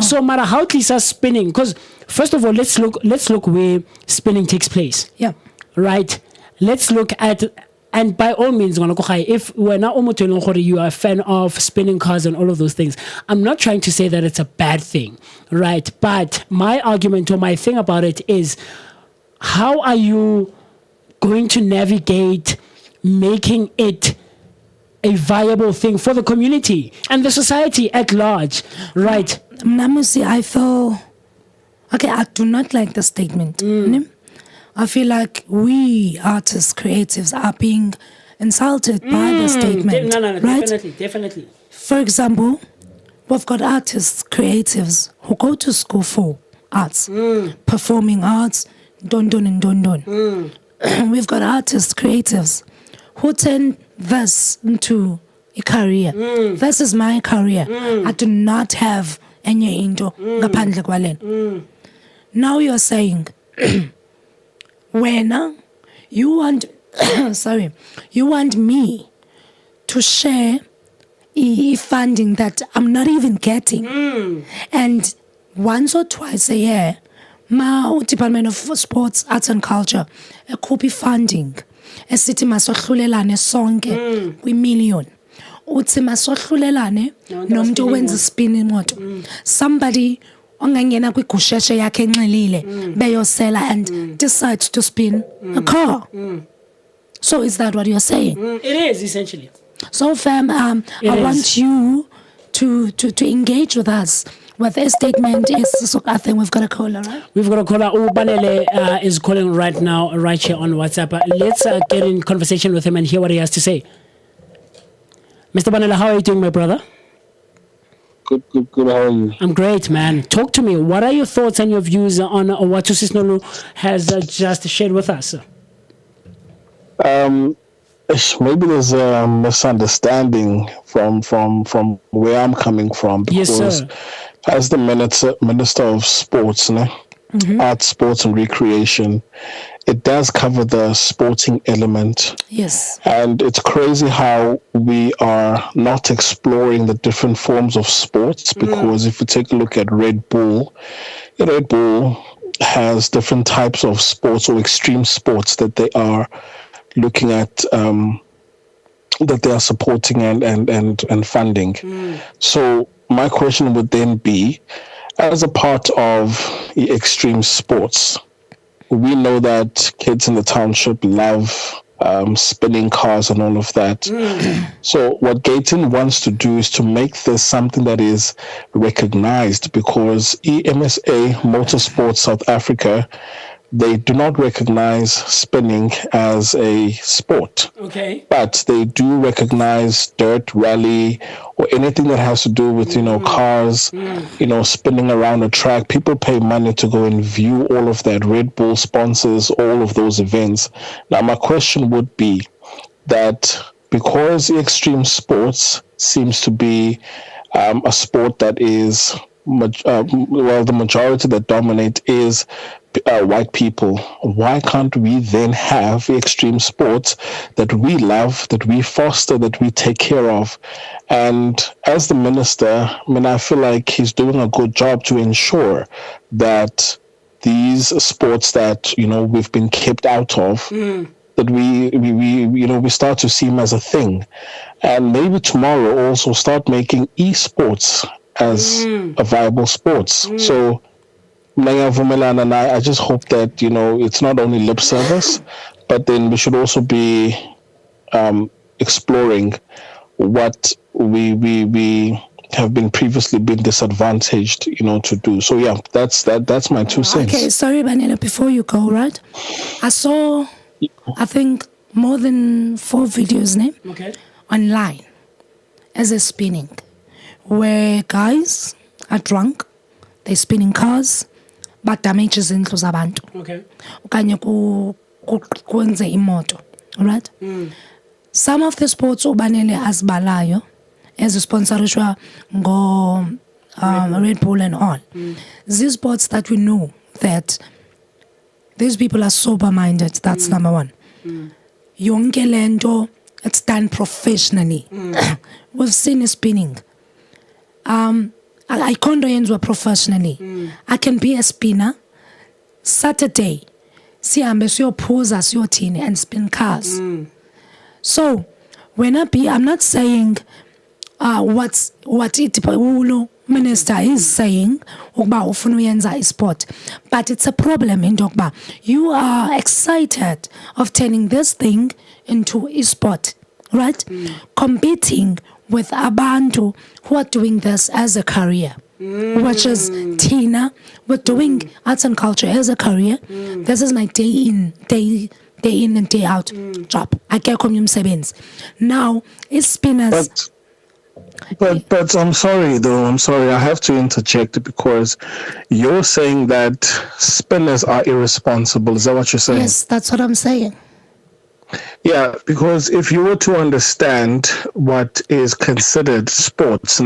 So no matter how Lisa spinning, because first of all, let's look where spinning takes place. Yeah. Right. Let's look at, and by all means, if we're not you are a fan of spinning cars and all of those things, I'm not trying to say that it's a bad thing, right? But my argument or my thing about it is, how are you going to navigate making it a viable thing for the community and the society at large, right? Namusi, I feel, I do not like the statement. I feel like we artists, creatives are being insulted by the statement. No, right? Definitely. For example, we've got artists, creatives who go to school for arts, performing arts, don. We've got artists, creatives who turn this into a career. This is my career. I do not have any into ngaphandle kwalena. Now you're saying when you want you want me to share funding that I'm not even getting. And once or twice a year, my Department of Sports, Arts and Culture, a copy funding. Esithi masohlulelane sonke kwi-million. Uthi masohlulelane nomuntu owenza spinning moto. Somebody ongangena kwigusheshe yakhe enxilile beyosela and decides to spin a car. So is that what you're saying? It is, essentially. So fam, I want you to engage with us. What their statement is, I think we've got a caller, right? We've got a caller. Ubanele is calling right now, right here on WhatsApp. Let's get in conversation with him and hear what he has to say. Mr. Banela, how are you doing, my brother? Good. How are you? I'm great, man. Talk to me. What are your thoughts and your views on what Sis Nolu has just shared with us? Maybe there's a misunderstanding from where I'm coming from, because yes, sir. As the Minister of Sports, Arts, Sports and Recreation, it does cover the sporting element. Yes. And it's crazy how we are not exploring the different forms of sports, because if you take a look at Red Bull has different types of sports or extreme sports that they are looking at, that they are supporting and funding. So my question would then be, as a part of extreme sports, we know that kids in the township love spinning cars and all of that. So what Gayton wants to do is to make this something that is recognized, because EMSA Motorsports South Africa, they do not recognize spinning as a sport. Okay. But they do recognize dirt rally or anything that has to do with, cars, spinning around a track. People pay money to go and view all of that. Red Bull sponsors all of those events. Now, my question would be that because extreme sports seems to be a sport that is, the majority that dominate is white people, why can't we then have extreme sports that we love, that we foster, that we take care of? And as the minister, I feel like he's doing a good job to ensure that these sports that, we've been kept out of, that we start to see them as a thing. And maybe tomorrow also start making esports as a viable sports. So and I just hope that, it's not only lip service, but then we should also be exploring what we have been previously disadvantaged, to do. So yeah, that's my 2 cents. Okay, sorry, Banela, before you go, right? I saw, I think, more than 4 videos online as a spinning, where guys are drunk, they're spinning cars, but damages indlu zabantu. Okay. Okanye kwenze imoto, right? Some of the sports ubanele azibalayo as a sponsorishwa go Red Bull and all. These sports that we know that these people are sober-minded. That's number one. Yonke lento, it's done professionally. We've seen it spinning. I can't do it professionally. I can be a spinner. Saturday, sihambe siyophuza siyothini and spin cars. So when I'm not saying what it minister is saying ukuba ufuna uyenza isport, but it's a problem in ukuba you are excited of turning this thing into esport, right? Competing with abantu who are doing this as a career, which is Tina. We're doing arts and culture as a career. This is my day in and day out job. I get community. Now it's spinners. But I'm sorry though. I have to interject because you're saying that spinners are irresponsible. Is that what you're saying? Yes, that's what I'm saying. Yeah, because if you were to understand what is considered sports,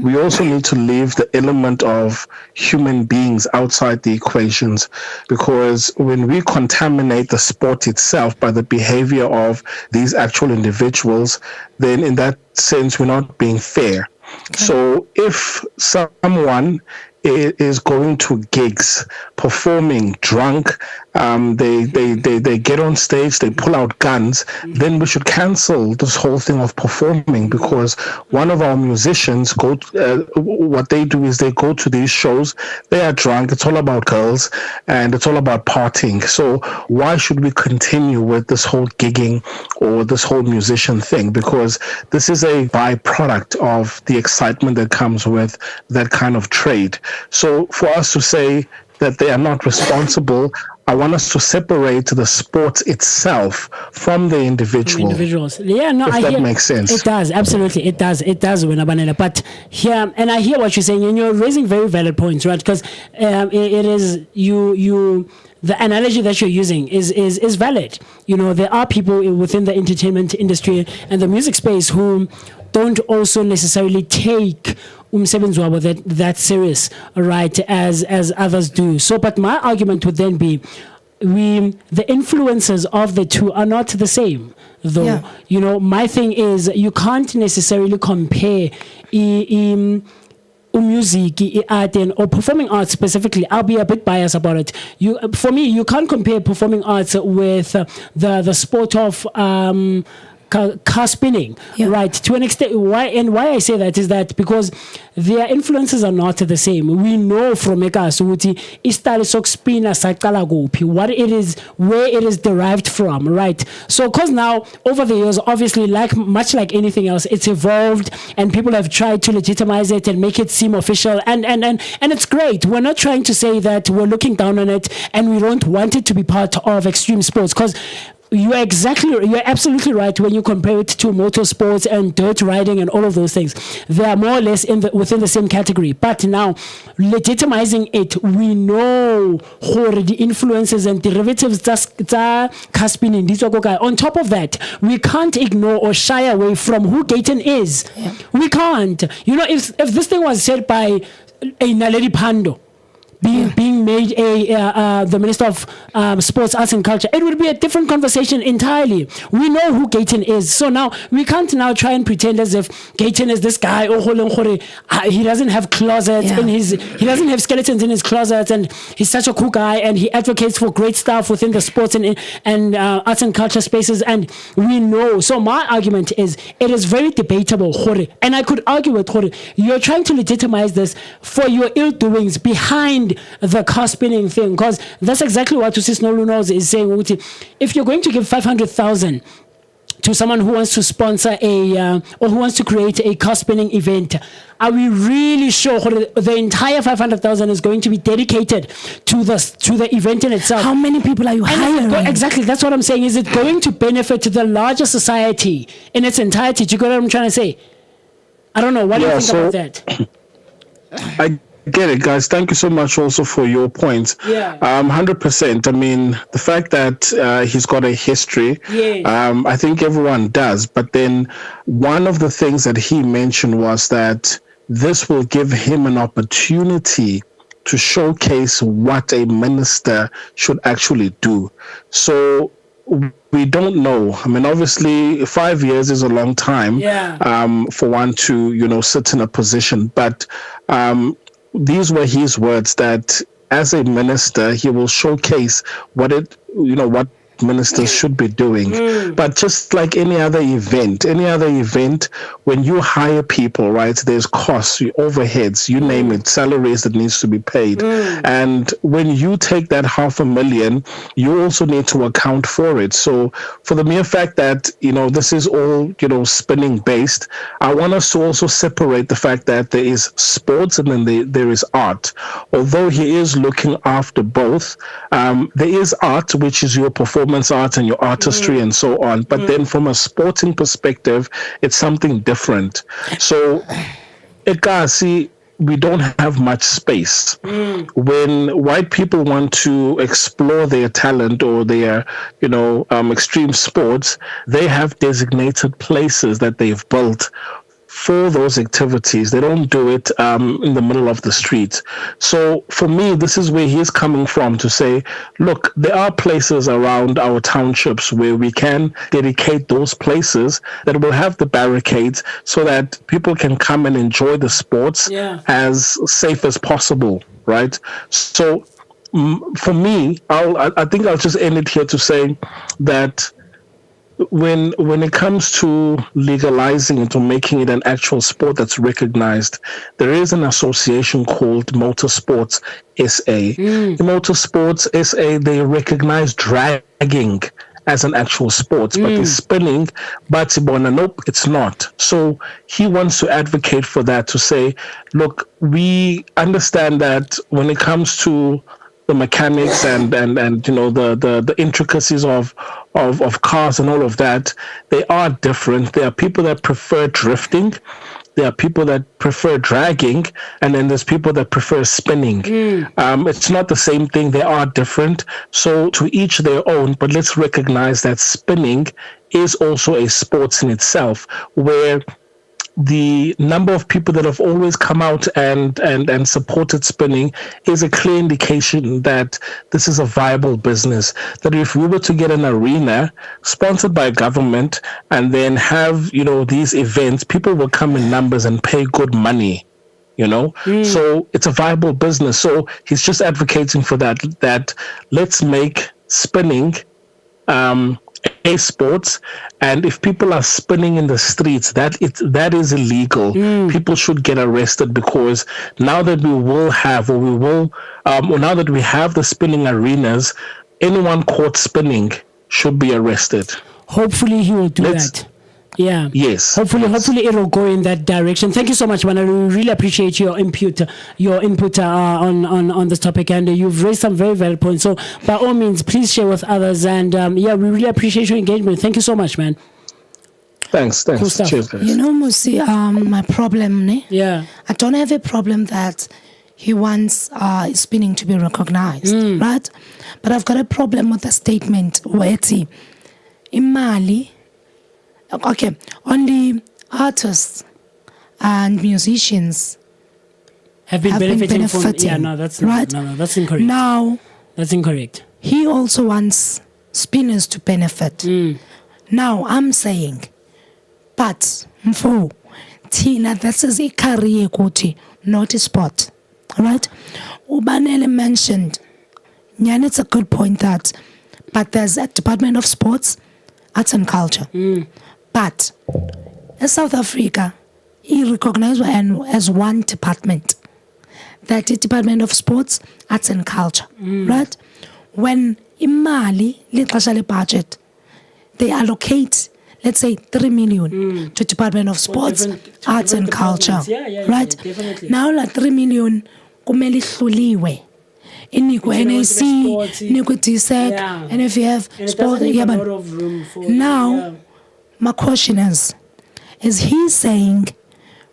we also need to leave the element of human beings outside the equations, because when we contaminate the sport itself by the behavior of these actual individuals, then in that sense, we're not being fair. Okay. So if someone is going to gigs, performing drunk, they get on stage, they pull out guns, then we should cancel this whole thing of performing, because one of our musicians what they do is they go to these shows, they are drunk, it's all about girls and it's all about partying. So why should we continue with this whole gigging or this whole musician thing? Because this is a byproduct of the excitement that comes with that kind of trade. So for us to say that they are not responsible, I want us to separate the sports itself from the individuals. Yeah, no, if that makes sense. It does, absolutely. It does, Winabanela. But here, and I hear what you're saying, and you're raising very valid points, right? Because it is the analogy that you're using is valid. There are people within the entertainment industry and the music space who don't also necessarily take that serious, right, as others do. So, but my argument would then be, the influences of the two are not the same, though. Yeah. My thing is, you can't necessarily compare music, art, or performing arts specifically. I'll be a bit biased about it. For me, you can't compare performing arts with the sport of car spinning, right? To an extent, why I say that is that because their influences are not the same. We know from Mekas what it is, where it is derived from, right? So, because now over the years, obviously, much like anything else, it's evolved, and people have tried to legitimize it and make it seem official, and it's great. We're not trying to say that we're looking down on it and we don't want it to be part of extreme sports, because you're absolutely right when you compare it to motorsports and dirt riding and all of those things. They are more or less within the same category. But now, legitimizing it, we know the influences and derivatives on top of that, we can't ignore or shy away from who Gaten is. We can't. If this thing was said by a Naledi Pando, being made the Minister of Sports, Arts and Culture, it would be a different conversation entirely. We know who Gayton is. So now we can't now try and pretend as if Gayton is this guy, he doesn't have closets he doesn't have skeletons in his closets, and he's such a cool guy, and he advocates for great stuff within the sports and arts and culture spaces, and we know. So my argument is, it is very debatable, and I could argue with you're trying to legitimize this for your ill doings behind the car spinning thing, because that's exactly what Sis Noluthando is saying. If you're going to give 500,000 to someone who wants to sponsor or who wants to create a car spinning event, are we really sure the entire 500,000 is going to be dedicated to the event in itself? How many people are you hiring? Exactly, that's what I'm saying. Is it going to benefit the larger society in its entirety? Do you get what I'm trying to say? I don't know. What do you think about that? I get it, guys. Thank you so much also for your points. 100%. I mean, the fact that he's got a history, I think everyone does. But then one of the things that he mentioned was that this will give him an opportunity to showcase what a minister should actually do. So we don't know. I mean, obviously 5 years is a long time for one to, sit in a position. But these were his words, that as a minister, he will showcase what ministers should be doing. But just like any other event, when you hire people, right, there's costs, overheads, you name it, salaries that needs to be paid. And when you take that 500,000, you also need to account for it. So for the mere fact that, this is all, spinning based, I want us to also separate the fact that there is sports and then there is art. Although he is looking after both, there is art, which is your performance art and your artistry and so on. But then from a sporting perspective, it's something different. So, we don't have much space. When white people want to explore their talent or their, extreme sports, they have designated places that they've built for those activities. They don't do it in the middle of the street. So for me, this is where he's coming from, to say, look, there are places around our townships where we can dedicate those places that will have the barricades so that people can come and enjoy the sports as safe as possible, right? So for me, I think I'll just end it here to say that when it comes to legalizing it or making it an actual sport that's recognized, there is an association called Motorsports SA. The Motorsports SA, they recognize dragging as an actual sport, but the spinning, but nope, it's not. So he wants to advocate for that, to say, look, we understand that when it comes to the mechanics and the intricacies of cars and all of that, they are different. There are people that prefer drifting, there are people that prefer dragging, and then there's people that prefer spinning. It's not the same thing. They are different. So to each their own, but let's recognize that spinning is also a sport in itself, where the number of people that have always come out and supported spinning is a clear indication that this is a viable business. That if we were to get an arena sponsored by government and then have, these events, people will come in numbers and pay good money, So it's a viable business. So he's just advocating for that let's make spinning a sports, and if people are spinning in the streets, that is illegal. People should get arrested, because now that now that we have the spinning arenas, anyone caught spinning should be arrested. Hopefully he will do that. Yeah. Yes. Hopefully it will go in that direction. Thank you so much, man. I really appreciate your input on this topic, and you've raised some very valid points. So by all means, please share with others. And we really appreciate your engagement. Thank you so much, man. Thanks. Cool stuff. Cheers, guys. Moccee, my problem, I don't have a problem that he wants spinning to be recognized, right? But I've got a problem with the statement where it's imali. Okay, only artists and musicians have been benefiting from. Yeah, no, that's right. No, that's incorrect. Now, that's incorrect. He also wants spinners to benefit. Now, I'm saying, but mfo, Tina, this is a career kuti, not a sport. Right? Ubanele mentioned, and it's a good point that, but there's a Department of Sports, Arts and Culture. But in South Africa, he recognized as one department. That is Department of Sports, Arts and Culture. Right? When imali lixesha budget, they allocate, let's say, 3 million to Department of Sports, Arts and Culture. Right? Definitely. Now, like 3 million, kumele ihluliwe. Inikwe NAC, inikwe DSEC, and if you have sport, now, my question is he saying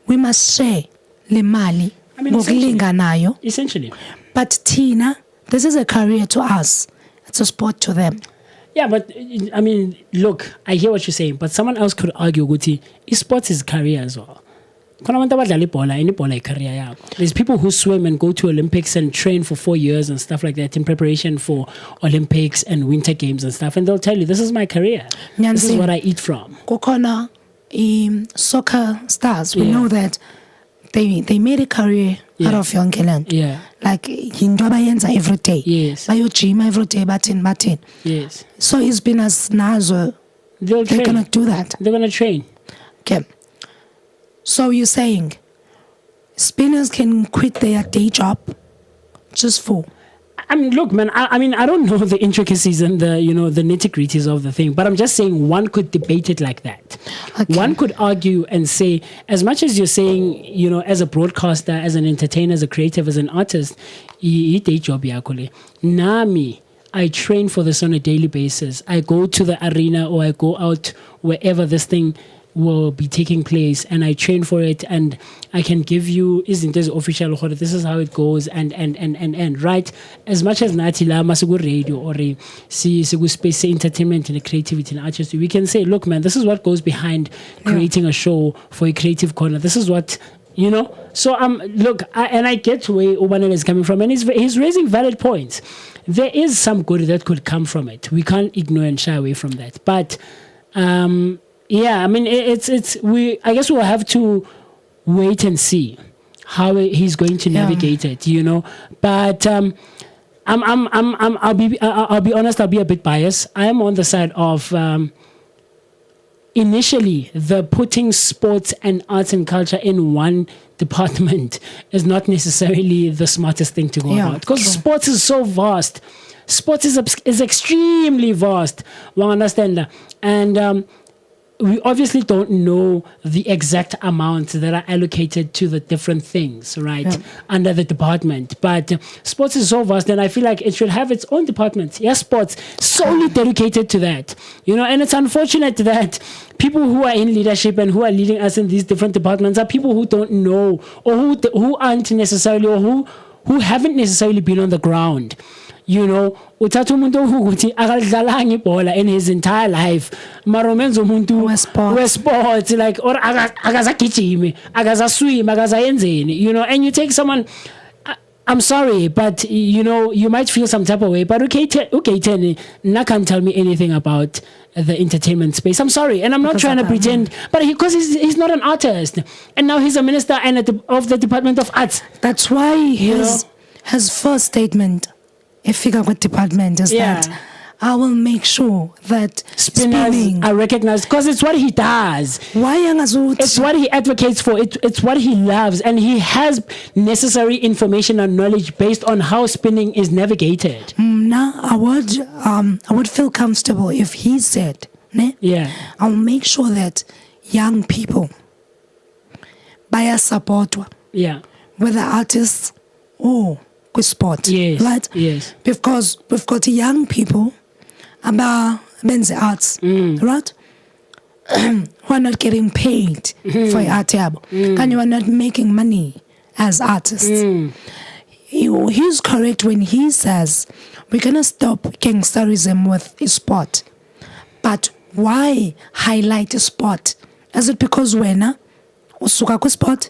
we must share le mali ngokulinganayo? Essentially. But Tina, this is a career to us. It's a sport to them. Yeah, but I mean, look, I hear what you're saying, but someone else could argue, Guti, sports is career as well. There's people who swim and go to Olympics and train for 4 years and stuff like that in preparation for Olympics and Winter Games and stuff, and they'll tell you, this is my career. This is what I eat from. Kokona, soccer stars, we know that they made a career out of Yonkeland. Yeah. Like Hindabayenza every day. Yes. By your gym every day, batin. Yes. So it's been as Nazo. They're gonna do that. They're gonna train. Okay. So you're saying spinners can quit their day job just for? I mean, look, man, I mean, I don't know the intricacies and the nitty-gritties of the thing, but I'm just saying one could debate it like that. Okay. One could argue and say, as much as you're saying, as a broadcaster, as an entertainer, as a creative, as an artist, day job yakole. Nami, I train for this on a daily basis. I go to the arena or I go out wherever this thing will be taking place, and I train for it, and I can give you isn't this official, this is how it goes, and right, as much as Nati la masigu radio or sigu space entertainment and creativity and artistry, we can say, look, man, this is what goes behind creating a show for a creative corner. This is what so look, I get where Ubanele is coming from, and he's raising valid points. There is some good that could come from it. We can't ignore and shy away from that, but yeah, I mean, I guess we'll have to wait and see how he's going to navigate it, But I'll be honest. I'll be a bit biased. I'm on the side of initially the putting sports and arts and culture in one department is not necessarily the smartest thing to go about, because sports is so vast. Sports is extremely vast. One understand, and we obviously don't know the exact amounts that are allocated to the different things, right, under the department. But sports is so vast, and I feel like it should have its own department. Yes, sports, solely dedicated to that. And it's unfortunate that people who are in leadership and who are leading us in these different departments are people who don't know, or who aren't necessarily, or who haven't necessarily been on the ground. Uthatha umuntu ukuthi akadlalanga ibhola in his entire life, mara umenza umuntu we-sports, like, or akazagijimi, akazaswim, akazayenzeni, and you take someone, I'm sorry, but you might feel some type of way, but okay, na can't tell me anything about the entertainment space. I'm sorry, and I'm not trying to pretend, but because he's not an artist, and now he's a minister and of the Department of Arts. That's why his first statement, if you got department, is that I will make sure that spinning are recognized, because it's what he does. It's what he advocates for. It's what he loves, and he has necessary information and knowledge based on how spinning is navigated. Now I would feel comfortable if he said, I'll make sure that young people buy a support. Whether artists or sport, right? Yes. Because we've got young people about the arts, right? Who are not getting paid for art, and you are not making money as artists. He's correct when he says we're gonna stop gangsterism with sport, but why highlight sport? Is it because when usuka ku sport?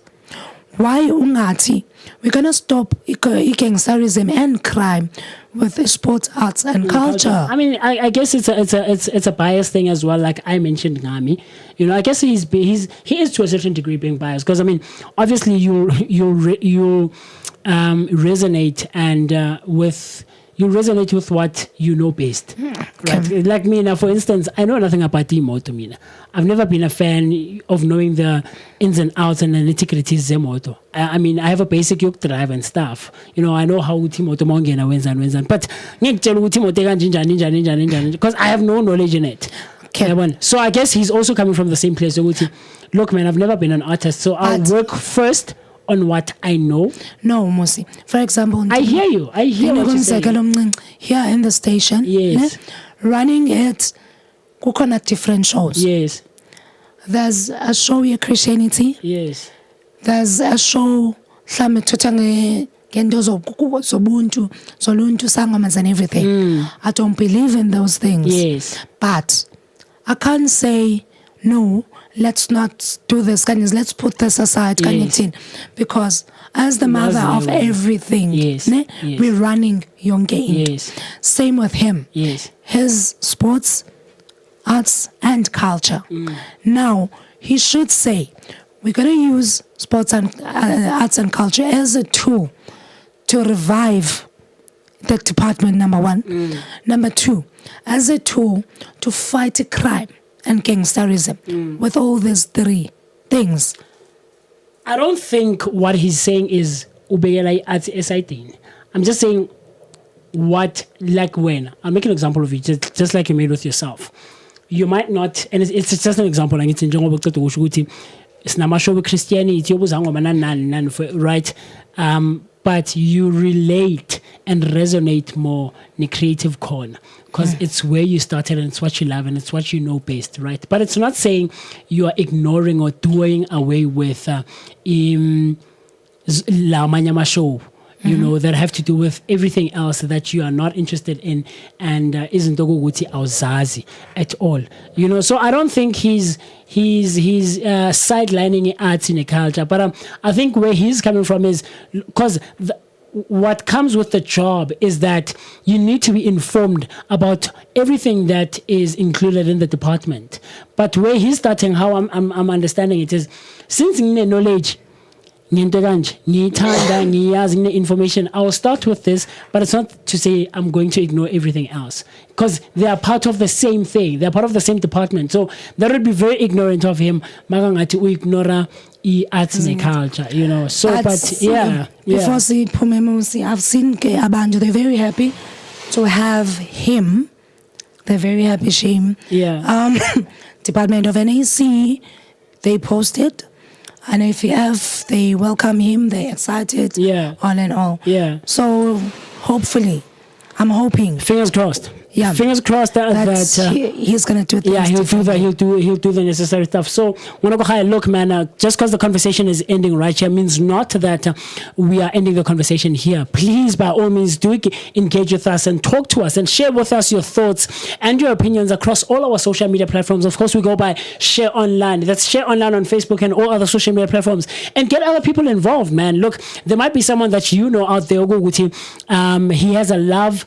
why ungati? We're gonna stop gangsterism and crime with the sports, arts, and culture. I mean, I guess it's a bias thing as well. Like I mentioned, Ngami, you know, I guess he is to a certain degree being biased because I mean, obviously you resonate and with. You resonate with what you know best. Right? Like me now, for instance, I know nothing about Moto. I've never been a fan of knowing the ins and outs and the nitty-gritties of Moto. I mean, I have a basic yoke drive and stuff. You know, I know how Moto Mongena wins and but because I have no knowledge in it. Okay. So I guess he's also coming from the same place. Look, man, I've never been an artist, so I'll work first on what I know. No, Moccee. For example, I hear you. I hear what you're saying. Here in the station, yes, running it, coconut different shows. Yes. There's a show here, Christianity. Yes. There's a show, Zoluntu, Sangamas and everything. I don't believe in those things. Yes. But I can't say no. Let's not do this, let's put this aside, yes. Because as the mother of everything, yes. We're running Yonke. Yes. Same with him. Yes. His sports, arts, and culture. Now, he should say, we're going to use sports and arts and culture as a tool to revive the department, number one. Number two, as a tool to fight crime and gangsterism with all these three things. I don't think what he's saying is ubeyela at SIT. I'm just saying what, like when I'll make an example of you, just like you made with yourself. You might not, and it's just an example. Like it's in it's namasho with Christianity, right? But you relate and resonate more in creative corner because it's where you started and it's what you love and it's what you know best, right? But it's not saying you are ignoring or doing away with la manyama show, you know, that have to do with everything else that you are not interested in and isn't doguti auzazi at all, you know. So I don't think he's sidelining arts in a culture, but I think where he's coming from is because what comes with the job is that you need to be informed about everything that is included in the department. But where he's starting, how I'm understanding it is, since knowledge, information, I will start with this, but it's not to say I'm going to ignore everything else because they are part of the same thing. They're part of the same department. So that would be very ignorant of him. Ignore arts and culture, you know. So, but yeah. Before I've seen Abanjo, they're very happy to have him. They're very happy, Shame. Yeah. Department of NAC, they posted. And if you have, they welcome him, they're excited, all in all. Yeah. So hopefully, I'm hoping. Fingers crossed. Yeah. Fingers crossed that he's gonna do things. Yeah, he'll do that. He'll do the necessary stuff. So when I go high, look, man, just because the conversation is ending right here means not that we are ending the conversation here. Please, by all means, do engage with us and talk to us and share with us your thoughts and your opinions across all our social media platforms. Of course, we go by Share Online. That's Share Online on Facebook and all other social media platforms. And get other people involved, man. Look, there might be someone that you know out there. He has a love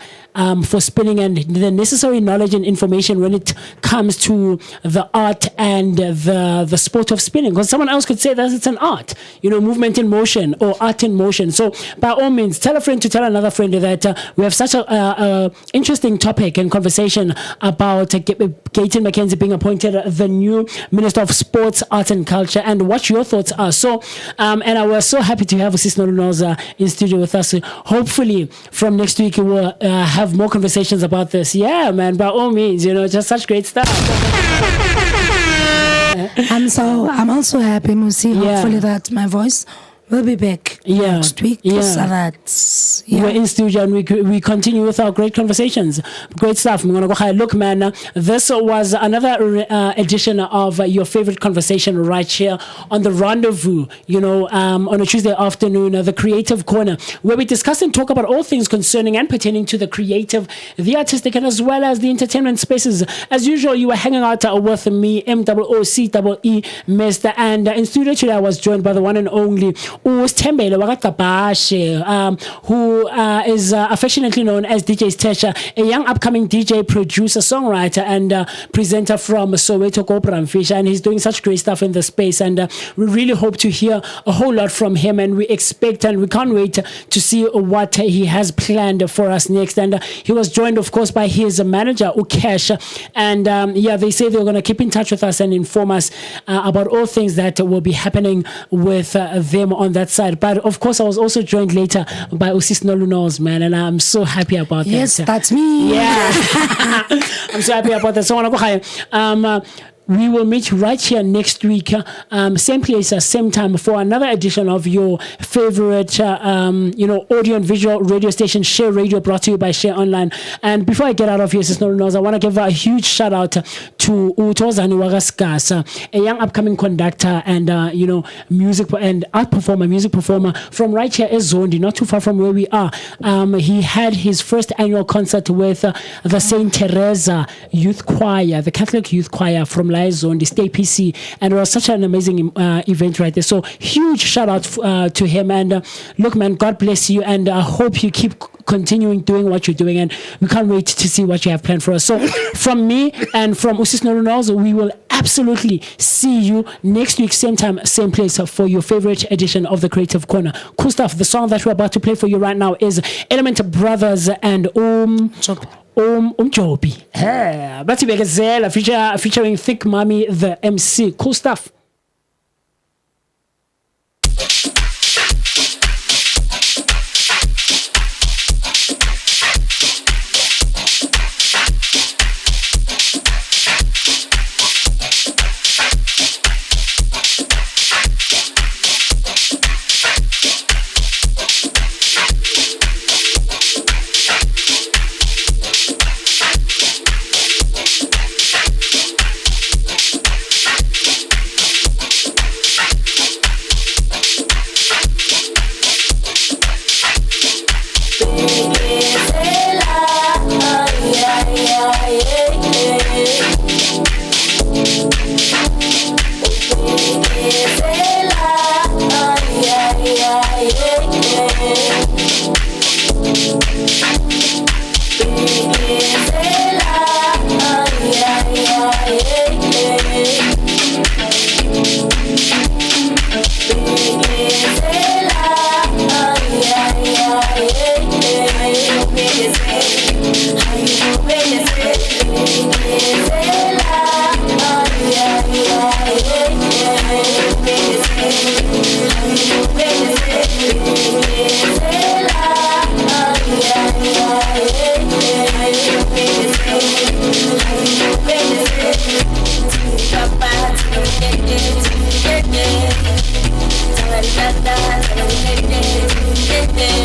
for spinning and the necessary knowledge and information when it comes to the art and the sport of spinning. Because someone else could say that it's an art, you know, movement in motion or art in motion. So by all means, tell a friend to tell another friend that we have such a interesting topic and conversation about Gayton McKenzie being appointed the new Minister of Sports, Arts and Culture and what your thoughts are. So, and I was so happy to have Sis Noluthando in studio with us. Hopefully from next week we will have more conversations about this. Yeah, man, by all means, you know, just such great stuff. I'm also happy, Moccee. Hopefully that my voice will be back next week. So that we're in studio and we continue with our great conversations. Great stuff. I'm gonna go high. Look, man, this was another edition of your favorite conversation right here on the Rendezvous, you know, on a Tuesday afternoon, the Creative Corner, where we discuss and talk about all things concerning and pertaining to the creative, the artistic, and as well as the entertainment spaces. As usual, you were hanging out with me, MOOCEE, Mr. And in studio today I was joined by the one and only uSthembele wakaqabashe, who is affectionately known as DJ Sthesh, a young upcoming DJ, producer, songwriter, and presenter from Soweto Corporate Fish, and he's doing such great stuff in the space, and we really hope to hear a whole lot from him, and we expect and we can't wait to see what he has planned for us next. And he was joined, of course, by his manager Ukesh, and they say they're going to keep in touch with us and inform us about all things that will be happening with them on that side. But of course, I was also joined later by Usis Nolunos, man, and I'm so happy about that. Yes, that's me. Yeah. I'm so happy about that. So we will meet right here next week, same place, same time, for another edition of your favorite, audio and visual radio station, Share Radio, brought to you by Share Online. And before I get out of here, Sis Nolunos, I want to give a huge shout out to Utozani Wagaskas, a young upcoming conductor and music and music performer from right here in Zondi, not too far from where we are. He had his first annual concert with the Saint Teresa Youth Choir, the Catholic Youth Choir from on the State PC, and it was such an amazing event right there. So huge shout out to him, and look, man, God bless you, and I hope you keep continuing doing what you're doing, and we can't wait to see what you have planned for us. So from me and from Usis Nolunos, we will absolutely see you next week, same time, same place, for your favorite edition of the Creative Corner. Cool stuff. The song that we're about to play for you right now is Element Brothers and Umjobi. Bathi Bekezela featuring Thick Mommy the MC. Cool stuff. Yeah.